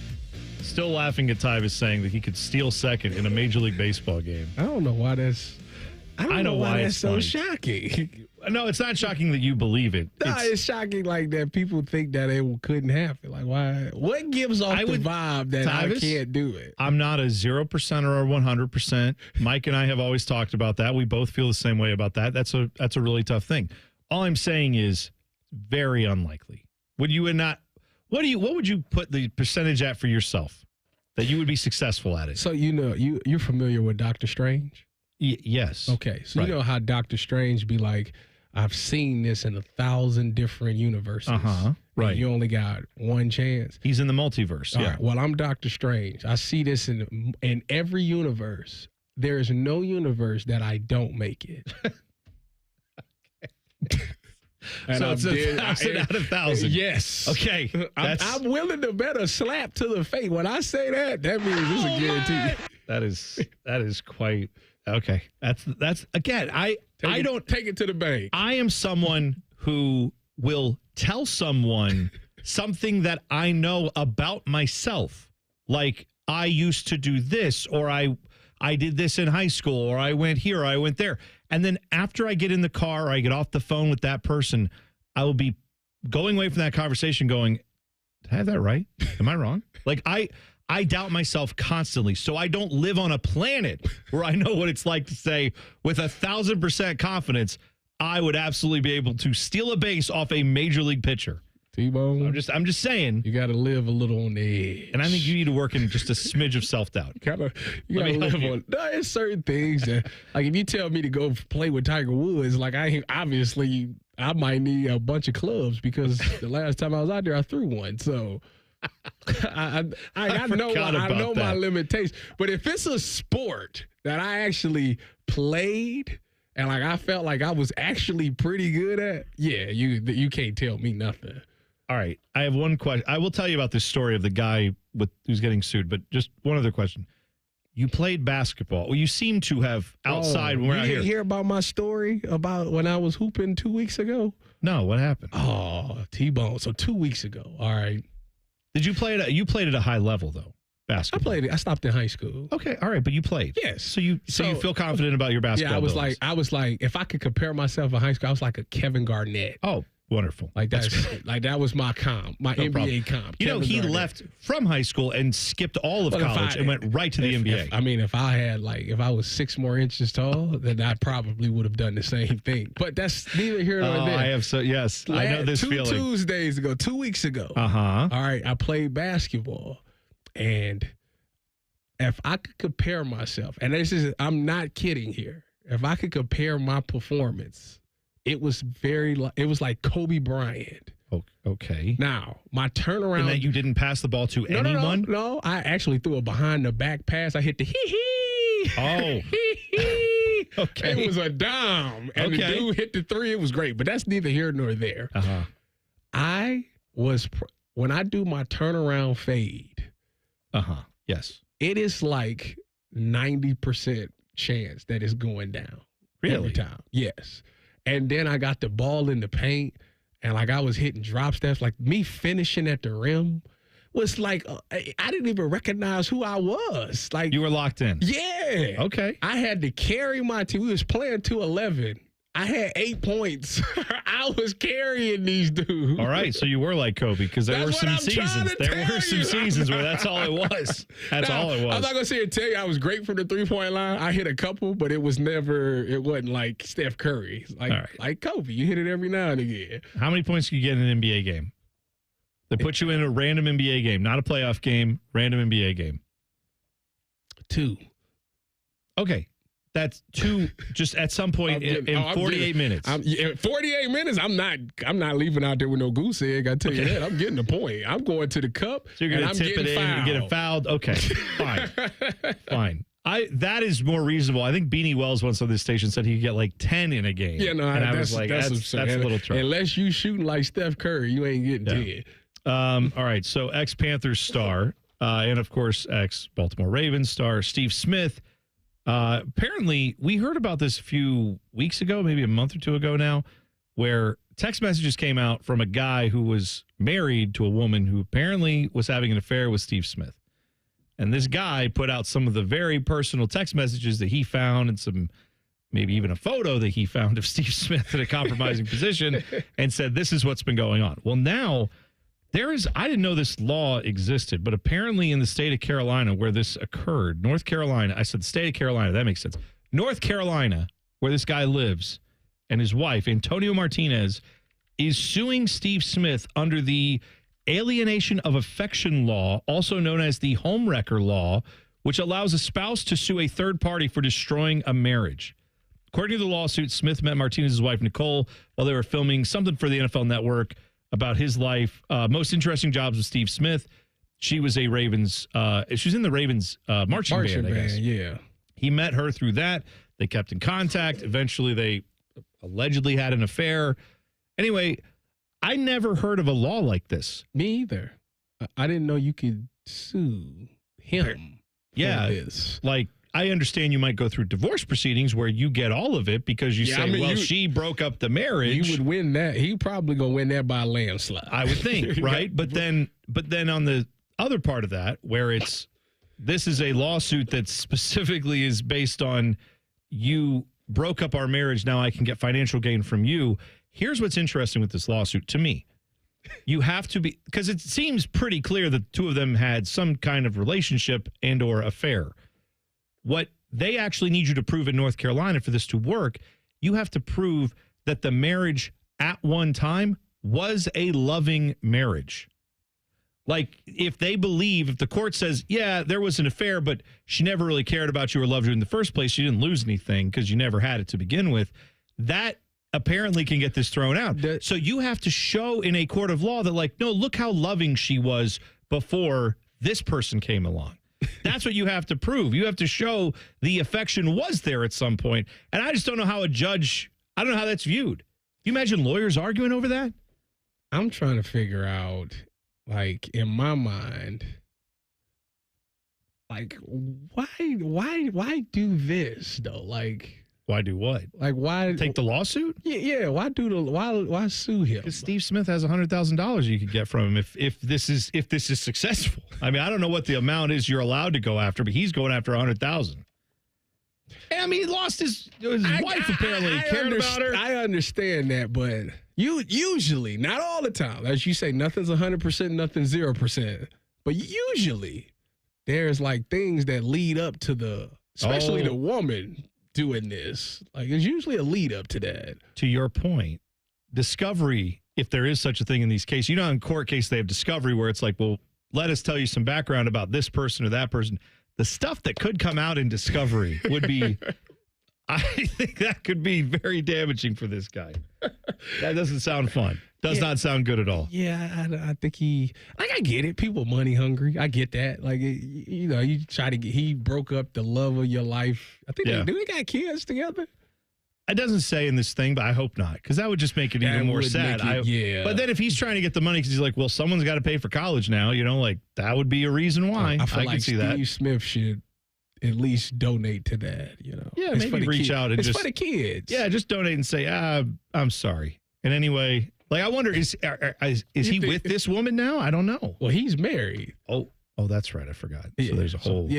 still laughing at Tyvis saying that he could steal second in a Major League Baseball game. I don't know why that's... I know why that's so funny. Shocking. No, it's not shocking that you believe it. No, it's shocking like that people think that it couldn't happen. Like, why? What gives off the vibe that Tyvis, I can't do it? I'm not a 0% or a 100%. Mike and I have always talked about that. We both feel the same way about that. That's a really tough thing. All I'm saying is very unlikely. Would you not? What would you put the percentage at for yourself that you would be successful at it? So you're familiar with Dr. Strange? Yes. Okay. So you know how Dr. Strange be like, I've seen this in 1,000 different universes. Right. You only got one chance. He's in the multiverse. All right. Well, I'm Dr. Strange. I see this in every universe. There is no universe that I don't make it. And so it's 1,000 out of 1,000. Yes. Okay. I'm willing to bet a slap to the face. When I say that means it's a guarantee. That is quite okay. That's again. I don't take it to the bank. I am someone who will tell someone something that I know about myself, like I used to do this, or I did this in high school, or I went here, or I went there. And then after I get in the car or I get off the phone with that person, I will be going away from that conversation going, did I have that right? Am I wrong? Like I doubt myself constantly. So I don't live on a planet where I know what it's like to say with 1,000% confidence, I would absolutely be able to steal a base off a major league pitcher. T-Bone. I'm just saying. You got to live a little on the edge. And I think you need to work in just a smidge of self-doubt. You got to live on. No, there's certain things that, like if you tell me to go play with Tiger Woods, like I might need a bunch of clubs because the last time I was out there, I threw one. So I know my limitations. But if it's a sport that I actually played and like I felt like I was actually pretty good at, yeah, you can't tell me nothing. All right. I have one question. I will tell you about this story of the guy who's getting sued, but just one other question. You played basketball. Well, you seem to have outside when we're out here. You didn't hear about my story about when I was hooping 2 weeks ago? No, what happened? Oh, T-Bone. So 2 weeks ago. All right. Did you play you played at a high level though? Basketball. I played it. I stopped in high school. Okay, all right, but you played. Yes. So you feel confident about your basketball. Yeah, abilities. I was like, if I could compare myself in high school, I was like a Kevin Garnett. Oh, wonderful. Like that was my comp, my NBA comp. You know, he left from high school and skipped all of college and went right to the NBA. If I was 6 more inches tall, then I probably would have done the same thing. But that's neither here nor there. I know this feeling. 2 weeks ago. Uh-huh. All right, I played basketball. And if I could compare myself, and I'm not kidding here, if I could compare my performance, it was like Kobe Bryant. Okay. Now, my turnaround. And that you didn't pass the ball to anyone? No, I actually threw a behind the back pass. I hit the hee-hee. Oh. Okay. It was a dime. And the dude hit the 3. It was great. But that's neither here nor there. Uh-huh. When I do my turnaround fade. Uh-huh. Yes. It is like 90% chance that it's going down. Really? Every time. Yes. And then I got the ball in the paint, and like I was hitting drop steps. Like me finishing at the rim was like I didn't even recognize who I was. Like you were locked in. Yeah. Okay. I had to carry my team. We was playing 2-11. I had 8 points. I was carrying these dudes. All right, so you were like Kobe because there were some seasons. There were some seasons where that's all it was. That's all it was. I'm not gonna sit here and tell you I was great from the 3-point line. I hit a couple, but it wasn't like Steph Curry. Like Kobe. You hit it every now and again. How many points can you get in an NBA game? They put you in a random NBA game, not a playoff game, random NBA game. 2. Okay. That's 2 just at some point in 48 minutes. 48 minutes, I'm not leaving out there with no goose egg, I tell you that. I'm getting the point. I'm going to the cup, so you're going to tip it in and get it fouled? Okay, fine. Fine. That is more reasonable. I think Beanie Wells once on this station said he could get like 10 in a game. Yeah, no, and I was like, that's a little trouble. Unless you shooting like Steph Curry, you ain't getting 10. All right, so ex-Panthers star and, of course, ex-Baltimore Ravens star Steve Smith. Apparently, we heard about this a few weeks ago, maybe a month or 2 ago now, where text messages came out from a guy who was married to a woman who apparently was having an affair with Steve Smith. And this guy put out some of the very personal text messages that he found and maybe even a photo that he found of Steve Smith in a compromising position and said, this is what's been going on. Well, now I didn't know this law existed, but apparently in the state of Carolina where this occurred, North Carolina, I said the state of Carolina, that makes sense. North Carolina, where this guy lives, and his wife, Antonio Martinez, is suing Steve Smith under the Alienation of Affection law, also known as the Homewrecker law, which allows a spouse to sue a third party for destroying a marriage. According to the lawsuit, Smith met Martinez's wife, Nicole, while they were filming something for the NFL Network about his life. Most interesting jobs with Steve Smith. She was a Ravens. She was in the Ravens marching band, I guess. Yeah. He met her through that. They kept in contact. Eventually, they allegedly had an affair. Anyway, I never heard of a law like this. Me either. I didn't know you could sue him. Yeah, this. Like I understand you might go through divorce proceedings where you get all of it because you say, she broke up the marriage. You would win that. He probably gonna win that by a landslide. I would think, right? But then on the other part of that, where this is a lawsuit that specifically is based on you broke up our marriage, now I can get financial gain from you. Here's what's interesting with this lawsuit to me. You have to be, because it seems pretty clear that the two of them had some kind of relationship and or affair. What they actually need you to prove in North Carolina for this to work, you have to prove that the marriage at one time was a loving marriage. Like if the court says, yeah, there was an affair, but she never really cared about you or loved you in the first place, she didn't lose anything because you never had it to begin with, that apparently can get this thrown out. So you have to show in a court of law that like, no, look how loving she was before this person came along. That's what you have to prove. You have to show the affection was there at some point. And I just don't know how I don't know how that's viewed. You imagine lawyers arguing over that? I'm trying to figure out, like, in my mind, like, why do this though? Like, why do what? Like, why take the lawsuit? Yeah. Why sue him? Because Steve Smith has $100,000 you could get from him if this is successful. I mean, I don't know what the amount is you're allowed to go after, but he's going after $100,000. I mean, he lost his wife apparently. Cared about her. I understand that, but usually, not all the time, as you say, nothing's 100%, nothing's 0%. But usually, there's like things that lead up to especially the woman doing this. Like, it's usually a lead up to that. To your point, discovery, if there is such a thing in these cases, you know, in court case they have discovery where it's like, well, let us tell you some background about this person or that person. The stuff that could come out in discovery would be, I think that could be very damaging for this guy. That doesn't sound fun. Does not sound good at all. Yeah, I think I get it. People money hungry. I get that. Like, you know, you try to he broke up the love of your life. I think they got kids together. It doesn't say in this thing, but I hope not, because that would just make it even more sad. But then if he's trying to get the money because he's like, well, someone's got to pay for college now, you know, like that would be a reason why. I feel like can see that. Steve Smith should at least donate to that, you know. Yeah, maybe reach out and it's for the kids. Yeah, just donate and say, I'm sorry. And anyway, like, I wonder, is he with this woman now? I don't know. Well, he's married. Oh, that's right. I forgot. Yeah, so there's a whole.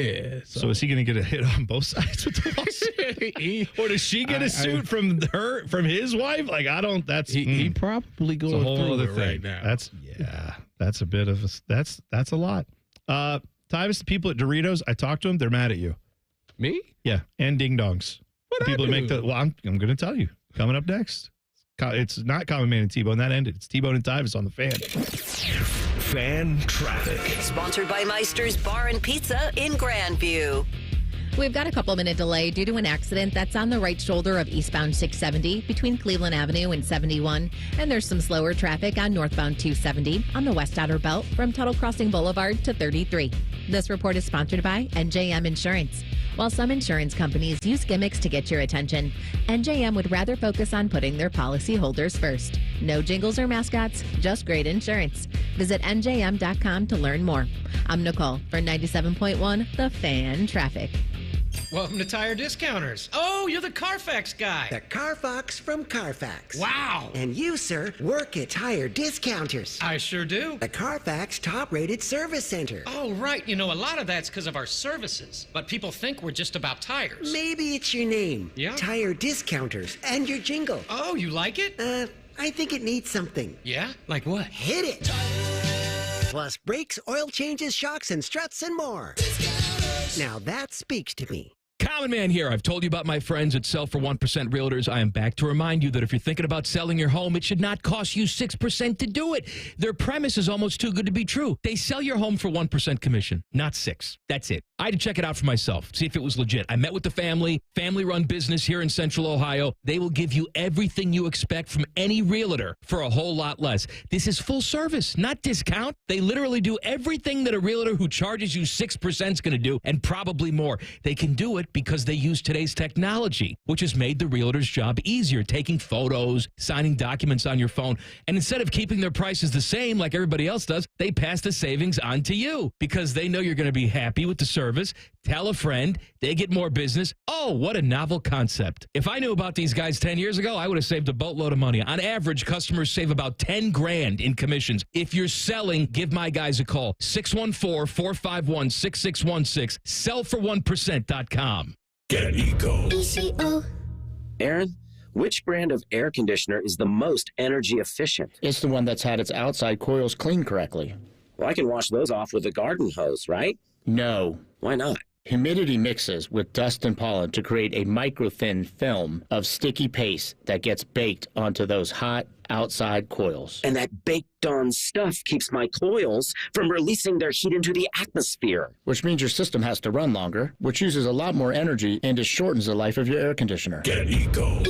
So is he going to get a hit on both sides with the lawsuit? Or does she get a suit from his wife? Like, I don't. That's he probably going a whole through other it thing right now. That's a bit of that's a lot. Tyvis, the people at Doritos, I talked to them. They're mad at you. Me? Yeah, and Ding Dongs. What people I that make do? the. Well, I'm going to tell you coming up next. It's not Common Man and T-Bone. That ended. It's T-Bone and Tyvis on the Fan. Fan traffic. Sponsored by Meister's Bar and Pizza in Grandview. We've got a couple-minute delay due to an accident that's on the right shoulder of eastbound 670 between Cleveland Avenue and 71. And there's some slower traffic on northbound 270 on the West Outer Belt from Tuttle Crossing Boulevard to 33. This report is sponsored by NJM Insurance. While some insurance companies use gimmicks to get your attention, NJM would rather focus on putting their policyholders first. No jingles or mascots, just great insurance. Visit NJM.com to learn more. I'm Nicole for 97.1 The Fan Traffic. Welcome to Tire Discounters. Oh, you're the Carfax guy. The Carfax from Carfax. Wow. And you, sir, work at Tire Discounters. I sure do. The Carfax top-rated service center. Oh, right. You know, a lot of that's because of our services. But people think we're just about tires. Maybe it's your name. Yeah. Tire Discounters. And your jingle. Oh, you like it? I think it needs something. Yeah? Like what? Hit it. Plus brakes, oil changes, shocks, and struts, and more. Now that speaks to me. Common Man here. I've told you about my friends at Sell for 1% Realtors. I am back to remind you that if you're thinking about selling your home, it should not cost you 6% to do it. Their premise is almost too good to be true. They sell your home for 1% commission, not 6%. That's it. I had to check it out for myself, see if it was legit. I met with the family-run business here in Central Ohio. They will give you everything you expect from any realtor for a whole lot less. This is full service, not discount. They literally do everything that a realtor who charges you 6% is going to do, and probably more. They can do it because they use today's technology, which has made the realtor's job easier, taking photos, signing documents on your phone. And instead of keeping their prices the same like everybody else does, they pass the savings on to you because they know you're going to be happy with the service. Tell a friend, they get more business. Oh, what a novel concept. If I knew about these guys 10 years ago, I would have saved a boatload of money. On average, customers save about $10,000 in commissions. If you're selling, give my guys a call. 614-451-6616. Sellfor1%.com. Get Eco. Aaron, which brand of air conditioner is the most energy efficient? It's the one that's had its outside coils cleaned correctly. Well, I can wash those off with a garden hose, right? No. Why not? Humidity mixes with dust and pollen to create a microthin film of sticky paste that gets baked onto those hot outside coils. And that baked-on stuff keeps my coils from releasing their heat into the atmosphere. Which means your system has to run longer, which uses a lot more energy and it shortens the life of your air conditioner. Get Eco.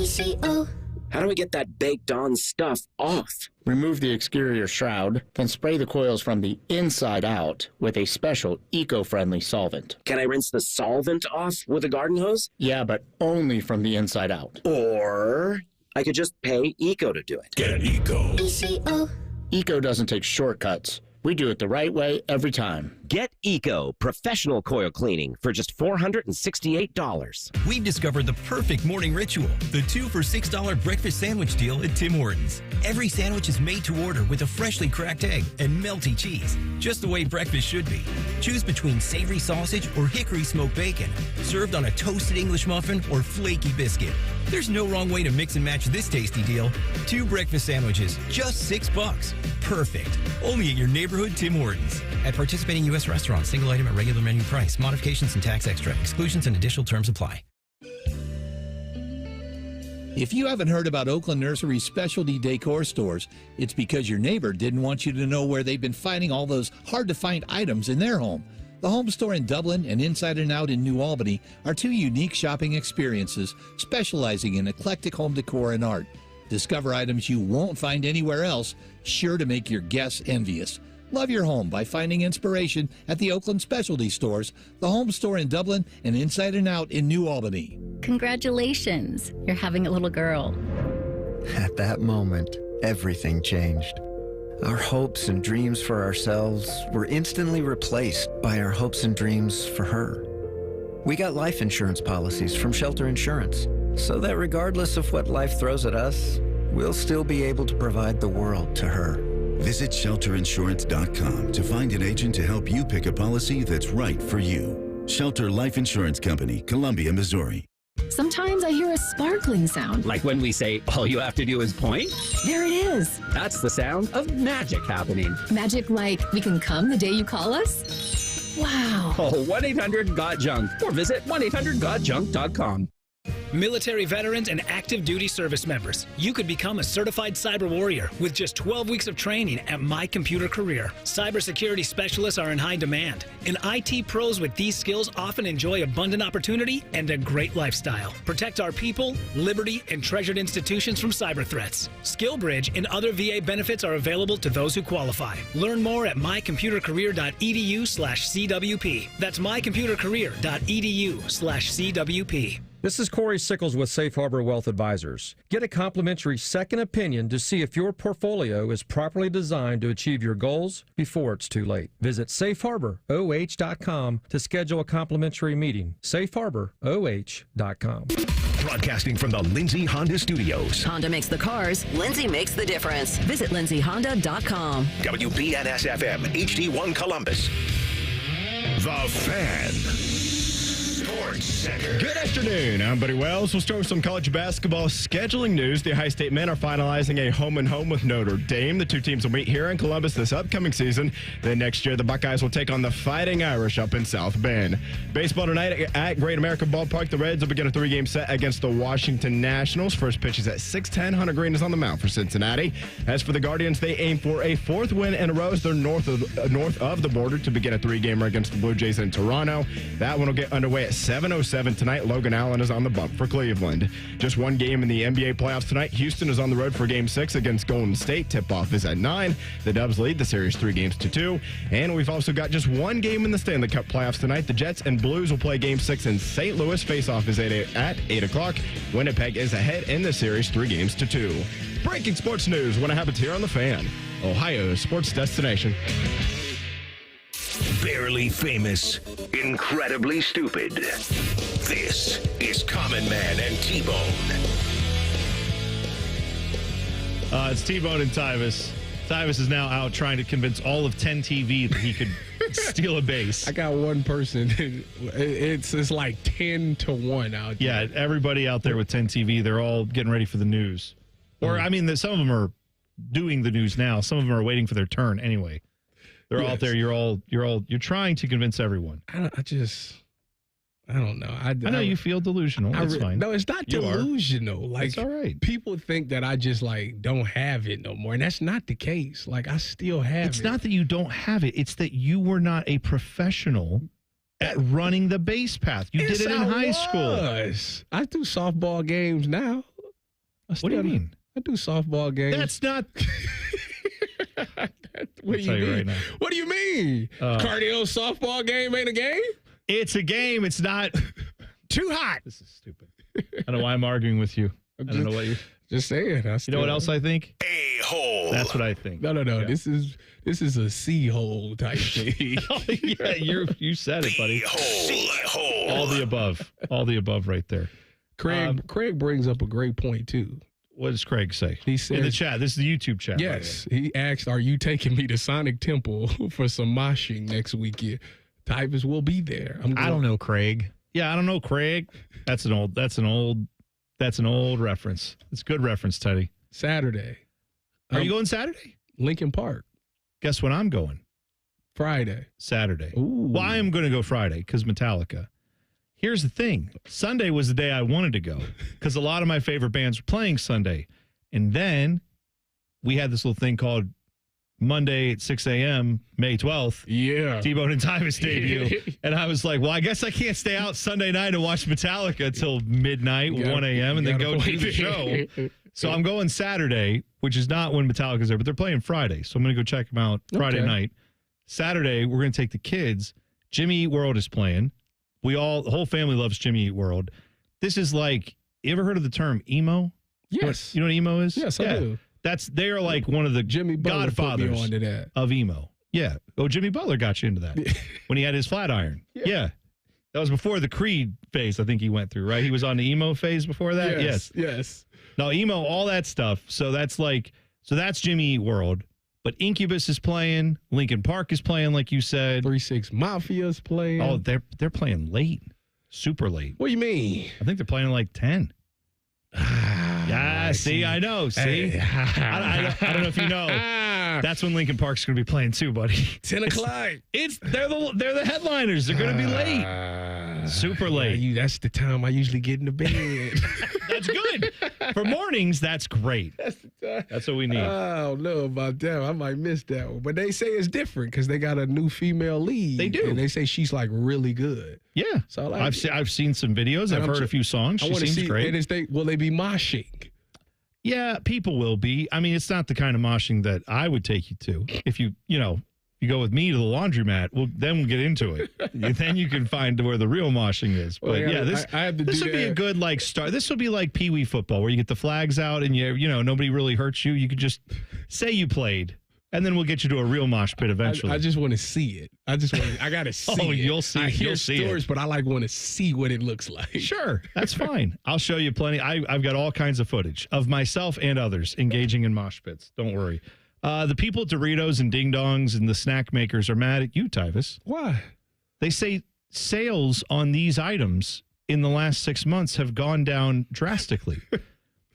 How do we get that baked-on stuff off? Remove the exterior shroud, then spray the coils from the inside out with a special eco-friendly solvent. Can I rinse the solvent off with a garden hose? Yeah, but only from the inside out. Or I could just pay Eco to do it. Get Eco. ECO. Eco doesn't take shortcuts. We do it the right way every time. Get Eco professional coil cleaning for just $468. We've discovered the perfect morning ritual, the 2 for $6 breakfast sandwich deal at Tim Hortons. Every sandwich is made to order with a freshly cracked egg and melty cheese, just the way breakfast should be. Choose between savory sausage or hickory smoked bacon, served on a toasted English muffin or flaky biscuit. There's no wrong way to mix and match this tasty deal. 2 breakfast sandwiches, just $6. Perfect. Only at your neighborhood Tim Hortons. At participating U.S. restaurants, single item at regular menu price. Modifications and tax extra. Exclusions and additional terms apply. If you haven't heard about Oakland Nursery's specialty decor stores, it's because your neighbor didn't want you to know where they've been finding all those hard-to-find items in their home. The Home Store in Dublin and Inside and Out in New Albany are 2 unique shopping experiences specializing in eclectic home decor and art. Discover items you won't find anywhere else, sure to make your guests envious. Love your home by finding inspiration at the Oakland Specialty Stores, the Home Store in Dublin, and Inside and Out in New Albany. Congratulations, you're having a little girl. At that moment, everything changed. Our hopes and dreams for ourselves were instantly replaced by our hopes and dreams for her. We got life insurance policies from Shelter Insurance, so that regardless of what life throws at us, we'll still be able to provide the world to her. Visit shelterinsurance.com to find an agent to help you pick a policy that's right for you. Shelter Life Insurance Company, Columbia, Missouri. Sometimes I hear a sparkling sound. Like when we say, all you have to do is point? There it is. That's the sound of magic happening. Magic like we can come the day you call us? Wow. Call 1-800-GOT-JUNK or visit 1-800-GOT-JUNK.com. Military veterans and active duty service members, you could become a certified cyber warrior with just 12 weeks of training at My Computer Career. Cybersecurity specialists are in high demand, and IT pros with these skills often enjoy abundant opportunity and a great lifestyle. Protect our people, liberty, and treasured institutions from cyber threats. SkillBridge and other VA benefits are available to those who qualify. Learn more at mycomputercareer.edu/CWP. That's mycomputercareer.edu/CWP. This is Corey Sickles with Safe Harbor Wealth Advisors. Get a complimentary second opinion to see if your portfolio is properly designed to achieve your goals before it's too late. Visit safeharboroh.com to schedule a complimentary meeting. safeharboroh.com. Broadcasting from the Lindsay Honda Studios. Honda makes the cars. Lindsay makes the difference. Visit lindsayhonda.com. WBNS-FM, HD1 Columbus. The Fan. Sports Center. Good afternoon. I'm Buddy Wells. We'll start with some college basketball scheduling news. The High State men are finalizing a home-and-home with Notre Dame. The 2 teams will meet here in Columbus this upcoming season. Then next year, the Buckeyes will take on the Fighting Irish up in South Bend. Baseball tonight at Great American Ballpark. The Reds will begin a 3-game set against the Washington Nationals. First pitch is at 6:10. Hunter Green is on the mound for Cincinnati. As for the Guardians, they aim for a 4th win in a row as they're north of the border to begin a 3-gamer against the Blue Jays in Toronto. That one will get underway at 7:07 tonight. Logan Allen is on the bump for Cleveland. Just 1 game in the NBA playoffs tonight. Houston is on the road for Game 6 against Golden State. Tip-off is at 9. The Dubs lead the series 3-2. And we've also got just 1 game in the Stanley Cup playoffs tonight. The Jets and Blues will play Game 6 in St. Louis. Face-off is at 8 o'clock. Winnipeg is ahead in the series 3-2. Breaking sports news when it happens here on The Fan, Ohio's sports destination. Barely famous, incredibly stupid. This is Common Man and T-Bone. It's T-Bone and Tyvis. Tyvis is now out trying to convince all of 10 TV that he could steal a base. I got one person. It's like 10-1 out there. Yeah, everybody out there with 10 TV, they're all getting ready for the news. Or, I mean, some of them are doing the news now. Some of them are waiting for their turn anyway. They're all out there. You're trying to convince everyone. I don't know. I know you feel delusional. That's fine. No, it's not delusional. Like, it's all right. People think that I just don't have it no more, and that's not the case. Like, I still have it. It's not that you don't have it. It's that you were not a professional at running the base path. You did it in high school. I do softball games now. What do you mean? I do softball games. That's not. What do you mean? Right now. What do you mean? Cardio softball game ain't a game? It's a game. It's not too hot. This is stupid. I don't know why I'm arguing with you. I don't know what you. Just saying. You know what else I think? A-hole. That's what I think. No. Yeah. This is a C-hole type thing. Yeah, you said it, buddy. C-hole. All the above. All the above right there. Craig brings up a great point, too. What does Craig say? He said, in the chat. This is the YouTube chat. Yes. He asked, are you taking me to Sonic Temple for some moshing next weekend? Tyvis will be there. I don't know, Craig. Yeah, I don't know, Craig. That's an old reference. It's a good reference, Teddy. Saturday. Are you going Saturday? Lincoln Park. Guess when I'm going? Friday. Saturday. Ooh. Well, I am going to go Friday because Metallica. Here's the thing. Sunday was the day I wanted to go because a lot of my favorite bands were playing Sunday. And then we had this little thing called Monday at 6 a.m., May 12th. Yeah. T-Bone and Tyvis debut. And I was like, well, I guess I can't stay out Sunday night and watch Metallica till midnight, 1 a.m., and then go do the show. So I'm going Saturday, which is not when Metallica's there, but they're playing Friday. So I'm going to go check them out Friday night. Saturday, we're going to take the kids. Jimmy Eat World is playing. The whole family loves Jimmy Eat World. This is like, you ever heard of the term emo? Yes. You know what emo is? Yes, I do. They are like one of the godfathers of emo. Yeah. Oh, Jimmy Butler got you into that when he had his flat iron. Yeah. That was before the Creed phase I think he went through, right? He was on the emo phase before that? Yes. No, emo, all that stuff. So that's Jimmy Eat World. But Incubus is playing. Lincoln Park is playing, like you said. 3 6 Mafia's playing. Oh, they're playing late. Super late. What do you mean? I think they're playing like 10. Yeah, see, I know. See? I don't know if you know. That's when Lincoln Park's going to be playing too, buddy. 10 o'clock. They're the headliners. They're going to be late. Super late. Yeah, that's the time I usually get into bed. That's good. For mornings, that's great. That's what we need. I don't know about that. I might miss that one. But they say it's different because they got a new female lead. They do. And they say she's like really good. Yeah. So I've seen some videos. I've heard a few songs. She seems great. And will they be moshing? Yeah, people will be. I mean, it's not the kind of moshing that I would take you to. If you go with me to the laundromat, then we'll get into it. Then you can find where the real moshing is. But this would be a good start. This would be like Pee Wee football where you get the flags out and nobody really hurts you. You could just say you played. And then we'll get you to a real mosh pit eventually. I just want to see it. I got to see it. Oh, you'll see. I hear stories, but I want to see what it looks like. Sure, that's fine. I'll show you plenty. I've got all kinds of footage of myself and others engaging in mosh pits. Don't worry. The people at Doritos and Ding Dongs and the snack makers are mad at you, Tyvis. Why? They say sales on these items in the last 6 months have gone down drastically.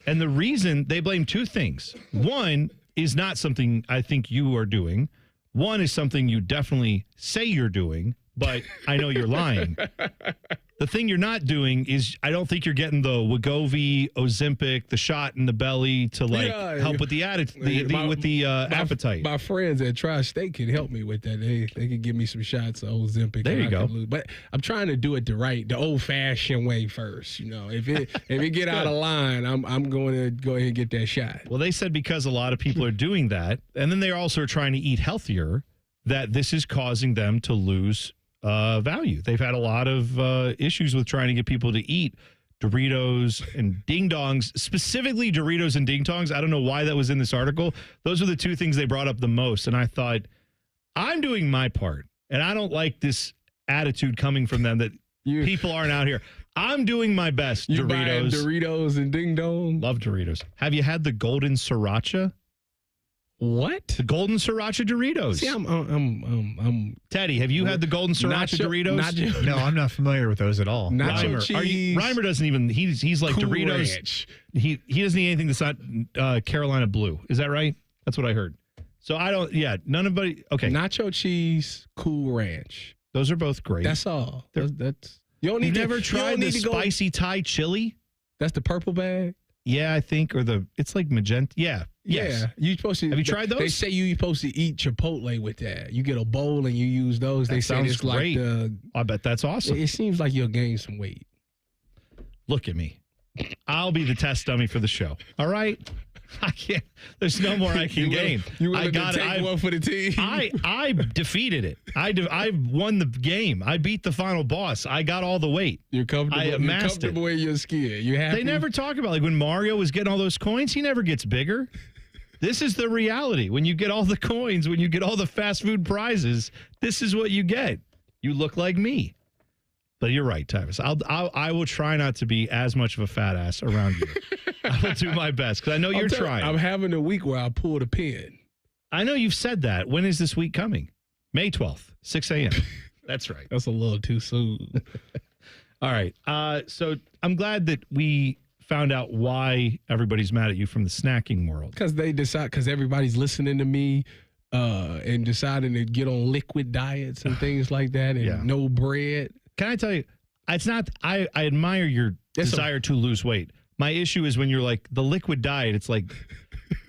And the reason, they blame two things. One is not something I think you are doing. One is something you definitely say you're doing, but I know you're lying. The thing you're not doing is I don't think you're getting the Wegovy, Ozempic, the shot in the belly to help with the appetite. My friends at Tri-State can help me with that. They can give me some shots of Ozempic. There you go. But I'm trying to do it the old-fashioned way first. If it get out of line, I'm going to go ahead and get that shot. Well, they said because a lot of people are doing that, and then they also are trying to eat healthier, that this is causing them to lose value. They've had a lot of issues with trying to get people to eat Doritos and Ding Dongs, specifically Doritos and Ding Dongs. I don't know why that was in this article. Those are the two things they brought up the most. And I thought, I'm doing my part. And I don't like this attitude coming from them that people aren't out here. I'm doing my best, you Doritos. Buying Doritos and Ding Dongs? Love Doritos. Have you had the golden sriracha? What? The golden sriracha Doritos. See, I'm Teddy, have you had the golden sriracha Doritos? No, I'm not familiar with those at all. Nacho cheese. Reimer doesn't even. He's like Cool Doritos. Ranch. He doesn't eat anything that's not Carolina Blue. Is that right? That's what I heard. So I don't. Yeah, none of it. Okay. Nacho cheese, Cool Ranch. Those are both great. That's all. That's you don't need. You've never tried the spicy Thai chili? That's the purple bag. Yeah, I think, it's like magenta. Yeah. Yes. Yeah, you supposed to. Have you tried those? They say you're supposed to eat Chipotle with that. You get a bowl and you use those. They say it's great. like I bet that's awesome. It seems like you'll gain some weight. Look at me. I'll be the test dummy for the show. All right? I can't. There's no more I can gain. I got it. One for the team. I defeated it. I won the game. I beat the final boss. I got all the weight. You're comfortable. You're comfortable in your skin. You happy? They never talk about, like, when Mario was getting all those coins, he never gets bigger. This is the reality. When you get all the coins, when you get all the fast food prizes, this is what you get. You look like me. But you're right, Tyvis. I will try not to be as much of a fat ass around you. I will do my best because I know you're trying. I'm having a week where I pulled a pin. I know you've said that. When is this week coming? May 12th, 6 a.m. That's right. That's a little too soon. All right. So I'm glad that we found out why everybody's mad at you from the snacking world. Because everybody's listening to me and deciding to get on liquid diets and things like that and no bread. Can I tell you, it's not, I admire your desire to lose weight. My issue is when you're like, the liquid diet, it's like,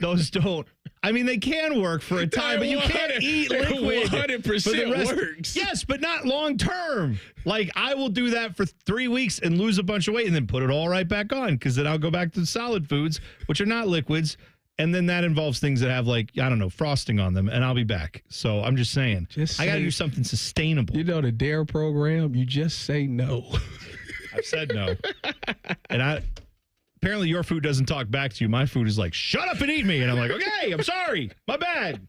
those don't, I mean, they can work for a time, but you can't eat liquid. 100% works. Yes, but not long term. Like, I will do that for 3 weeks and lose a bunch of weight and then put it all right back on because then I'll go back to the solid foods, which are not liquids. And then that involves things that have, like, I don't know, frosting on them, and I'll be back. So I'm just saying, I got to do something sustainable. You know the DARE program, you just say no. I've said no. And apparently your food doesn't talk back to you. My food is like, shut up and eat me. And I'm like, okay, I'm sorry. My bad.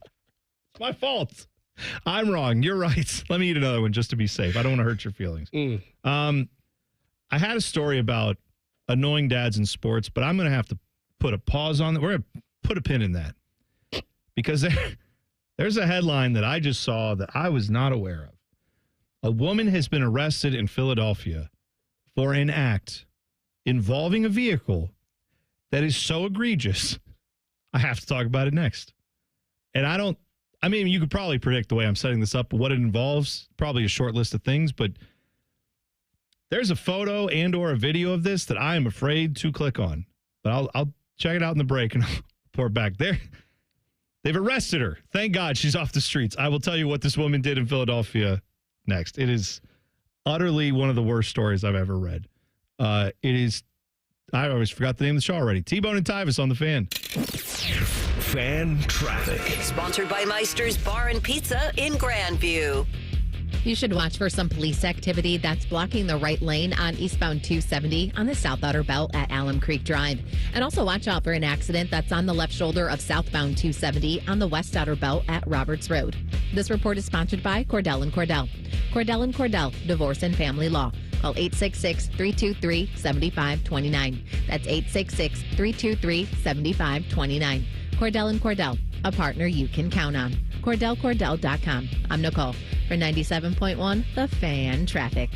It's my fault. I'm wrong. You're right. Let me eat another one just to be safe. I don't want to hurt your feelings. I had a story about annoying dads in sports, but I'm going to have to put a pause on that. We're going to put a pin in that because there's a headline that I just saw that I was not aware of. A woman has been arrested in Philadelphia for an act involving a vehicle that is so egregious. I have to talk about it next. And I mean, you could probably predict the way I'm setting this up, but what it involves, probably a short list of things, but there's a photo and or a video of this that I am afraid to click on, but I'll check it out in the break and I'll report back there. They've arrested her. Thank God she's off the streets. I will tell you what this woman did in Philadelphia next. It is utterly one of the worst stories I've ever read. I always forgot the name of the show already. T-Bone and Tyvis on the Fan. Fan Traffic. Sponsored by Meister's Bar and Pizza in Grandview. You should watch for some police activity that's blocking the right lane on eastbound 270 on the South Outer Belt at Alum Creek Drive. And also watch out for an accident that's on the left shoulder of southbound 270 on the West Outer Belt at Roberts Road. This report is sponsored by Cordell & Cordell. Cordell & Cordell, Divorce and Family Law. Call 866-323-7529. That's 866-323-7529. Cordell & Cordell, a partner you can count on. CordellCordell.com. I'm Nicole for 97.1 The Fan Traffic.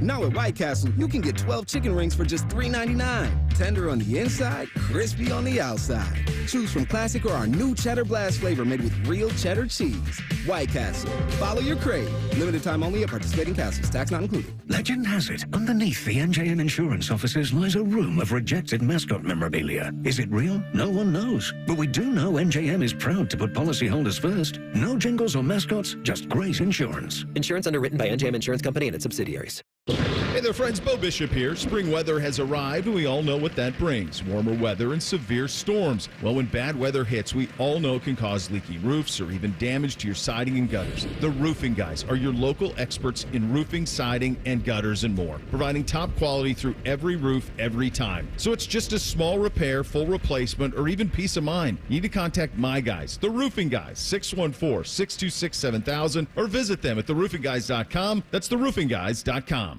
Now at White Castle, you can get 12 chicken rings for just $3.99. Tender on the inside, crispy on the outside. Choose from classic or our new Cheddar Blast flavor made with real cheddar cheese. White Castle. Follow your crave. Limited time only at participating castles. Tax not included. Legend has it, underneath the NJM insurance offices lies a room of rejected mascot memorabilia. Is it real? No one knows. But we do know NJM is proud to put policyholders first. No jingles or mascots, just great insurance. Insurance underwritten by NJM Insurance Company and its subsidiaries. Hey there, friends. Bo Bishop here. Spring weather has arrived, and we all know what that brings. Warmer weather and severe storms. Well, when bad weather hits, we all know it can cause leaky roofs or even damage to your siding and gutters. The Roofing Guys are your local experts in roofing, siding, and gutters and more, providing top quality through every roof, every time. So it's just a small repair, full replacement, or even peace of mind. You need to contact my guys, the Roofing Guys, 614-626-7000, or visit them at theroofingguys.com. That's theroofingguys.com.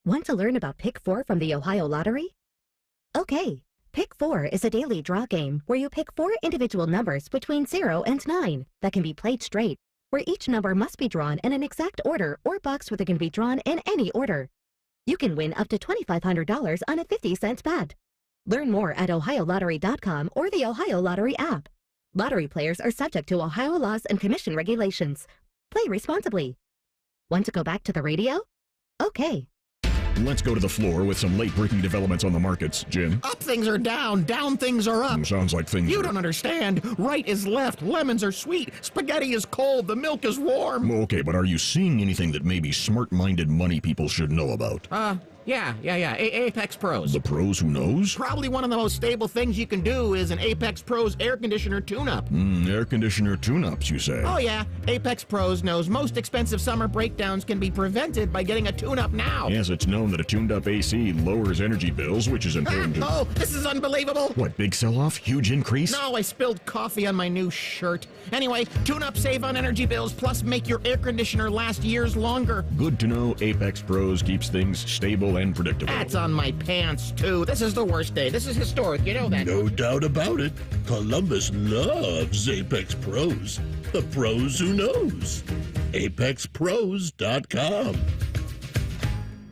Want to learn about Pick 4 from the Ohio Lottery? Okay, Pick 4 is a daily draw game where you pick 4 individual numbers between 0 and 9 that can be played straight, where each number must be drawn in an exact order or box where they can be drawn in any order. You can win up to $2,500 on a 50-cent bet. Learn more at OhioLottery.com or the Ohio Lottery app. Lottery players are subject to Ohio laws and commission regulations. Play responsibly. Want to go back to the radio? Okay. Let's go to the floor with some late-breaking developments on the markets. Jim? Up things are down, down things are up. Sounds like things You don't understand. Right is left, lemons are sweet, spaghetti is cold, the milk is warm. Okay, but are you seeing anything that maybe smart-minded money people should know about? Yeah. Apex Pros. The pros who knows? Probably one of the most stable things you can do is an Apex Pros air conditioner tune-up. Air conditioner tune-ups, you say? Oh, yeah. Apex Pros knows most expensive summer breakdowns can be prevented by getting a tune-up now. Yes, it's known that a tuned-up AC lowers energy bills, which is important to... Oh, this is unbelievable. What, big sell-off? Huge increase? No, I spilled coffee on my new shirt. Anyway, tune-up save on energy bills, plus make your air conditioner last years longer. Good to know Apex Pros keeps things stable and predictable. That's on my pants, too. This is the worst day. This is historic. You know that. No doubt about it. Columbus loves Apex Pros. The pros who knows. ApexPros.com.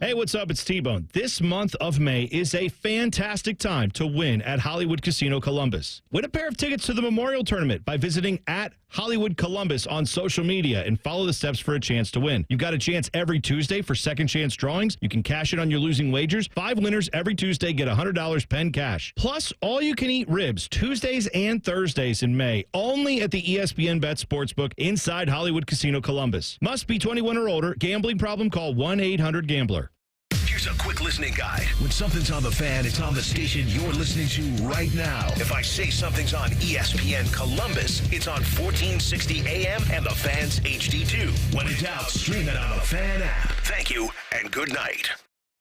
Hey, what's up? It's T-Bone. This month of May is a fantastic time to win at Hollywood Casino Columbus. Win a pair of tickets to the Memorial Tournament by visiting at Hollywood Columbus on social media and follow the steps for a chance to win. You've got a chance every Tuesday for second chance drawings. You can cash in on your losing wagers. 5 winners every Tuesday get $100 pen cash. Plus, all-you-can-eat ribs Tuesdays and Thursdays in May, only at the ESPN Bet Sportsbook inside Hollywood Casino Columbus. Must be 21 or older. Gambling problem? Call 1-800-GAMBLER. Here's a quick listening guide. When something's on the fan, it's on the station you're listening to right now. If I say something's on ESPN Columbus, it's on 1460 AM and the Fan's HD2. When in doubt, stream it on the Fan app. Thank you and good night.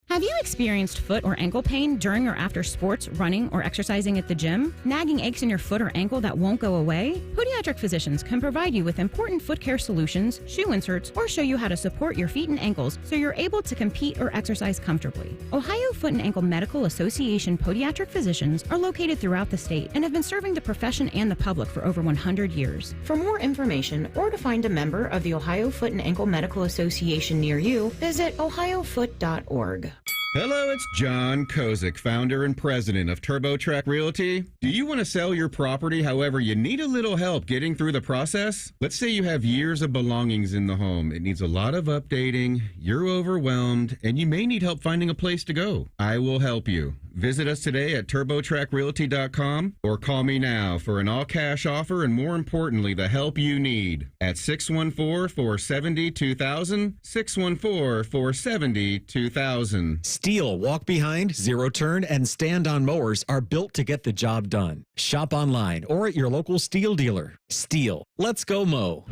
Have you experienced foot or ankle pain during or after sports, running, or exercising at the gym? Nagging aches in your foot or ankle that won't go away? Podiatric physicians can provide you with important foot care solutions, shoe inserts, or show you how to support your feet and ankles so you're able to compete or exercise comfortably. Ohio Foot and Ankle Medical Association podiatric physicians are located throughout the state and have been serving the profession and the public for over 100 years. For more information or to find a member of the Ohio Foot and Ankle Medical Association near you, visit ohiofoot.org. Hello, it's John Kozik, founder and president of TurboTrack Realty. Do you want to sell your property, however, you need a little help getting through the process? Let's say you have years of belongings in the home. It needs a lot of updating, you're overwhelmed, and you may need help finding a place to go. I will help you. Visit us today at TurboTrackRealty.com or call me now for an all-cash offer and, more importantly, the help you need at 614-470-2000, 614-470-2000. Steel, walk behind, zero turn, and stand-on mowers are built to get the job done. Shop online or at your local Steel dealer. Steel, let's go mow.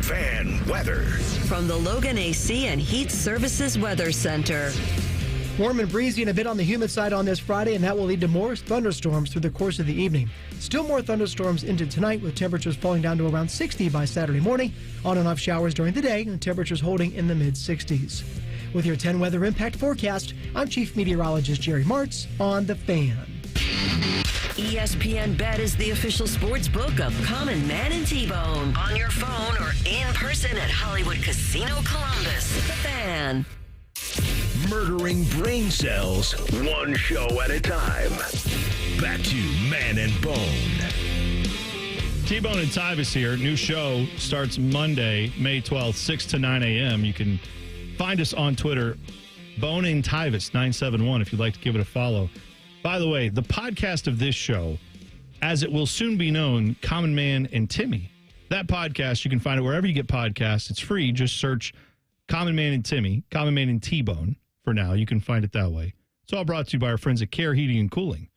Fan weather. From the Logan AC and Heat Services Weather Center. Warm and breezy and a bit on the humid side on this Friday, and that will lead to more thunderstorms through the course of the evening. Still more thunderstorms into tonight, with temperatures falling down to around 60 by Saturday morning. On and off showers during the day, and temperatures holding in the mid-60s. With your 10 weather impact forecast, I'm Chief Meteorologist Jerry Martz on The Fan. ESPN Bet is the official sports book of Common Man and T-Bone. On your phone or in person at Hollywood Casino Columbus. The Fan. Murdering brain cells, one show at a time. Back to Man and Bone. T-Bone and Tyvis here. New show starts Monday, May 12th, 6 to 9 a.m. You can find us on Twitter, Bone and Tyvis 971, if you'd like to give it a follow. By the way, the podcast of this show, as it will soon be known, Common Man and Timmy. That podcast, you can find it wherever you get podcasts. It's free. Just search Common Man and Timmy, Common Man and T-Bone. For now, you can find it that way. It's all brought to you by our friends at Care Heating and Cooling.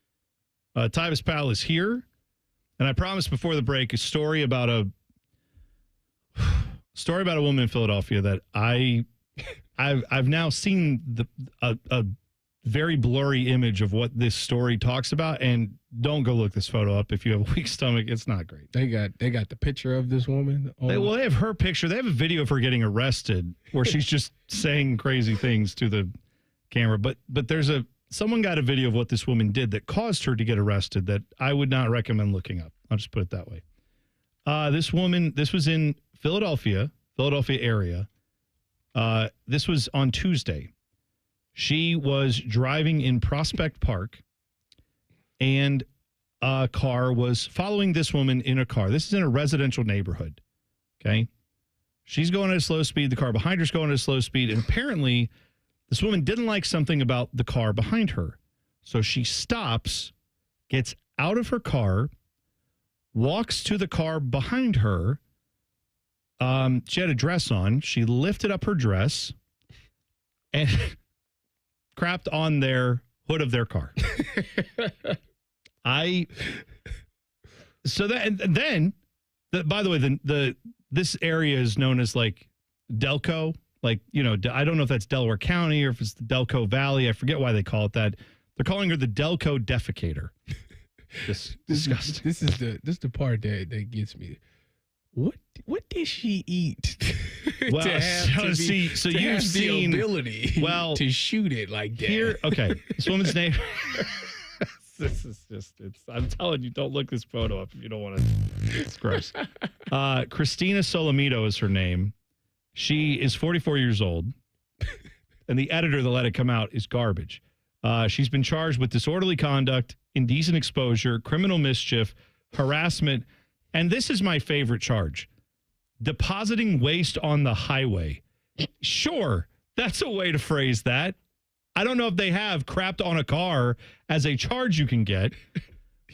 Tyvis Powell is here, and I promised before the break a story about a woman in Philadelphia that I've now seen a very blurry image of what this story talks about, and don't go look this photo up if you have a weak stomach. It's not great. They got the picture of this woman. They have her picture. They have a video of her getting arrested where she's just saying crazy things to the camera. But someone got a video of what this woman did that caused her to get arrested that I would not recommend looking up. I'll just put it that way. This woman, this was in Philadelphia area. This was on Tuesday. She was driving in Prospect Park, and a car was following this woman in a car. This is in a residential neighborhood, okay? She's going at a slow speed. The car behind her is going at a slow speed, and apparently this woman didn't like something about the car behind her. So she stops, gets out of her car, walks to the car behind her. She had a dress on. She lifted up her dress and crapped on their hood of their car. So that, and then, by the way, this area is known as like Delco. Like, you know, I don't know if that's Delaware County or if it's the Delco Valley. I forget why they call it that. They're calling her the Delco defecator. Disgusting. This is the part that gets me. What did she eat? Well, so you've seen the ability to shoot it like that. Here, okay. This woman's name. This is just, I'm telling you, don't look this photo up if you don't want to. It's gross. Christina Solomito is her name. She is 44 years old. And the editor that let it come out is garbage. She's been charged with disorderly conduct, indecent exposure, criminal mischief, harassment, and this is my favorite charge. Depositing waste on the highway. Sure, that's a way to phrase that. I don't know if they have crapped on a car as a charge you can get.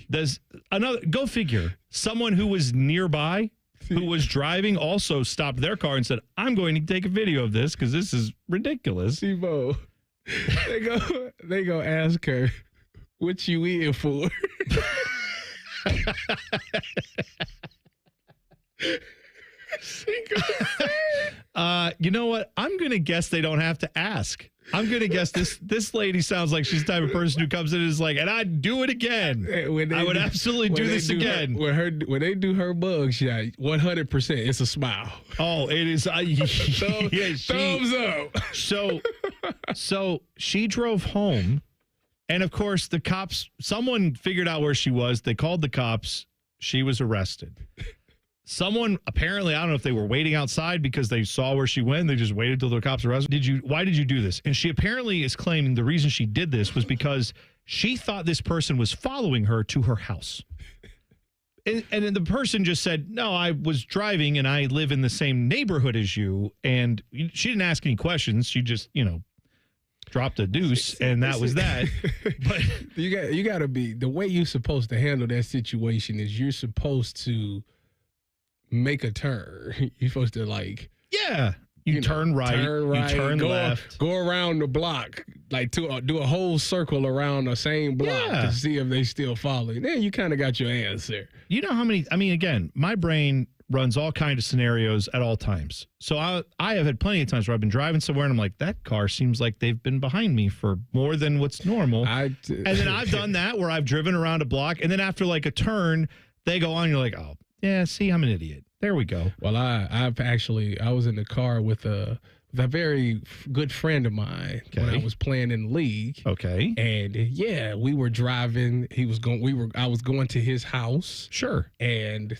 There's another, go figure. Someone who was nearby, who was driving, also stopped their car and said, I'm going to take a video of this because this is ridiculous. T-Bone, they go ask her, what you in for? You know what? I'm going to guess they don't have to ask. I'm going to guess this lady sounds like she's the type of person who comes in and is like, and I'd do it again. I would absolutely do this again. When they do her bug shot, 100%, it's a smile. Oh, it is. Thumbs up. So she drove home. And of course, the cops, someone figured out where she was. They called the cops. She was arrested. Someone, apparently, I don't know if they were waiting outside because they saw where she went. They just waited till the cops arrested. Why did you do this? And she apparently is claiming the reason she did this was because she thought this person was following her to her house. And the person just said, no, I was driving and I live in the same neighborhood as you. And she didn't ask any questions. She just, dropped a deuce, and that was that. But you got to be, the way you're supposed to handle that situation is you're supposed to make a turn. You're supposed to you turn right, you turn left, go around the block, like to do a whole circle around the same block to see if they still following. Then you kind of got your answer. You know how many? I mean, again, my brain runs all kinds of scenarios at all times. So I have had plenty of times where I've been driving somewhere and I'm like, that car seems like they've been behind me for more than what's normal. And then I've done that where I've driven around a block and then after like a turn, they go on and you're like, oh, yeah, see, I'm an idiot. There we go. Well, I was in the car with a very good friend of mine when I was playing in the league. Okay. And we were driving. I was going to his house. Sure. And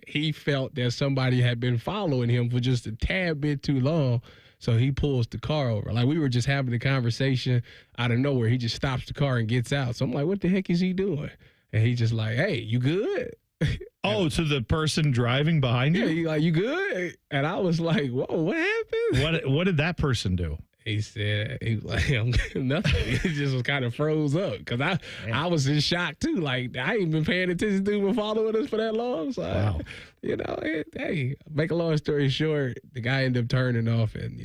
he felt that somebody had been following him for just a tad bit too long. So he pulls the car over. Like, we were just having a conversation out of nowhere. He just stops the car and gets out. So I'm like, what the heck is he doing? And he's just like, hey, you good? Oh, to the person driving behind you? Yeah, he like, you good? And I was like, whoa, what happened? What did that person do? He said, he was like, nothing. He just was kind of froze up because I was in shock too. Like, I ain't been paying attention to him following us for that long. So, wow. Hey, make a long story short, the guy ended up turning off and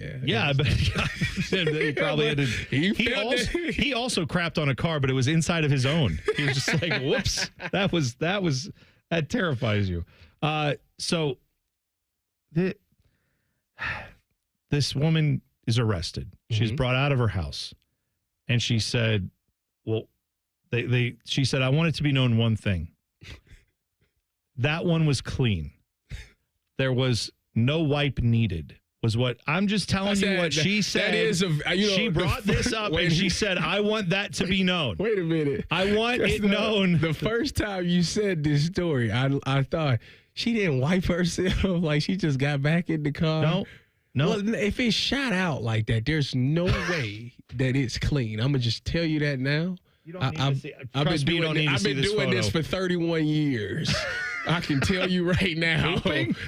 but he probably ended. He also crapped on a car, but it was inside of his own. He was just like, whoops, that terrifies you. So this woman is arrested. She's brought out of her house. And she said, well, she said, I want it to be known one thing. That one was clean. There was no wipe needed. Was what I'm just telling you what she said. That is she brought this up and she said, I want that to be known. Wait a minute. I want it known. The first time you said this story, I thought she didn't wipe herself. Like she just got back in the car. No. Well, if it's shot out like that, there's no way that it's clean. I'm gonna just tell you that now. You don't need to see. I've been doing this for 31 years. I can tell you right now,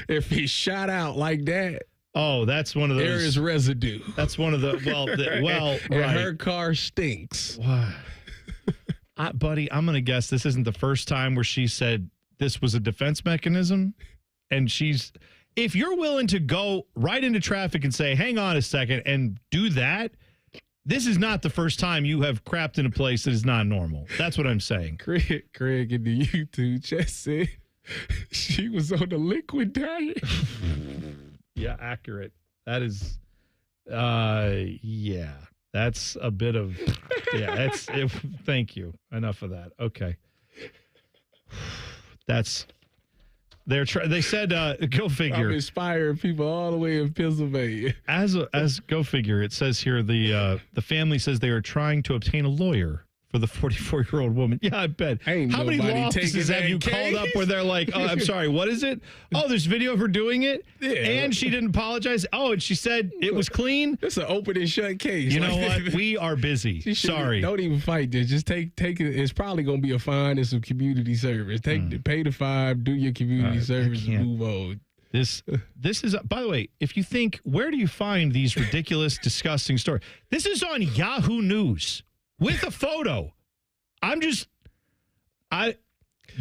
if it's shot out like that. Oh, that's one of those. There is residue. That's one of the right. Her car stinks. Buddy, I'm going to guess this isn't the first time where she said this was a defense mechanism. And if you're willing to go right into traffic and say, hang on a second and do that, this is not the first time you have crapped in a place that is not normal. That's what I'm saying. Craig in the YouTube chat said she was on the liquid diet. Yeah, accurate. That is, yeah. That's a bit of, thank you. Enough of that. Okay. That's, they said, go figure. I'm inspiring people all the way in Pennsylvania. As go figure, it says here, the family says they are trying to obtain a lawyer for the 44-year-old woman. Yeah, I bet. How many law offices have you called up where they're like, oh, I'm sorry, what is it? Oh, there's video of her doing it? Yeah. And she didn't apologize? Oh, and she said it was clean? It's an open and shut case. You know what? We are busy. Sorry. Don't even fight this. Just take it. It's probably going to be a fine and some community service. Pay the fine, do your community service, and move on. This is, by the way, if you think, where do you find these ridiculous, disgusting stories? This is on Yahoo News. With a photo.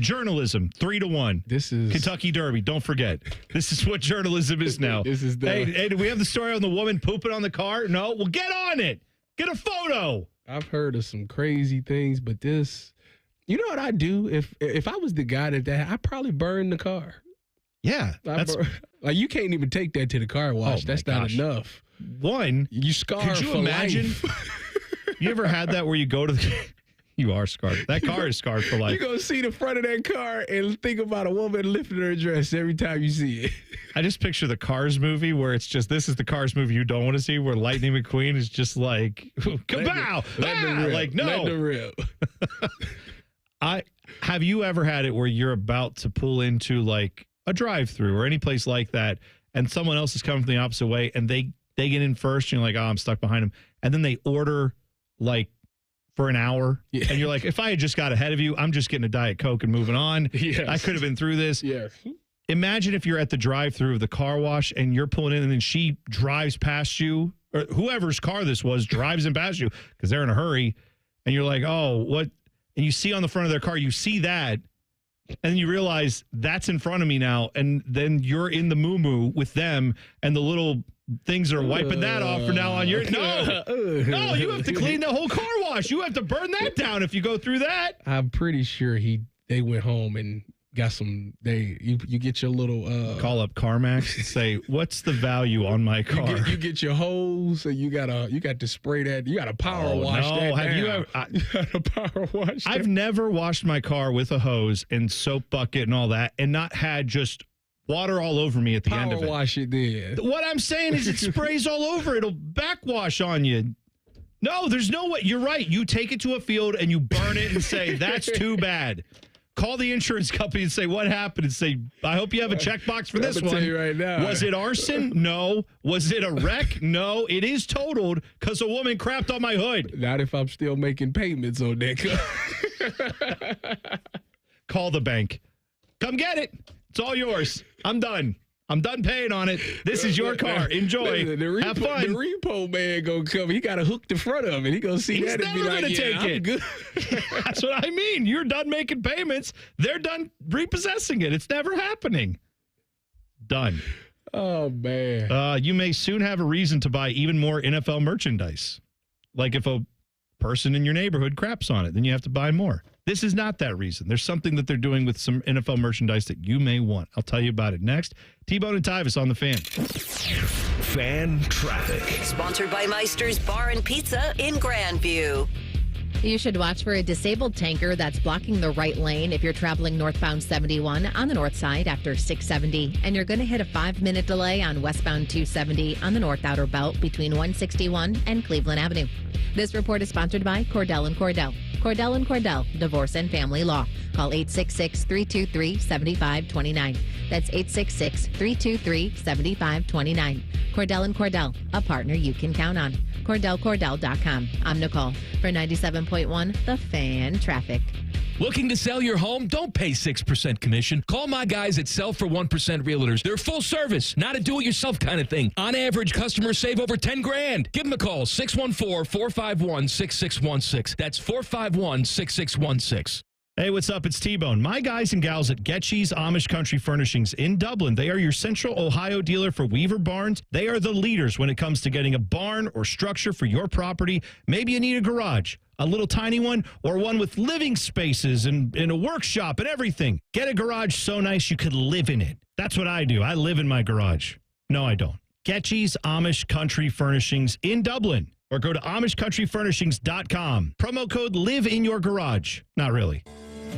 Journalism 3-1. This is Kentucky Derby. Don't forget. This is what journalism is now. This is hey, do we have the story on the woman pooping on the car? No. Well, get on it. Get a photo. I've heard of some crazy things, but this, you know what I do? If I was the guy that I'd probably burn the car. Yeah. Like you can't even take that to the car wash. That's not enough. One, you scar. Could you imagine? You ever had that where you go to the... You are scarred. That car is scarred for life. You're going to see the front of that car and think about a woman lifting her dress every time you see it. I just picture the Cars movie where it's just, this is the Cars movie you don't want to see, where Lightning McQueen is just like, kabow! Like, no. Let the rip. Have you ever had it where you're about to pull into like a drive-thru or any place like that, and someone else is coming from the opposite way, and they get in first, and you're like, oh, I'm stuck behind them, and then they order like for an hour, and you're like, if I had just got ahead of you, I'm just getting a Diet Coke and moving on. Yes. I could have been through this. Yes. Imagine if you're at the drive-thru of the car wash and you're pulling in, and then she drives past you, or whoever's car this was drives in past you because they're in a hurry, and you're like, oh, what? And you see on the front of their car, you see that, and then you realize that's in front of me now, and then you're in the moo-moo with them, and the little things are wiping that off for now on your... No, you have to clean the whole car wash. You have to burn that down if you go through that. I'm pretty sure they went home and got some... You get your little... Call up CarMax and say, what's the value on my car? You get your hose, and you got to spray that. You got to power wash that have down. You ever, you got to power wash I've never washed my car with a hose and soap bucket and all that, and not had just water all over me at the end of it. Power wash it then. What I'm saying is it sprays all over. It'll backwash on you. No, there's no way. You're right. You take it to a field and you burn it and say, that's too bad. Call the insurance company and say, what happened? And say, I hope you have a checkbox for this one. Tell you right now. Was it arson? No. Was it a wreck? No. It is totaled because a woman crapped on my hood. Not if I'm still making payments on that car. Call the bank. Come get it. It's all yours. I'm done. I'm done paying on it. This is your car. Enjoy. Have fun. The repo man gonna come. He got to hook the front of it. He gonna see that and be like, take it. Good. That's what I mean. You're done making payments. They're done repossessing it. It's never happening. Done. Oh, man. You may soon have a reason to buy even more NFL merchandise. Like if a person in your neighborhood craps on it, then you have to buy more. This is not that reason. There's something that they're doing with some NFL merchandise that you may want. I'll tell you about it next. T-Bone and Tyvis on the Fan. Fan traffic. Sponsored by Meister's Bar and Pizza in Grandview. You should watch for a disabled tanker that's blocking the right lane if you're traveling northbound 71 on the north side after 670. And you're going to hit a 5-minute delay on westbound 270 on the north outer belt between 161 and Cleveland Avenue. This report is sponsored by Cordell & Cordell. Cordell & Cordell, Divorce and Family Law. Call 866-323-7529. That's 866-323-7529. Cordell & Cordell, a partner you can count on. CordellCordell.com. I'm Nicole for 97.1 The Fan Traffic. Looking to sell your home? Don't pay 6% commission. Call my guys at Sell for 1% Realtors. They're full service, not a do-it-yourself kind of thing. On average, customers save over $10,000. Give them a call, 614-451-6616. That's 451-6616. Hey, what's up? It's T-Bone. My guys and gals at Getchy's Amish Country Furnishings in Dublin. They are your Central Ohio dealer for Weaver Barns. They are the leaders when it comes to getting a barn or structure for your property. Maybe you need a garage, a little tiny one, or one with living spaces and a workshop and everything. Get a garage so nice you could live in it. That's what I do. I live in my garage. No, I don't. Getchy's Amish Country Furnishings in Dublin. Or go to AmishCountryFurnishings.com. Promo code Live in Your Garage. Not really.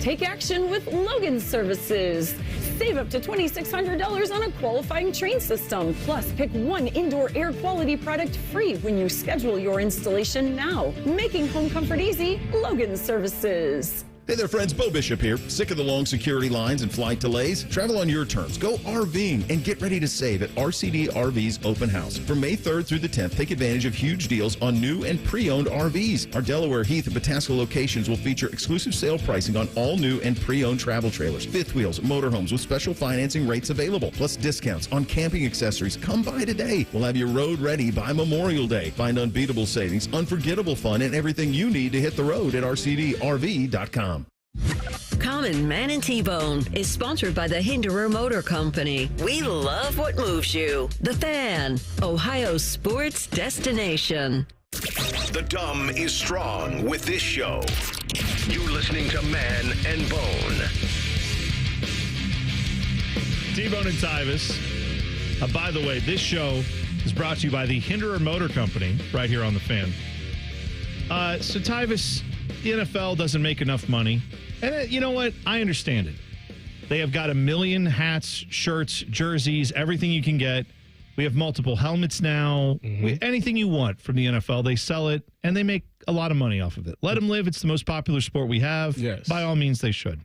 Take action with Logan Services. Save up to $2,600 on a qualifying train system. Plus, pick one indoor air quality product free when you schedule your installation now. Making home comfort easy, Logan Services. Hey there, friends. Bo Bishop here. Sick of the long security lines and flight delays? Travel on your terms. Go RVing and get ready to save at RCD RV's Open House. From May 3rd through the 10th, take advantage of huge deals on new and pre-owned RVs. Our Delaware, Heath, and Pataska locations will feature exclusive sale pricing on all new and pre-owned travel trailers, fifth wheels, motorhomes with special financing rates available, plus discounts on camping accessories. Come by today. We'll have you road ready by Memorial Day. Find unbeatable savings, unforgettable fun, and everything you need to hit the road at RCDRV.com. Common Man and T-Bone is sponsored by the Hinderer Motor Company. We love what moves you. The Fan, Ohio sports destination. The dumb is strong with this show. You're listening to Man and Bone. T-Bone and Tyvis. By the way, this show is brought to you by the Hinderer Motor Company right here on The Fan. So Tyvis, the NFL doesn't make enough money. And you know what? I understand it. They have got 1 million hats, shirts, jerseys, everything you can get. We have multiple helmets now. Anything you want from the NFL, they sell it, and they make a lot of money off of it. Let them live. It's the most popular sport we have. Yes. By all means, they should.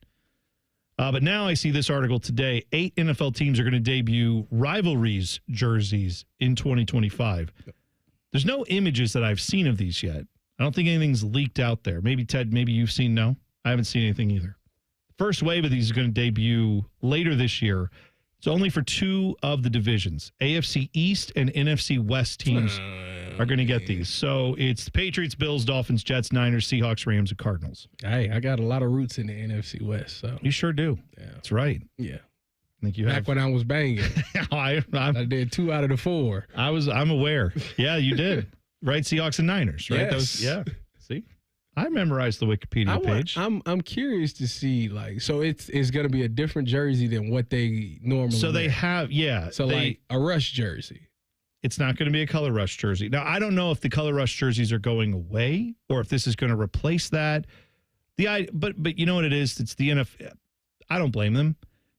But now I see this article today. 8 NFL teams are going to debut rivalries jerseys in 2025. There's no images that I've seen of these yet. I don't think anything's leaked out there. Maybe, Ted, maybe you've seen, no? I haven't seen anything either. First wave of these is going to debut later this year. It's only for 2 of the divisions. AFC East and NFC West teams are going to get these. So it's the Patriots, Bills, Dolphins, Jets, Niners, Seahawks, Rams, and Cardinals. Hey, I got a lot of roots in the NFC West. So you sure do. Yeah. That's right. Yeah. I think you Back have. when I was banging. I did 2 out of the 4. I'm aware. Yeah, you did. Right, Seahawks and Niners, right? Yes. Yeah. See? I memorized the Wikipedia page. I'm curious to see, like, so it's going to be a different jersey than what they normally So they wear. have, yeah. So like a Rush jersey. It's not going to be a Color Rush jersey. Now, I don't know if the Color Rush jerseys are going away or if this is going to replace that. But you know what it is? It's the NFL. I don't blame them.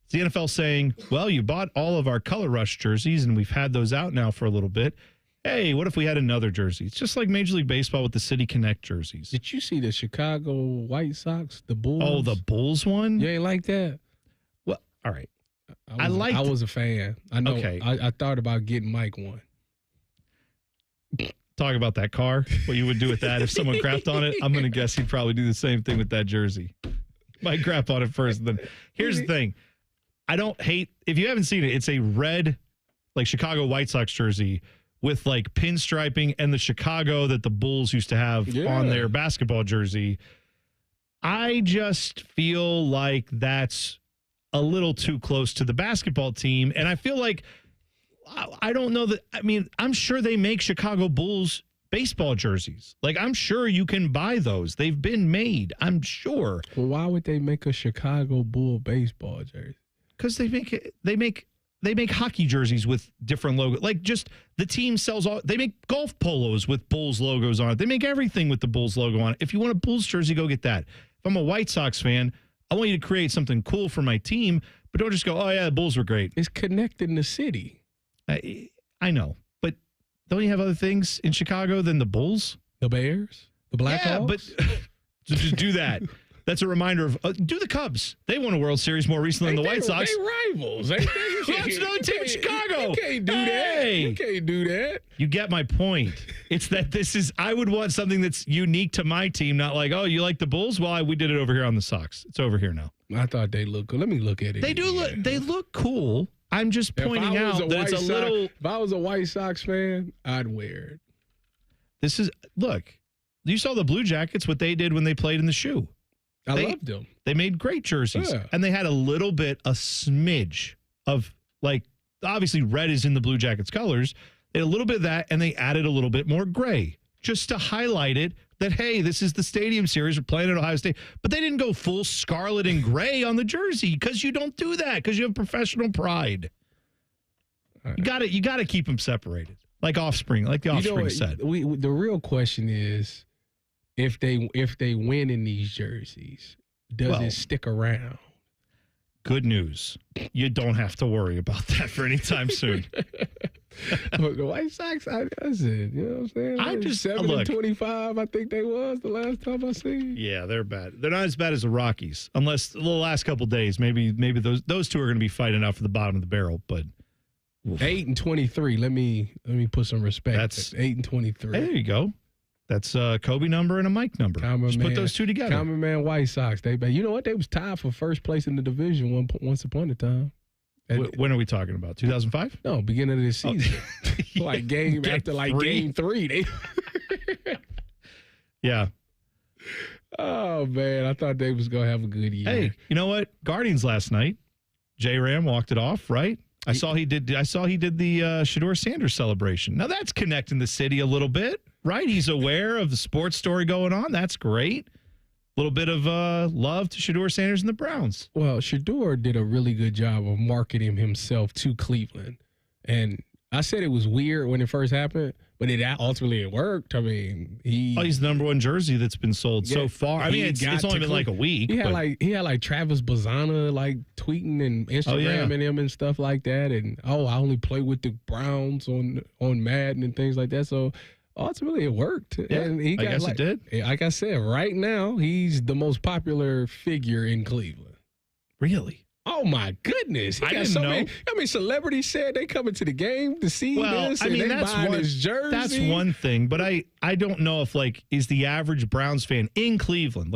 It's the NFL saying, well, you bought all of our Color Rush jerseys and we've had those out now for a little bit. Hey, what if we had another jersey? It's just like Major League Baseball with the City Connect jerseys. Did you see the Chicago White Sox, the Bulls? Oh, the Bulls one? You ain't like that? Well, all right. I was a fan. I know. Okay. I thought about getting Mike one. Talk about that car, what you would do with that if someone crapped on it. I'm going to guess he'd probably do the same thing with that jersey. Might crap on it first. Then here's the thing. I don't hate, if you haven't seen it, it's a red, like Chicago White Sox jersey with like pinstriping and the Chicago that the Bulls used to have on their basketball jersey. I just feel like that's a little too close to the basketball team. And I feel like, I don't know that, I mean, I'm sure they make Chicago Bulls baseball jerseys. Like, I'm sure you can buy those. They've been made, I'm sure. Well, why would they make a Chicago Bull baseball jersey? Because they make hockey jerseys with different logos. Like, just the team sells all. They make golf polos with Bulls logos on it. They make everything with the Bulls logo on it. If you want a Bulls jersey, go get that. If I'm a White Sox fan, I want you to create something cool for my team, but don't just go, oh yeah, the Bulls were great. It's connecting the city. I know, but don't you have other things in Chicago than the Bulls? The Bears, the Blackhawks. Yeah, but so just do that. That's a reminder of do the Cubs. They won a World Series more recently than the White Sox. They rivals. Ain't they? That's another team in Chicago. You can't do that. You can't do that. You get my point. It's that I would want something that's unique to my team, not like, oh, you like the Bulls? Well, we did it over here on the Sox. It's over here now. I thought they looked good. Let me look at it. They do look. They look cool. I'm just pointing out that it's a little. If I was a White Sox fan, I'd wear it. Look, you saw the Blue Jackets, what they did when they played in the shoe. I loved them. They made great jerseys. Yeah. And they had a smidge of, like, obviously red is in the Blue Jackets colors. They had a little bit of that, and they added a little bit more gray just to highlight it that, hey, this is the Stadium Series. We're playing at Ohio State. But they didn't go full scarlet and gray on the jersey because you don't do that because you have professional pride. Right. You got to keep them separated, like the Offspring said. The real question is, if they win in these jerseys, does it stick around? Good news. You don't have to worry about that for any time soon. The White Sox, I said, you know what I'm saying? I just 7-25, I think they was the last time I seen. Yeah, they're bad. They're not as bad as the Rockies, unless the last couple days, maybe those two are going to be fighting out for the bottom of the barrel. But 8-23. Let me put some respect. That's 8-23. Hey, there you go. That's a Kobe number and a Mike number. Just put those two together. Common Man White Sox. You know what? They was tied for first place in the division once upon a time. When are we talking about? 2005? No, beginning of this season. Game 3. Yeah. Oh man, I thought they was gonna have a good year. Hey, you know what? Guardians last night. J Ram walked it off, right? I saw he did the Shador Sanders celebration. Now that's connecting the city a little bit, right? He's aware of the sports story going on. That's great. A little bit of love to Shador Sanders and the Browns. Well, Shador did a really good job of marketing himself to Cleveland. And I said it was weird when it first happened, but ultimately worked. I mean, he's the number one jersey that's been sold so far. I mean, it's only been like a week. He had like Travis Bazana like tweeting and Instagramming him and stuff like that. And I only play with the Browns on Madden and things like that. So ultimately, it worked. Yeah, and he got, I guess it did. Like I said, right now, he's the most popular figure in Cleveland. Really? Oh, my goodness. I didn't know. I mean, celebrities said they coming to the game to see this. I mean, that's his jersey. That's one thing. But I don't know if, is the average Browns fan in Cleveland,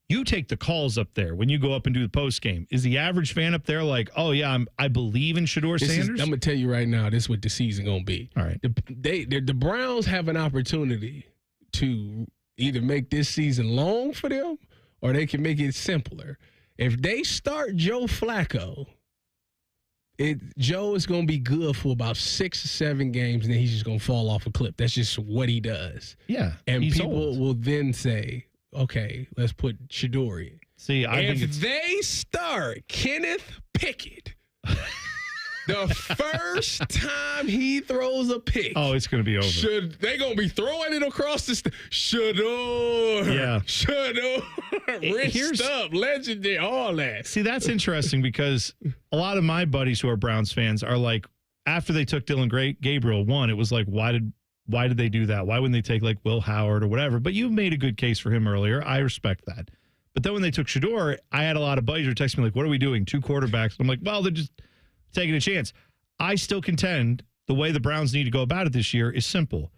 you take the calls up there when you go up and do the post game. Is the average fan up there like, oh, yeah, I believe in Shador Sanders? I'm going to tell you right now, this is what the season going to be. All right. The Browns have an opportunity to either make this season long for them or they can make it simpler. If they start Joe Flacco, Joe is going to be good for about 6 or 7 games, and then he's just going to fall off a cliff. That's just what he does. Yeah. And people will then say, okay, let's put Shador in. See, if they start Kenneth Pickett, the first time he throws a pick. Oh, it's going to be over. They going to be throwing it across the Shador. Yeah. Shador. Wrist up. Legendary. All that. See, that's interesting because a lot of my buddies who are Browns fans are like, after they took Dylan Gabriel, it was like, why did they do that? Why wouldn't they take Will Howard or whatever? But you made a good case for him earlier. I respect that. But then when they took Shador, I had a lot of buddies who were texting me like, what are we doing? 2 quarterbacks. I'm like, well, they're just taking a chance. I still contend the way the Browns need to go about it this year is simple.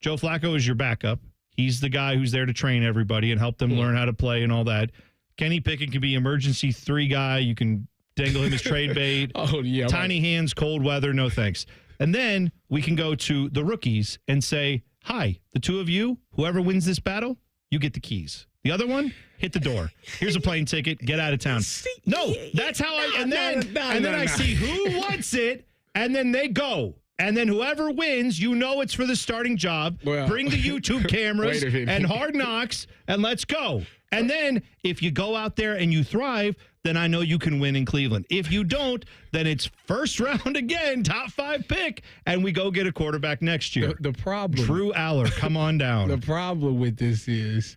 Joe Flacco is your backup. He's the guy who's there to train everybody and help them learn how to play and all that. Kenny Pickett can be emergency 3 guy. You can dangle him as trade bait. Oh, yeah. Tiny hands, cold weather, no thanks. And then we can go to the rookies and say, hi, the 2 of you, whoever wins this battle, you get the keys. The other one, hit the door. Here's a plane ticket. Get out of town. No, that's how And then I see who wants it, and then they go. And then whoever wins, it's for the starting job. Well, bring the YouTube cameras and Hard Knocks, and let's go. And then if you go out there and you thrive, then I know you can win in Cleveland. If you don't, then it's first round again, top 5 pick, and we go get a quarterback next year. The problem. Drew Aller, come on down. The problem with this is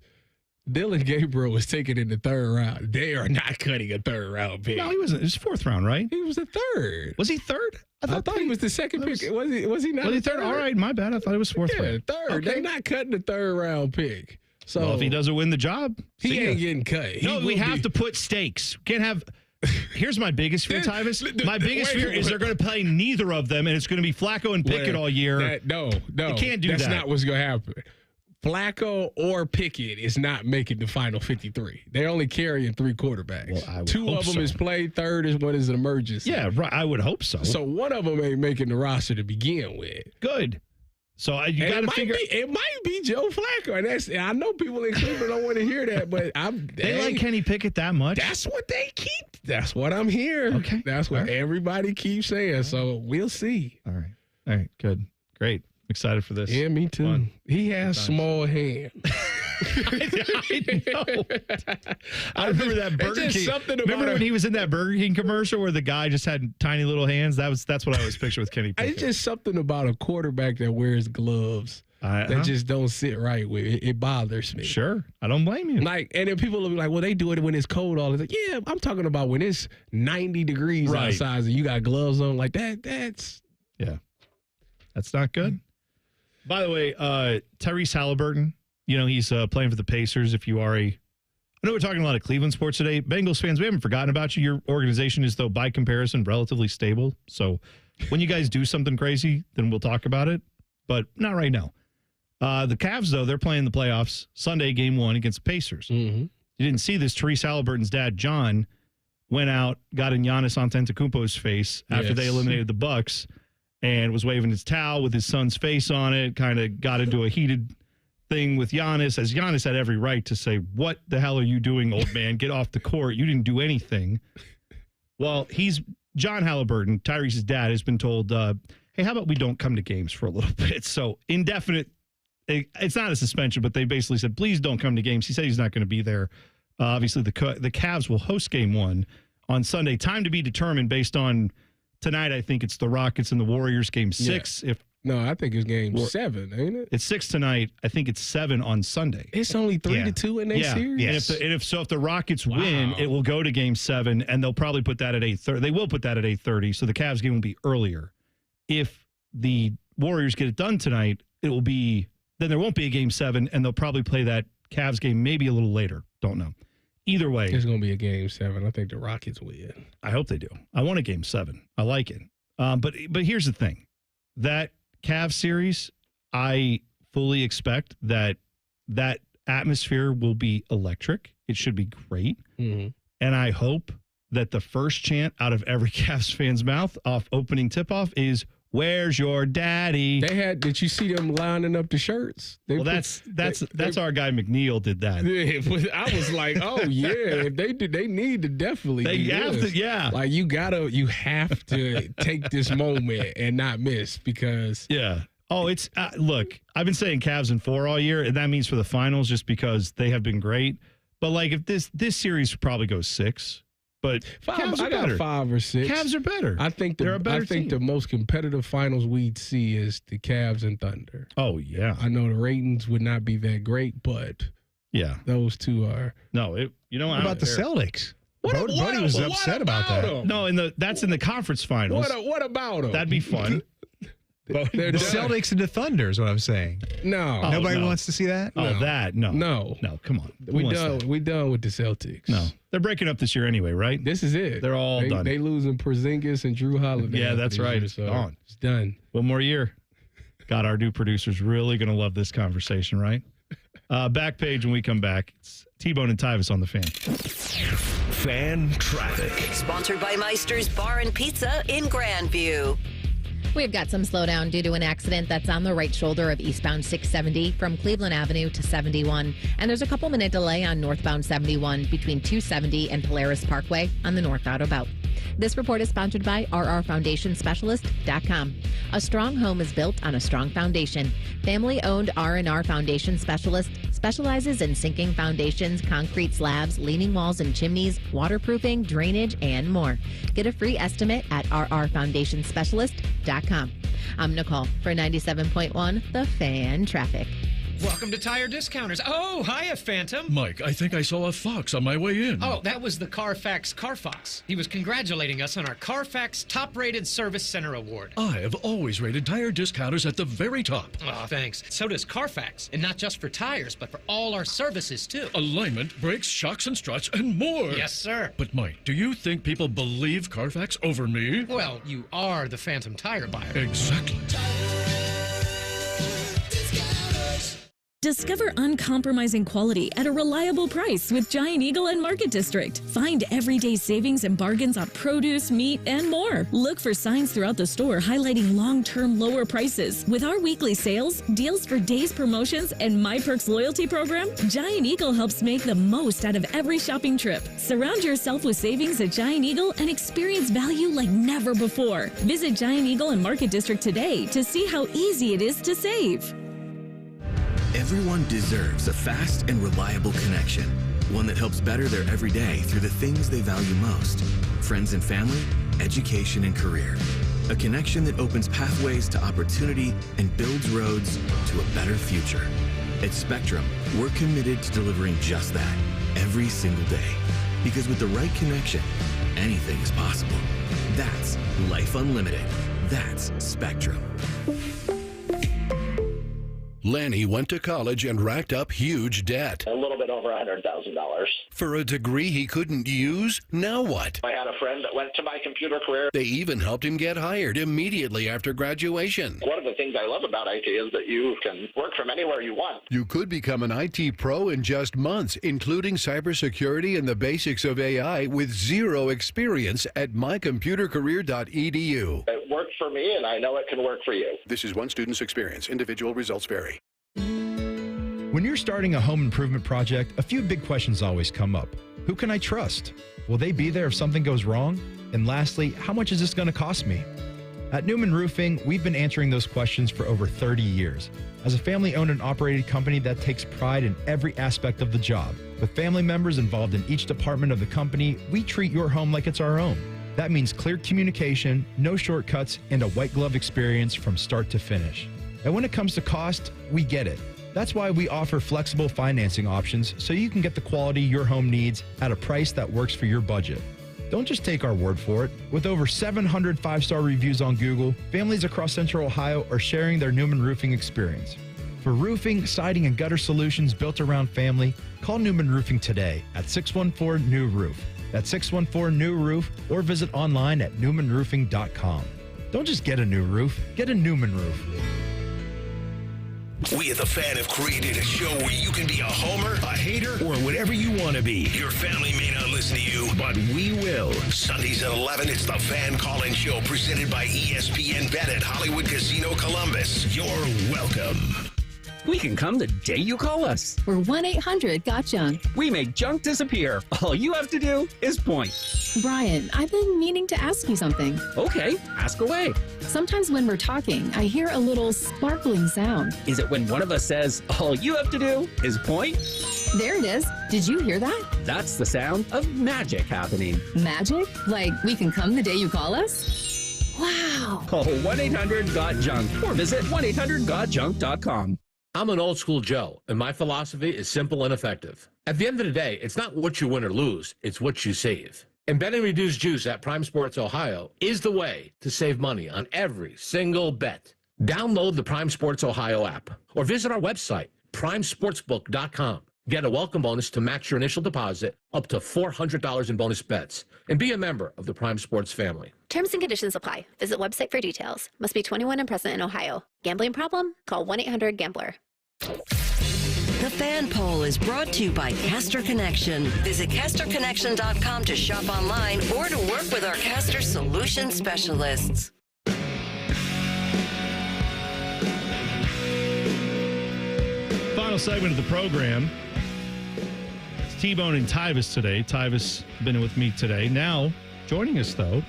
Dylan Gabriel was taken in the 3rd round. They are not cutting a 3rd round pick. No, he wasn't. It was 4th round, right? He was the 3rd. Was he 3rd? I thought he was the 2nd pick. Was he not? Was he 3rd? All right, my bad. I thought it was 4th round. 3rd. Okay. They're not cutting the 3rd round pick. So well, if he doesn't win the job, he ain't getting cut. No, we have to put stakes. We can't have. Here's my biggest fear, Tyvis. My biggest fear is they're going to play neither of them, and it's going to be Flacco and Pickett all year. No. You can't do that. That's not what's going to happen. Flacco or Pickett is not making the final 53. They're only carrying 3 quarterbacks. Well, 2 of them is played. 3rd is one is an emergency. Yeah, right. I would hope so. So one of them ain't making the roster to begin with. Good. So you got to figure. It might be Joe Flacco. And I know people in Cleveland don't want to hear that, but they like Kenny Pickett that much. That's what they keep. That's what I'm hearing. Okay. That's what everybody keeps saying. So we'll see. All right. Good. Great. Excited for this. Yeah, me too. Fun. He has small hands. I know. I remember that Burger King. Remember when he was in that Burger King commercial where the guy just had tiny little hands? That's what I always picture with Kenny Pickett. It's just something about a quarterback that wears gloves that just don't sit right with it. It bothers me. Sure. I don't blame you. And then people will be like, well, they do it when it's cold all the time. Yeah, I'm talking about when it's 90 degrees outside and you got gloves on like that. That's not good. By the way, Tyrese Halliburton, he's playing for the Pacers. If you are I know we're talking a lot of Cleveland sports today. Bengals fans, we haven't forgotten about you. Your organization is, though, by comparison, relatively stable. So when you guys do something crazy, then we'll talk about it. But not right now. The Cavs, though, they're playing the playoffs Sunday, game 1 against the Pacers. Mm-hmm. You didn't see this. Tyrese Halliburton's dad, John, went out, got in Giannis Antetokounmpo's face after they eliminated the Bucks and was waving his towel with his son's face on it, kind of got into a heated thing with Giannis, as Giannis had every right to say, what the hell are you doing, old man? Get off the court. You didn't do anything. Well, John Halliburton, Tyrese's dad, has been told, hey, how about we don't come to games for a little bit? So indefinite, it's not a suspension, but they basically said, please don't come to games. He said he's not going to be there. Obviously, the Cavs will host game 1 on Sunday. Time to be determined based on tonight. I think it's the Rockets and the Warriors game 6. Yeah. No, I think it's game 7, ain't it? It's 6 tonight. I think it's 7 on Sunday. It's only 3-2 in their series? Yes. And if the Rockets win, it will go to game 7, and they'll probably put that at 8:30. They will put that at 8:30, so the Cavs game will be earlier. If the Warriors get it done tonight, then there won't be a game 7, and they'll probably play that Cavs game maybe a little later. Don't know. Either way. It's going to be a game 7. I think the Rockets win. I hope they do. I want a game 7. I like it. But here's the thing. That Cavs series, I fully expect that atmosphere will be electric. It should be great. Mm-hmm. And I hope that the first chant out of every Cavs fan's mouth off opening tip-off is, where's your daddy? Did you see them lining up the shirts? That's our guy McNeil did that. Yeah, I was like, oh yeah, if they do, they need to definitely. They have to, yeah. Like you have to take this moment and not miss because. Yeah. Oh, it's look. I've been saying Cavs in 4 all year, and that means for the finals, just because they have been great. But like, if this series probably goes 6. But 5, Cavs are I got better. 5 or 6. Cavs are better. I think the most competitive finals we'd see is the Cavs and Thunder. Oh yeah. I know the ratings would not be that great, but yeah, those two are. No, what about the Celtics? Bodie was upset about that. Them? No, that's in the conference finals. What about them? That'd be fun. The Celtics and the Thunder is what I'm saying. No. Nobody wants to see that? Oh, that? No. No, come on. We done with the Celtics. No. They're breaking up this year anyway, right? This is it. They're all done. They losing Porzingis and Drew Holiday. Yeah, that's right. Year, it's so gone. It's done. One more year. God, our new producer's really going to love this conversation, right? Back page when we come back. It's T-Bone and Tyvis on the Fan. Fan traffic. Sponsored by Meister's Bar and Pizza in Grandview. We've got some slowdown due to an accident that's on the right shoulder of eastbound 670 from Cleveland Avenue to 71. And there's a couple-minute delay on northbound 71 between 270 and Polaris Parkway on the North Autobelt. This report is sponsored by rrfoundationspecialist.com. A strong home is built on a strong foundation. Family-owned R&R Foundation Specialist specializes in sinking foundations, concrete slabs, leaning walls and chimneys, waterproofing, drainage, and more. Get a free estimate at rrfoundationspecialist.com. I'm Nicole for 97.1 The Fan Traffic. Welcome to Tire Discounters. Oh, hiya, Phantom. Mike, I think I saw a fox on my way in. Oh, that was the Carfax Carfox. He was congratulating us on our Carfax Top-Rated Service Center Award. I have always rated Tire Discounters at the very top. Oh, thanks. So does Carfax. And not just for tires, but for all our services, too. Alignment, brakes, shocks and struts, and more. Yes, sir. But, Mike, do you think people believe Carfax over me? Well, you are the Phantom tire buyer. Exactly. Discover uncompromising quality at a reliable price with Giant Eagle and Market District. Find everyday savings and bargains on produce, meat, and more. Look for signs throughout the store highlighting long-term lower prices. With our weekly sales, deals for days promotions, and My Perks loyalty program, Giant Eagle helps make the most out of every shopping trip. Surround yourself with savings at Giant Eagle and experience value like never before. Visit Giant Eagle and Market District today to see how easy it is to save. Everyone deserves a fast and reliable connection, one that helps better their everyday through the things they value most: friends and family, education and career. A connection that opens pathways to opportunity and builds roads to a better future. At Spectrum, we're committed to delivering just that every single day. Because with the right connection, anything is possible. That's Life Unlimited. That's Spectrum. Lanny went to college and racked up huge debt. A little bit over $100,000. For a degree he couldn't use? Now what? I had a friend that went to my computer career. They even helped him get hired immediately after graduation. One of the things I love about IT is that you can work from anywhere you want. You could become an IT pro in just months, including cybersecurity and the basics of AI with zero experience at mycomputercareer.edu. It worked for me, and I know it can work for you. This is one student's experience. Individual results vary. When you're starting a home improvement project, a few big questions always come up. Who can I trust? Will they be there if something goes wrong? And lastly, how much is this going to cost me? At Newman Roofing, we've been answering those questions for over 30 years. As a family-owned and operated company that takes pride in every aspect of the job, with family members involved in each department of the company, we treat your home like it's our own. That means clear communication, no shortcuts, and a white glove experience from start to finish. And when it comes to cost, we get it. That's why we offer flexible financing options so you can get the quality your home needs at a price that works for your budget. Don't just take our word for it. With over 700 five-star reviews on Google, families across Central Ohio are sharing their Newman Roofing experience. For roofing, siding, and gutter solutions built around family, call Newman Roofing today at 614-NEW-ROOF. That's 614-NEW-ROOF, or visit online at newmanroofing.com. Don't just get a new roof, get a Newman roof. We at The Fan have created a show where you can be a homer, a hater, or whatever you want to be. Your family may not listen to you, but we will. Sundays at 11, it's The Fan Call-In Show presented by ESPN Bet at Hollywood Casino Columbus. You're welcome. We can come the day you call us. We're 1-800-GOT-JUNK. We make junk disappear. All you have to do is point. Brian, I've been meaning to ask you something. Okay, ask away. Sometimes when we're talking, I hear a little sparkling sound. Is it when one of us says, all you have to do is point? There it is. Did you hear that? That's the sound of magic happening. Magic? Like we can come the day you call us? Wow. Call 1-800-GOT-JUNK or visit 1-800-GOT-JUNK.com. I'm an old school Joe, and my philosophy is simple and effective. At the end of the day, it's not what you win or lose, it's what you save. And Bet and Reduce Juice at Prime Sports Ohio is the way to save money on every single bet. Download the Prime Sports Ohio app or visit our website, primesportsbook.com. Get a welcome bonus to match your initial deposit up to $400 in bonus bets. And be a member of the Prime Sports family. Terms and conditions apply. Visit website for details. Must be 21 and present in Ohio. Gambling problem? Call 1-800-GAMBLER. The Fan Poll is brought to you by Caster Connection. Visit CasterConnection.com to shop online or to work with our Caster Solution Specialists. Final segment of the program. It's T-Bone and Tyvis today. Tyvis been with me today. Now, joining us, though,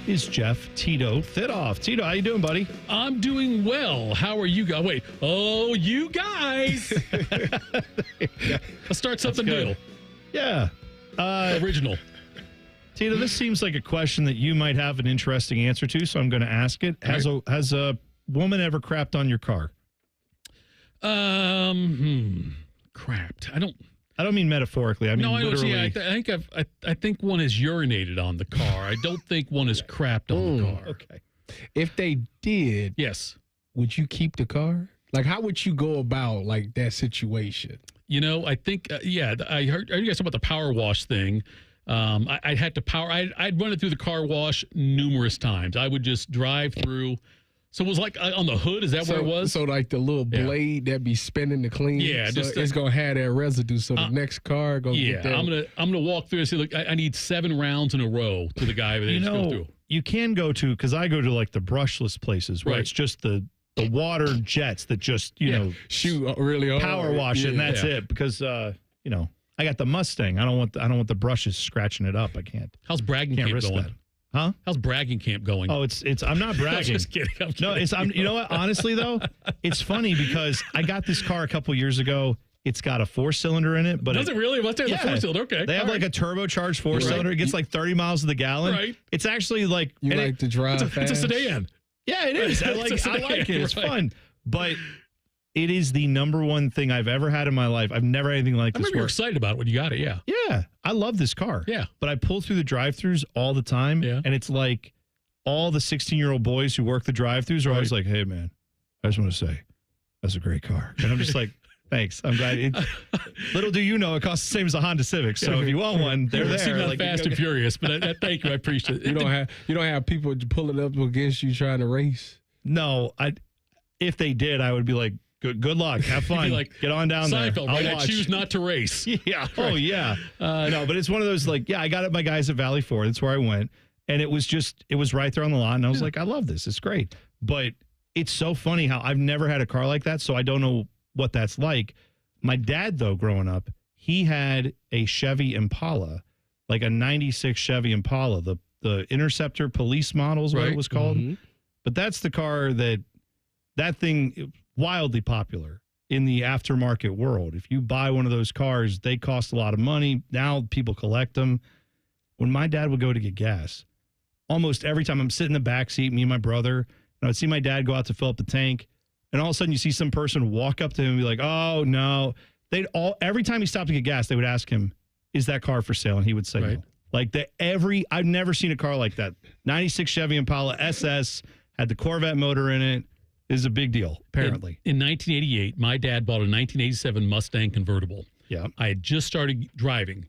is Jeff Tito Thidoff. Tito, how you doing, buddy? I'm doing well. How are you guys? Wait. Oh, you guys. Let's start something new. Yeah. Original. Tito, this seems like a question that you might have an interesting answer to, so I'm going to ask it. Has a woman ever crapped on your car? Crapped. I don't mean metaphorically. I mean literally. I think one has urinated on the car. I don't think one has crapped on the car. Okay. If they did, yes, would you keep the car? Like, how would you go about like that situation? You know, I think I heard you guys talk about the power wash thing. I'd run it through the car wash numerous times. I would just drive through, So it was like on the hood? Is that where it was? So like the little blade that be spinning the clean. Yeah, so it's gonna have that residue. So the next car gonna get that. I'm gonna walk through and say, look, I need 7 rounds in a row to the guy that go through. You can go to, because I go to like the brushless places where it's just the water jets that just shoot really hard, power wash it, and that's it. Because I got the Mustang. I don't want the brushes scratching it up. I can't. How's bragging camp going? That. Huh? How's bragging camp going? Oh, it's. I'm not bragging. Just kidding. I'm kidding. No, you know what? Honestly, though, it's funny because I got this car a couple years ago. It's got a 4-cylinder in it, but does it really? Must have a 4-cylinder. Okay, they have like a turbocharged 4-cylinder. It gets like 30 miles to the gallon. Right. It's actually like you like to drive fast. It's a sedan. Yeah, it is. I like it. It's fun, but it is the number one thing I've ever had in my life. I've never had anything like this. I remember you were excited about it when you got it. Yeah. Yeah, I love this car. Yeah, but I pull through the drive-thrus all the time, and it's like all the 16-year-old boys who work the drive-thrus are always like, "Hey, man, I just want to say that's a great car," and I'm just like. Thanks. I'm glad. Little do you know, it costs the same as a Honda Civic. So if you want one, they're there. Seem like Fast and Furious, but thank you. I appreciate it. You don't have people pulling up against you trying to race. No, if they did, I would be like, good luck, have fun, get on down Seinfeld, there. I choose not to race. Yeah. Oh yeah. No, but it's one of those I got it. My guys at Valley Ford. That's where I went, and it was right there on the lot, and I was like, I love this. It's great, but it's so funny how I've never had a car like that, so I don't know what that's like. My dad, though, growing up, he had a Chevy Impala, like a 96 Chevy Impala, the Interceptor police model is what it was called. Mm-hmm. But that's the car that thing wildly popular in the aftermarket world. If you buy one of those cars, they cost a lot of money. Now people collect them. When my dad would go to get gas, almost every time I'm sitting in the back seat, me and my brother, and I would see my dad go out to fill up the tank. And all of a sudden, you see some person walk up to him and be like, "Oh no!" Every time he stopped to get gas, they would ask him, "Is that car for sale?" And he would say no. Like I've never seen a car like that. 96 Chevy Impala SS had the Corvette motor in it. It is a big deal, apparently. In 1988, my dad bought a 1987 Mustang convertible. Yeah, I had just started driving.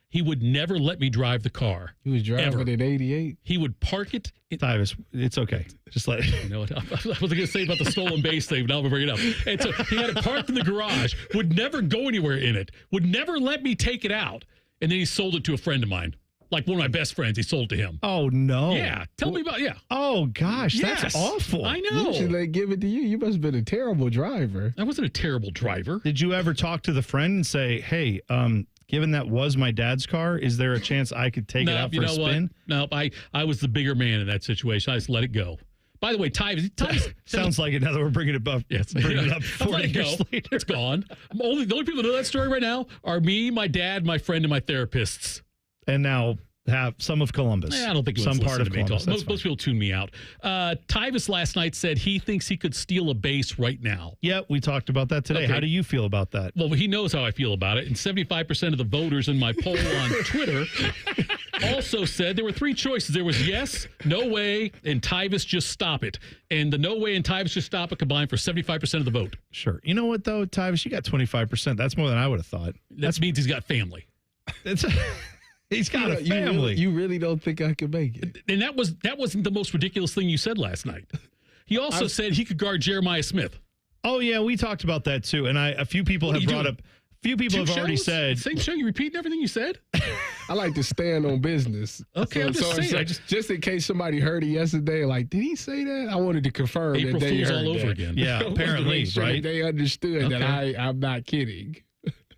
He would never let me drive the car. He was driving at 88. He would park it. Tyvis, it's okay. Just let it. You know what? I was going to say about the stolen base thing, but now I'm bring it up. And so he had it parked in the garage, would never go anywhere in it, would never let me take it out. And then he sold it to a friend of mine. Like one of my best friends, he sold it to him. Oh, no. Yeah. Tell me about, Oh, gosh. Yes. That's awful. I know. Usually they give it to you. You must have been a terrible driver. I wasn't a terrible driver. Did you ever talk to the friend and say, hey, given that was my dad's car, is there a chance I could take it out for a spin? No, I was the bigger man in that situation. I just let it go. By the way, Tyus sounds like it now that we're bringing it up. Yes, bringing it up 40 years later. It's gone. The only people that know that story right now are me, my dad, my friend, and my therapists. And now have some of Columbus. I don't think some part of Columbus. Most people tune me out. Tyvis last night said he thinks he could steal a base right now. Yeah, we talked about that today. Okay. How do you feel about that? Well, he knows how I feel about it. And 75% of the voters in my poll on Twitter also said there were 3 choices. There was yes, no way, and Tyvis just stop it. And the no way and Tyvis just stop it combined for 75% of the vote. Sure. You know what, though, Tyvis? You got 25%. That's more than I would have thought. That means he's got family. He's got a family. You really don't think I could make it? And that wasn't the most ridiculous thing you said last night. He also said he could guard Jeremiah Smith. Oh yeah, we talked about that too. And a few people have brought up. A few people have already said. Same show. You repeating everything you said. I like to stand on business. Okay, I'm just saying. Just in case somebody heard it yesterday, like, did he say that? I wanted to confirm April that they Fools heard all over that. again. Yeah, apparently, right? They understood that I'm not kidding.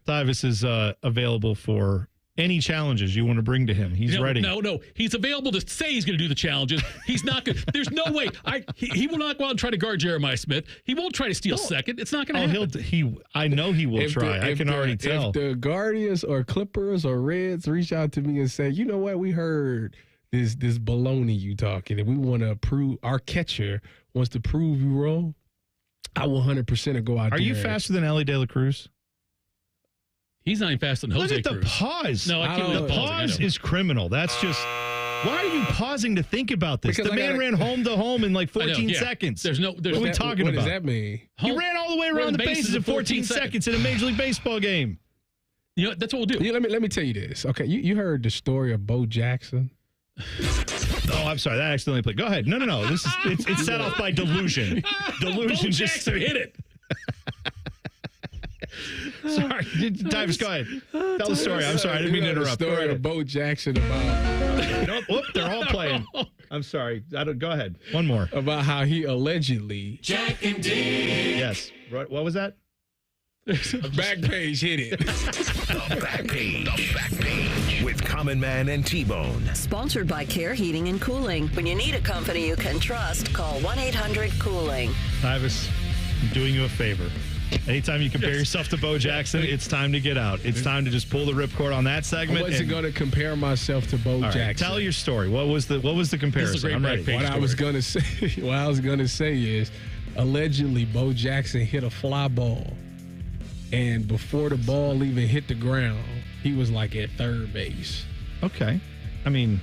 Tyvis is available for any challenges you want to bring to him. He's ready. No. He's available to say he's going to do the challenges. He's not going to. There's no way. He will not go out and try to guard Jeremiah Smith. He won't try to steal second. It's not going to happen. I know he will try. I can already tell. If the Guardians or Clippers or Reds reach out to me and say, you know what, we heard this baloney you talking, and we want to prove, our catcher wants to prove you wrong, I will 100% go out there. Are you faster than Ellie De La Cruz? He's not even faster than Jose Cruz. Look at the pause. No, I can't. The pause is criminal. That's just. Why are you pausing to think about this? Because the man ran home to home in like 14 seconds. What are we talking about? What does that mean? He ran all the way around the bases in 14 seconds in a Major League Baseball game. You know, that's what we'll do. Let me tell you this. Okay, you heard the story of Bo Jackson? Oh, I'm sorry. That accidentally played. Go ahead. No. This is it's set off by delusion. Delusion Bo just Jackson hit it. Sorry, Tyvis, go ahead. Tell the story. I'm sorry, I didn't mean to interrupt. The story of Bo Jackson about. Whoop, they're all playing. I'm sorry. Go ahead. One more. About how he allegedly. Jack and Dave. Yes. What was that? Back page hit it. The back page with Common Man and T-Bone. Sponsored by Care Heating and Cooling. When you need a company you can trust, call 1-800-COOLING. Tyvis, I'm doing you a favor. Anytime you compare yourself to Bo Jackson, it's time to get out. It's time to just pull the ripcord on that segment. I wasn't going to compare myself to Bo Jackson. Right, tell your story. What was the comparison? This is a great I'm ready. What I was going to say is, allegedly Bo Jackson hit a fly ball, and before the ball even hit the ground, he was like at third base. Okay, I mean,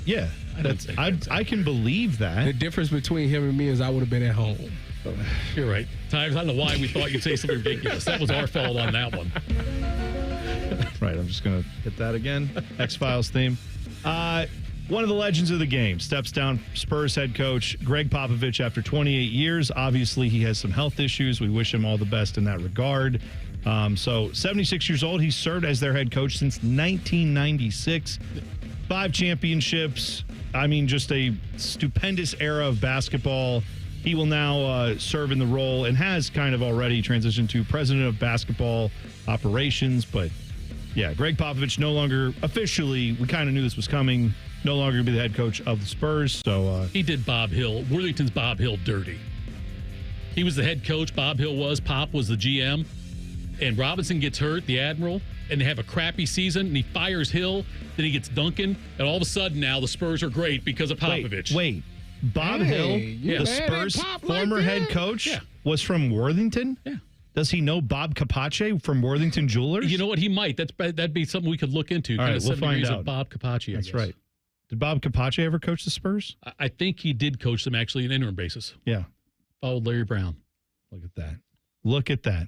yeah, I can believe that. The difference between him and me is I would have been at home. You're right. Tyvis, I don't know why we thought you'd say something ridiculous. That was our fault on that one. Right, I'm just going to hit that again. X-Files theme. One of the legends of the game steps down, Spurs head coach Greg Popovich after 28 years. Obviously, he has some health issues. We wish him all the best in that regard. So 76 years old. He served as their head coach since 1996. 5 championships. I mean, just a stupendous era of basketball. He will now serve in the role and has kind of already transitioned to president of basketball operations. But, yeah, Greg Popovich no longer officially, we kind of knew this was coming, no longer going to be the head coach of the Spurs. So he did Worthington's Bob Hill dirty. He was the head coach, Bob Hill was, Pop was the GM, and Robinson gets hurt, the Admiral, and they have a crappy season, and he fires Hill, then he gets Duncan, and all of a sudden now the Spurs are great because of Popovich. Wait. Bob Hill, the Spurs former head coach, was from Worthington? Yeah. Does he know Bob Capace from Worthington Jewelers? You know what? He might. That'd be something we could look into. All right, we'll find out. Of Bob Capace, That's right. Did Bob Capace ever coach the Spurs? I think he did coach them actually on an interim basis. Yeah. Followed Larry Brown. Look at that.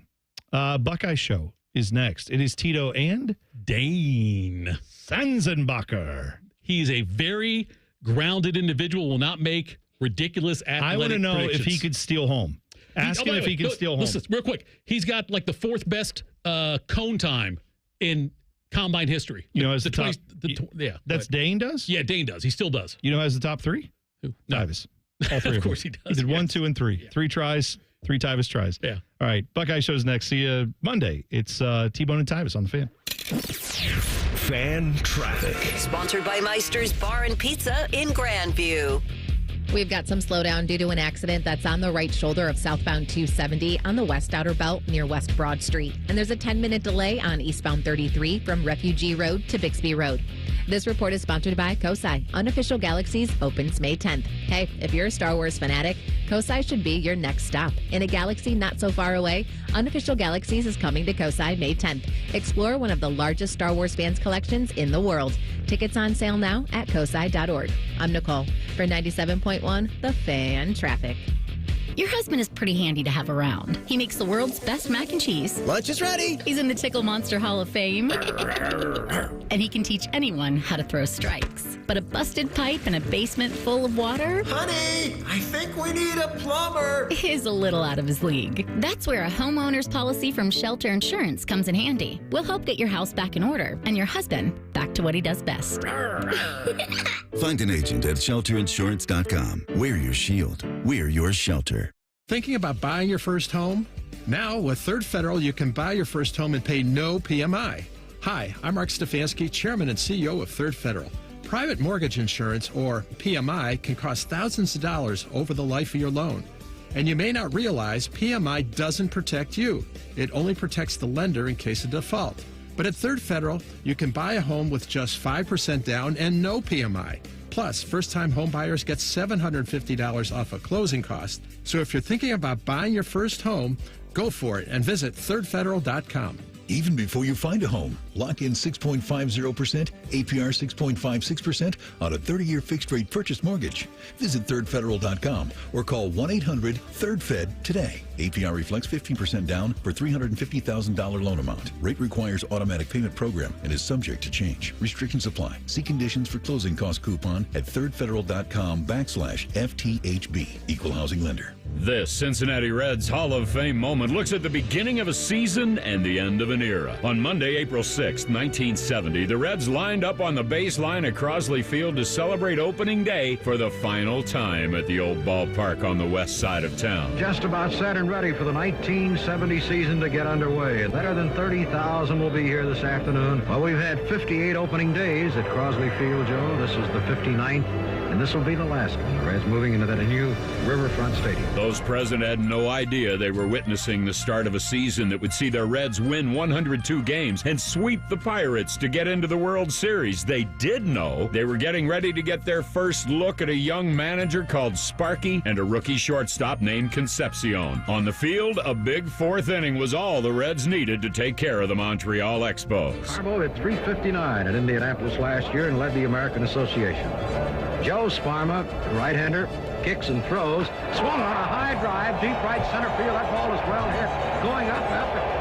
Buckeye Show is next. It is Tito and Dane Sanzenbacher. He's a very grounded individual, will not make ridiculous athletic I want to know predictions. if he could steal home. Ask him if he can steal home. Listen, real quick. He's got like the 4th best cone time in combine history. You know, as the top. That's Dane does? Yeah, Dane does. He still does. You know who has the top 3? Who? Tyvis. All 3 of course he does. He did 1, 2, and 3. Yeah. 3 tries, 3 Tyvis tries. Yeah. All right. Buckeye Show's next. See you Monday. It's T-Bone and Tyvis on the Fan. Fan traffic. Sponsored by Meister's Bar and Pizza in Grandview. We've got some slowdown due to an accident that's on the right shoulder of southbound 270 on the West Outer Belt near West Broad Street. And there's a 10-minute delay on eastbound 33 from Refugee Road to Bixby Road. This report is sponsored by Kosai. Unofficial Galaxies opens May 10th. Hey, if you're a Star Wars fanatic, Kosai should be your next stop. In a galaxy not so far away, Unofficial Galaxies is coming to Kosai May 10th. Explore one of the largest Star Wars fans collections in the world. Tickets on sale now at kosai.org. I'm Nicole for 97.1 The Fan Traffic. Your husband is pretty handy to have around. He makes the world's best mac and cheese. Lunch is ready. He's in the Tickle Monster Hall of Fame. And he can teach anyone how to throw strikes. But a busted pipe and a basement full of water? Honey, I think we need a plumber. Is a little out of his league. That's where a homeowner's policy from Shelter Insurance comes in handy. We'll help get your house back in order and your husband back to what he does best. Find an agent at shelterinsurance.com. We're your shield. We're your shelter. Thinking about buying your first home? Now, with Third Federal, you can buy your first home and pay no PMI. Hi, I'm Mark Stefanski, Chairman and CEO of Third Federal. Private mortgage insurance, or PMI, can cost thousands of dollars over the life of your loan. And you may not realize PMI doesn't protect you. It only protects the lender in case of default. But at Third Federal, you can buy a home with just 5% down and no PMI. Plus, first-time homebuyers get $750 off a closing cost. So if you're thinking about buying your first home, go for it and visit thirdfederal.com. even before you find a home. Lock in 6.50%, APR 6.56% on a 30-year fixed-rate purchase mortgage. Visit thirdfederal.com or call 1-800-3RD-FED today. APR reflects 15% down for $350,000 loan amount. Rate requires automatic payment program and is subject to change. Restrictions apply. See conditions for closing cost coupon at thirdfederal.com/FTHB. Equal housing lender. This Cincinnati Reds Hall of Fame moment looks at the beginning of a season and the end of an era. On Monday, April 6, 1970, the Reds lined up on the baseline at Crosley Field to celebrate opening day for the final time at the old ballpark on the west side of town. Just about set and ready for the 1970 season to get underway. Better than 30,000 will be here this afternoon. Well, we've had 58 opening days at Crosley Field, Joe. This is the 59th. And this will be the last one. The Reds moving into that new Riverfront Stadium. Those present had no idea they were witnessing the start of a season that would see their Reds win 102 games and sweep the Pirates to get into the World Series. They did know they were getting ready to get their first look at a young manager called Sparky and a rookie shortstop named Concepcion. On the field, a big fourth inning was all the Reds needed to take care of the Montreal Expos. Carbo hit .359 at Indianapolis last year and led the American Association. Joe Sparma, right-hander, kicks and throws. Swung on a high drive, deep right center field. That ball is well hit. Going up.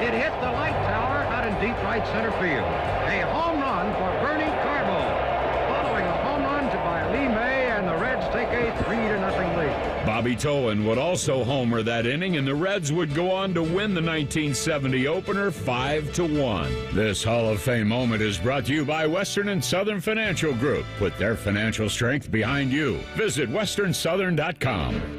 It hit the light tower out in deep right center field. A home run for Bernie Carbo. Following a home run by Lee May, and the Reds take a 3-0 lead. Bobby Tolan would also homer that inning, and the Reds would go on to win the 1970 opener 5-1. This Hall of Fame moment is brought to you by Western and Southern Financial Group. Put their financial strength behind you. Visit westernsouthern.com.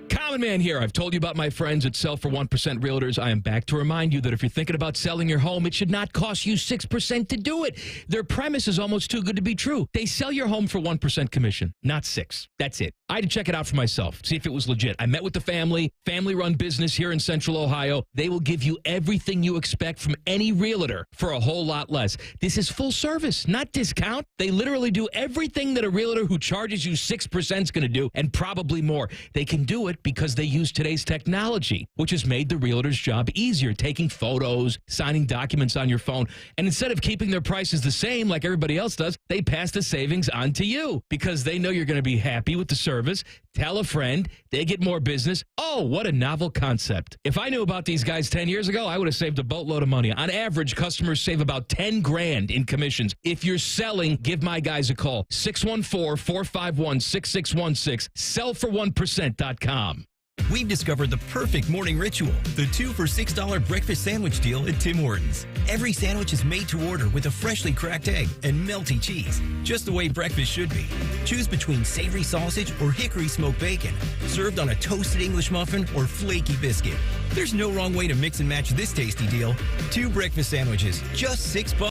Common Man here. I've told you about my friends at Sell for 1% Realtors. I am back to remind you that if you're thinking about selling your home, it should not cost you 6% to do it. Their premise is almost too good to be true. They sell your home for 1% commission, not 6. That's it. I had to check it out for myself, see if it was legit. I met with the family-run business here in Central Ohio. They will give you everything you expect from any realtor for a whole lot less. This is full service, not discount. They literally do everything that a realtor who charges you 6% is going to do, and probably more. They can do it because they use today's technology, which has made the realtor's job easier, taking photos, signing documents on your phone. And instead of keeping their prices the same like everybody else does, they pass the savings on to you because they know you're going to be happy with the service. Tell a friend, they get more business. Oh, what a novel concept. If I knew about these guys 10 years ago, I would have saved a boatload of money. On average, customers save about $10,000 in commissions. If you're selling, give my guys a call. 614-451-6616. Sellfor1%.com. We've discovered the perfect morning ritual, the 2 for $6 breakfast sandwich deal at Tim Hortons. Every sandwich is made to order with a freshly cracked egg and melty cheese, just the way breakfast should be. Choose between savory sausage or hickory smoked bacon, served on a toasted English muffin or flaky biscuit. There's no wrong way to mix and match this tasty deal. 2 breakfast sandwiches, just $6.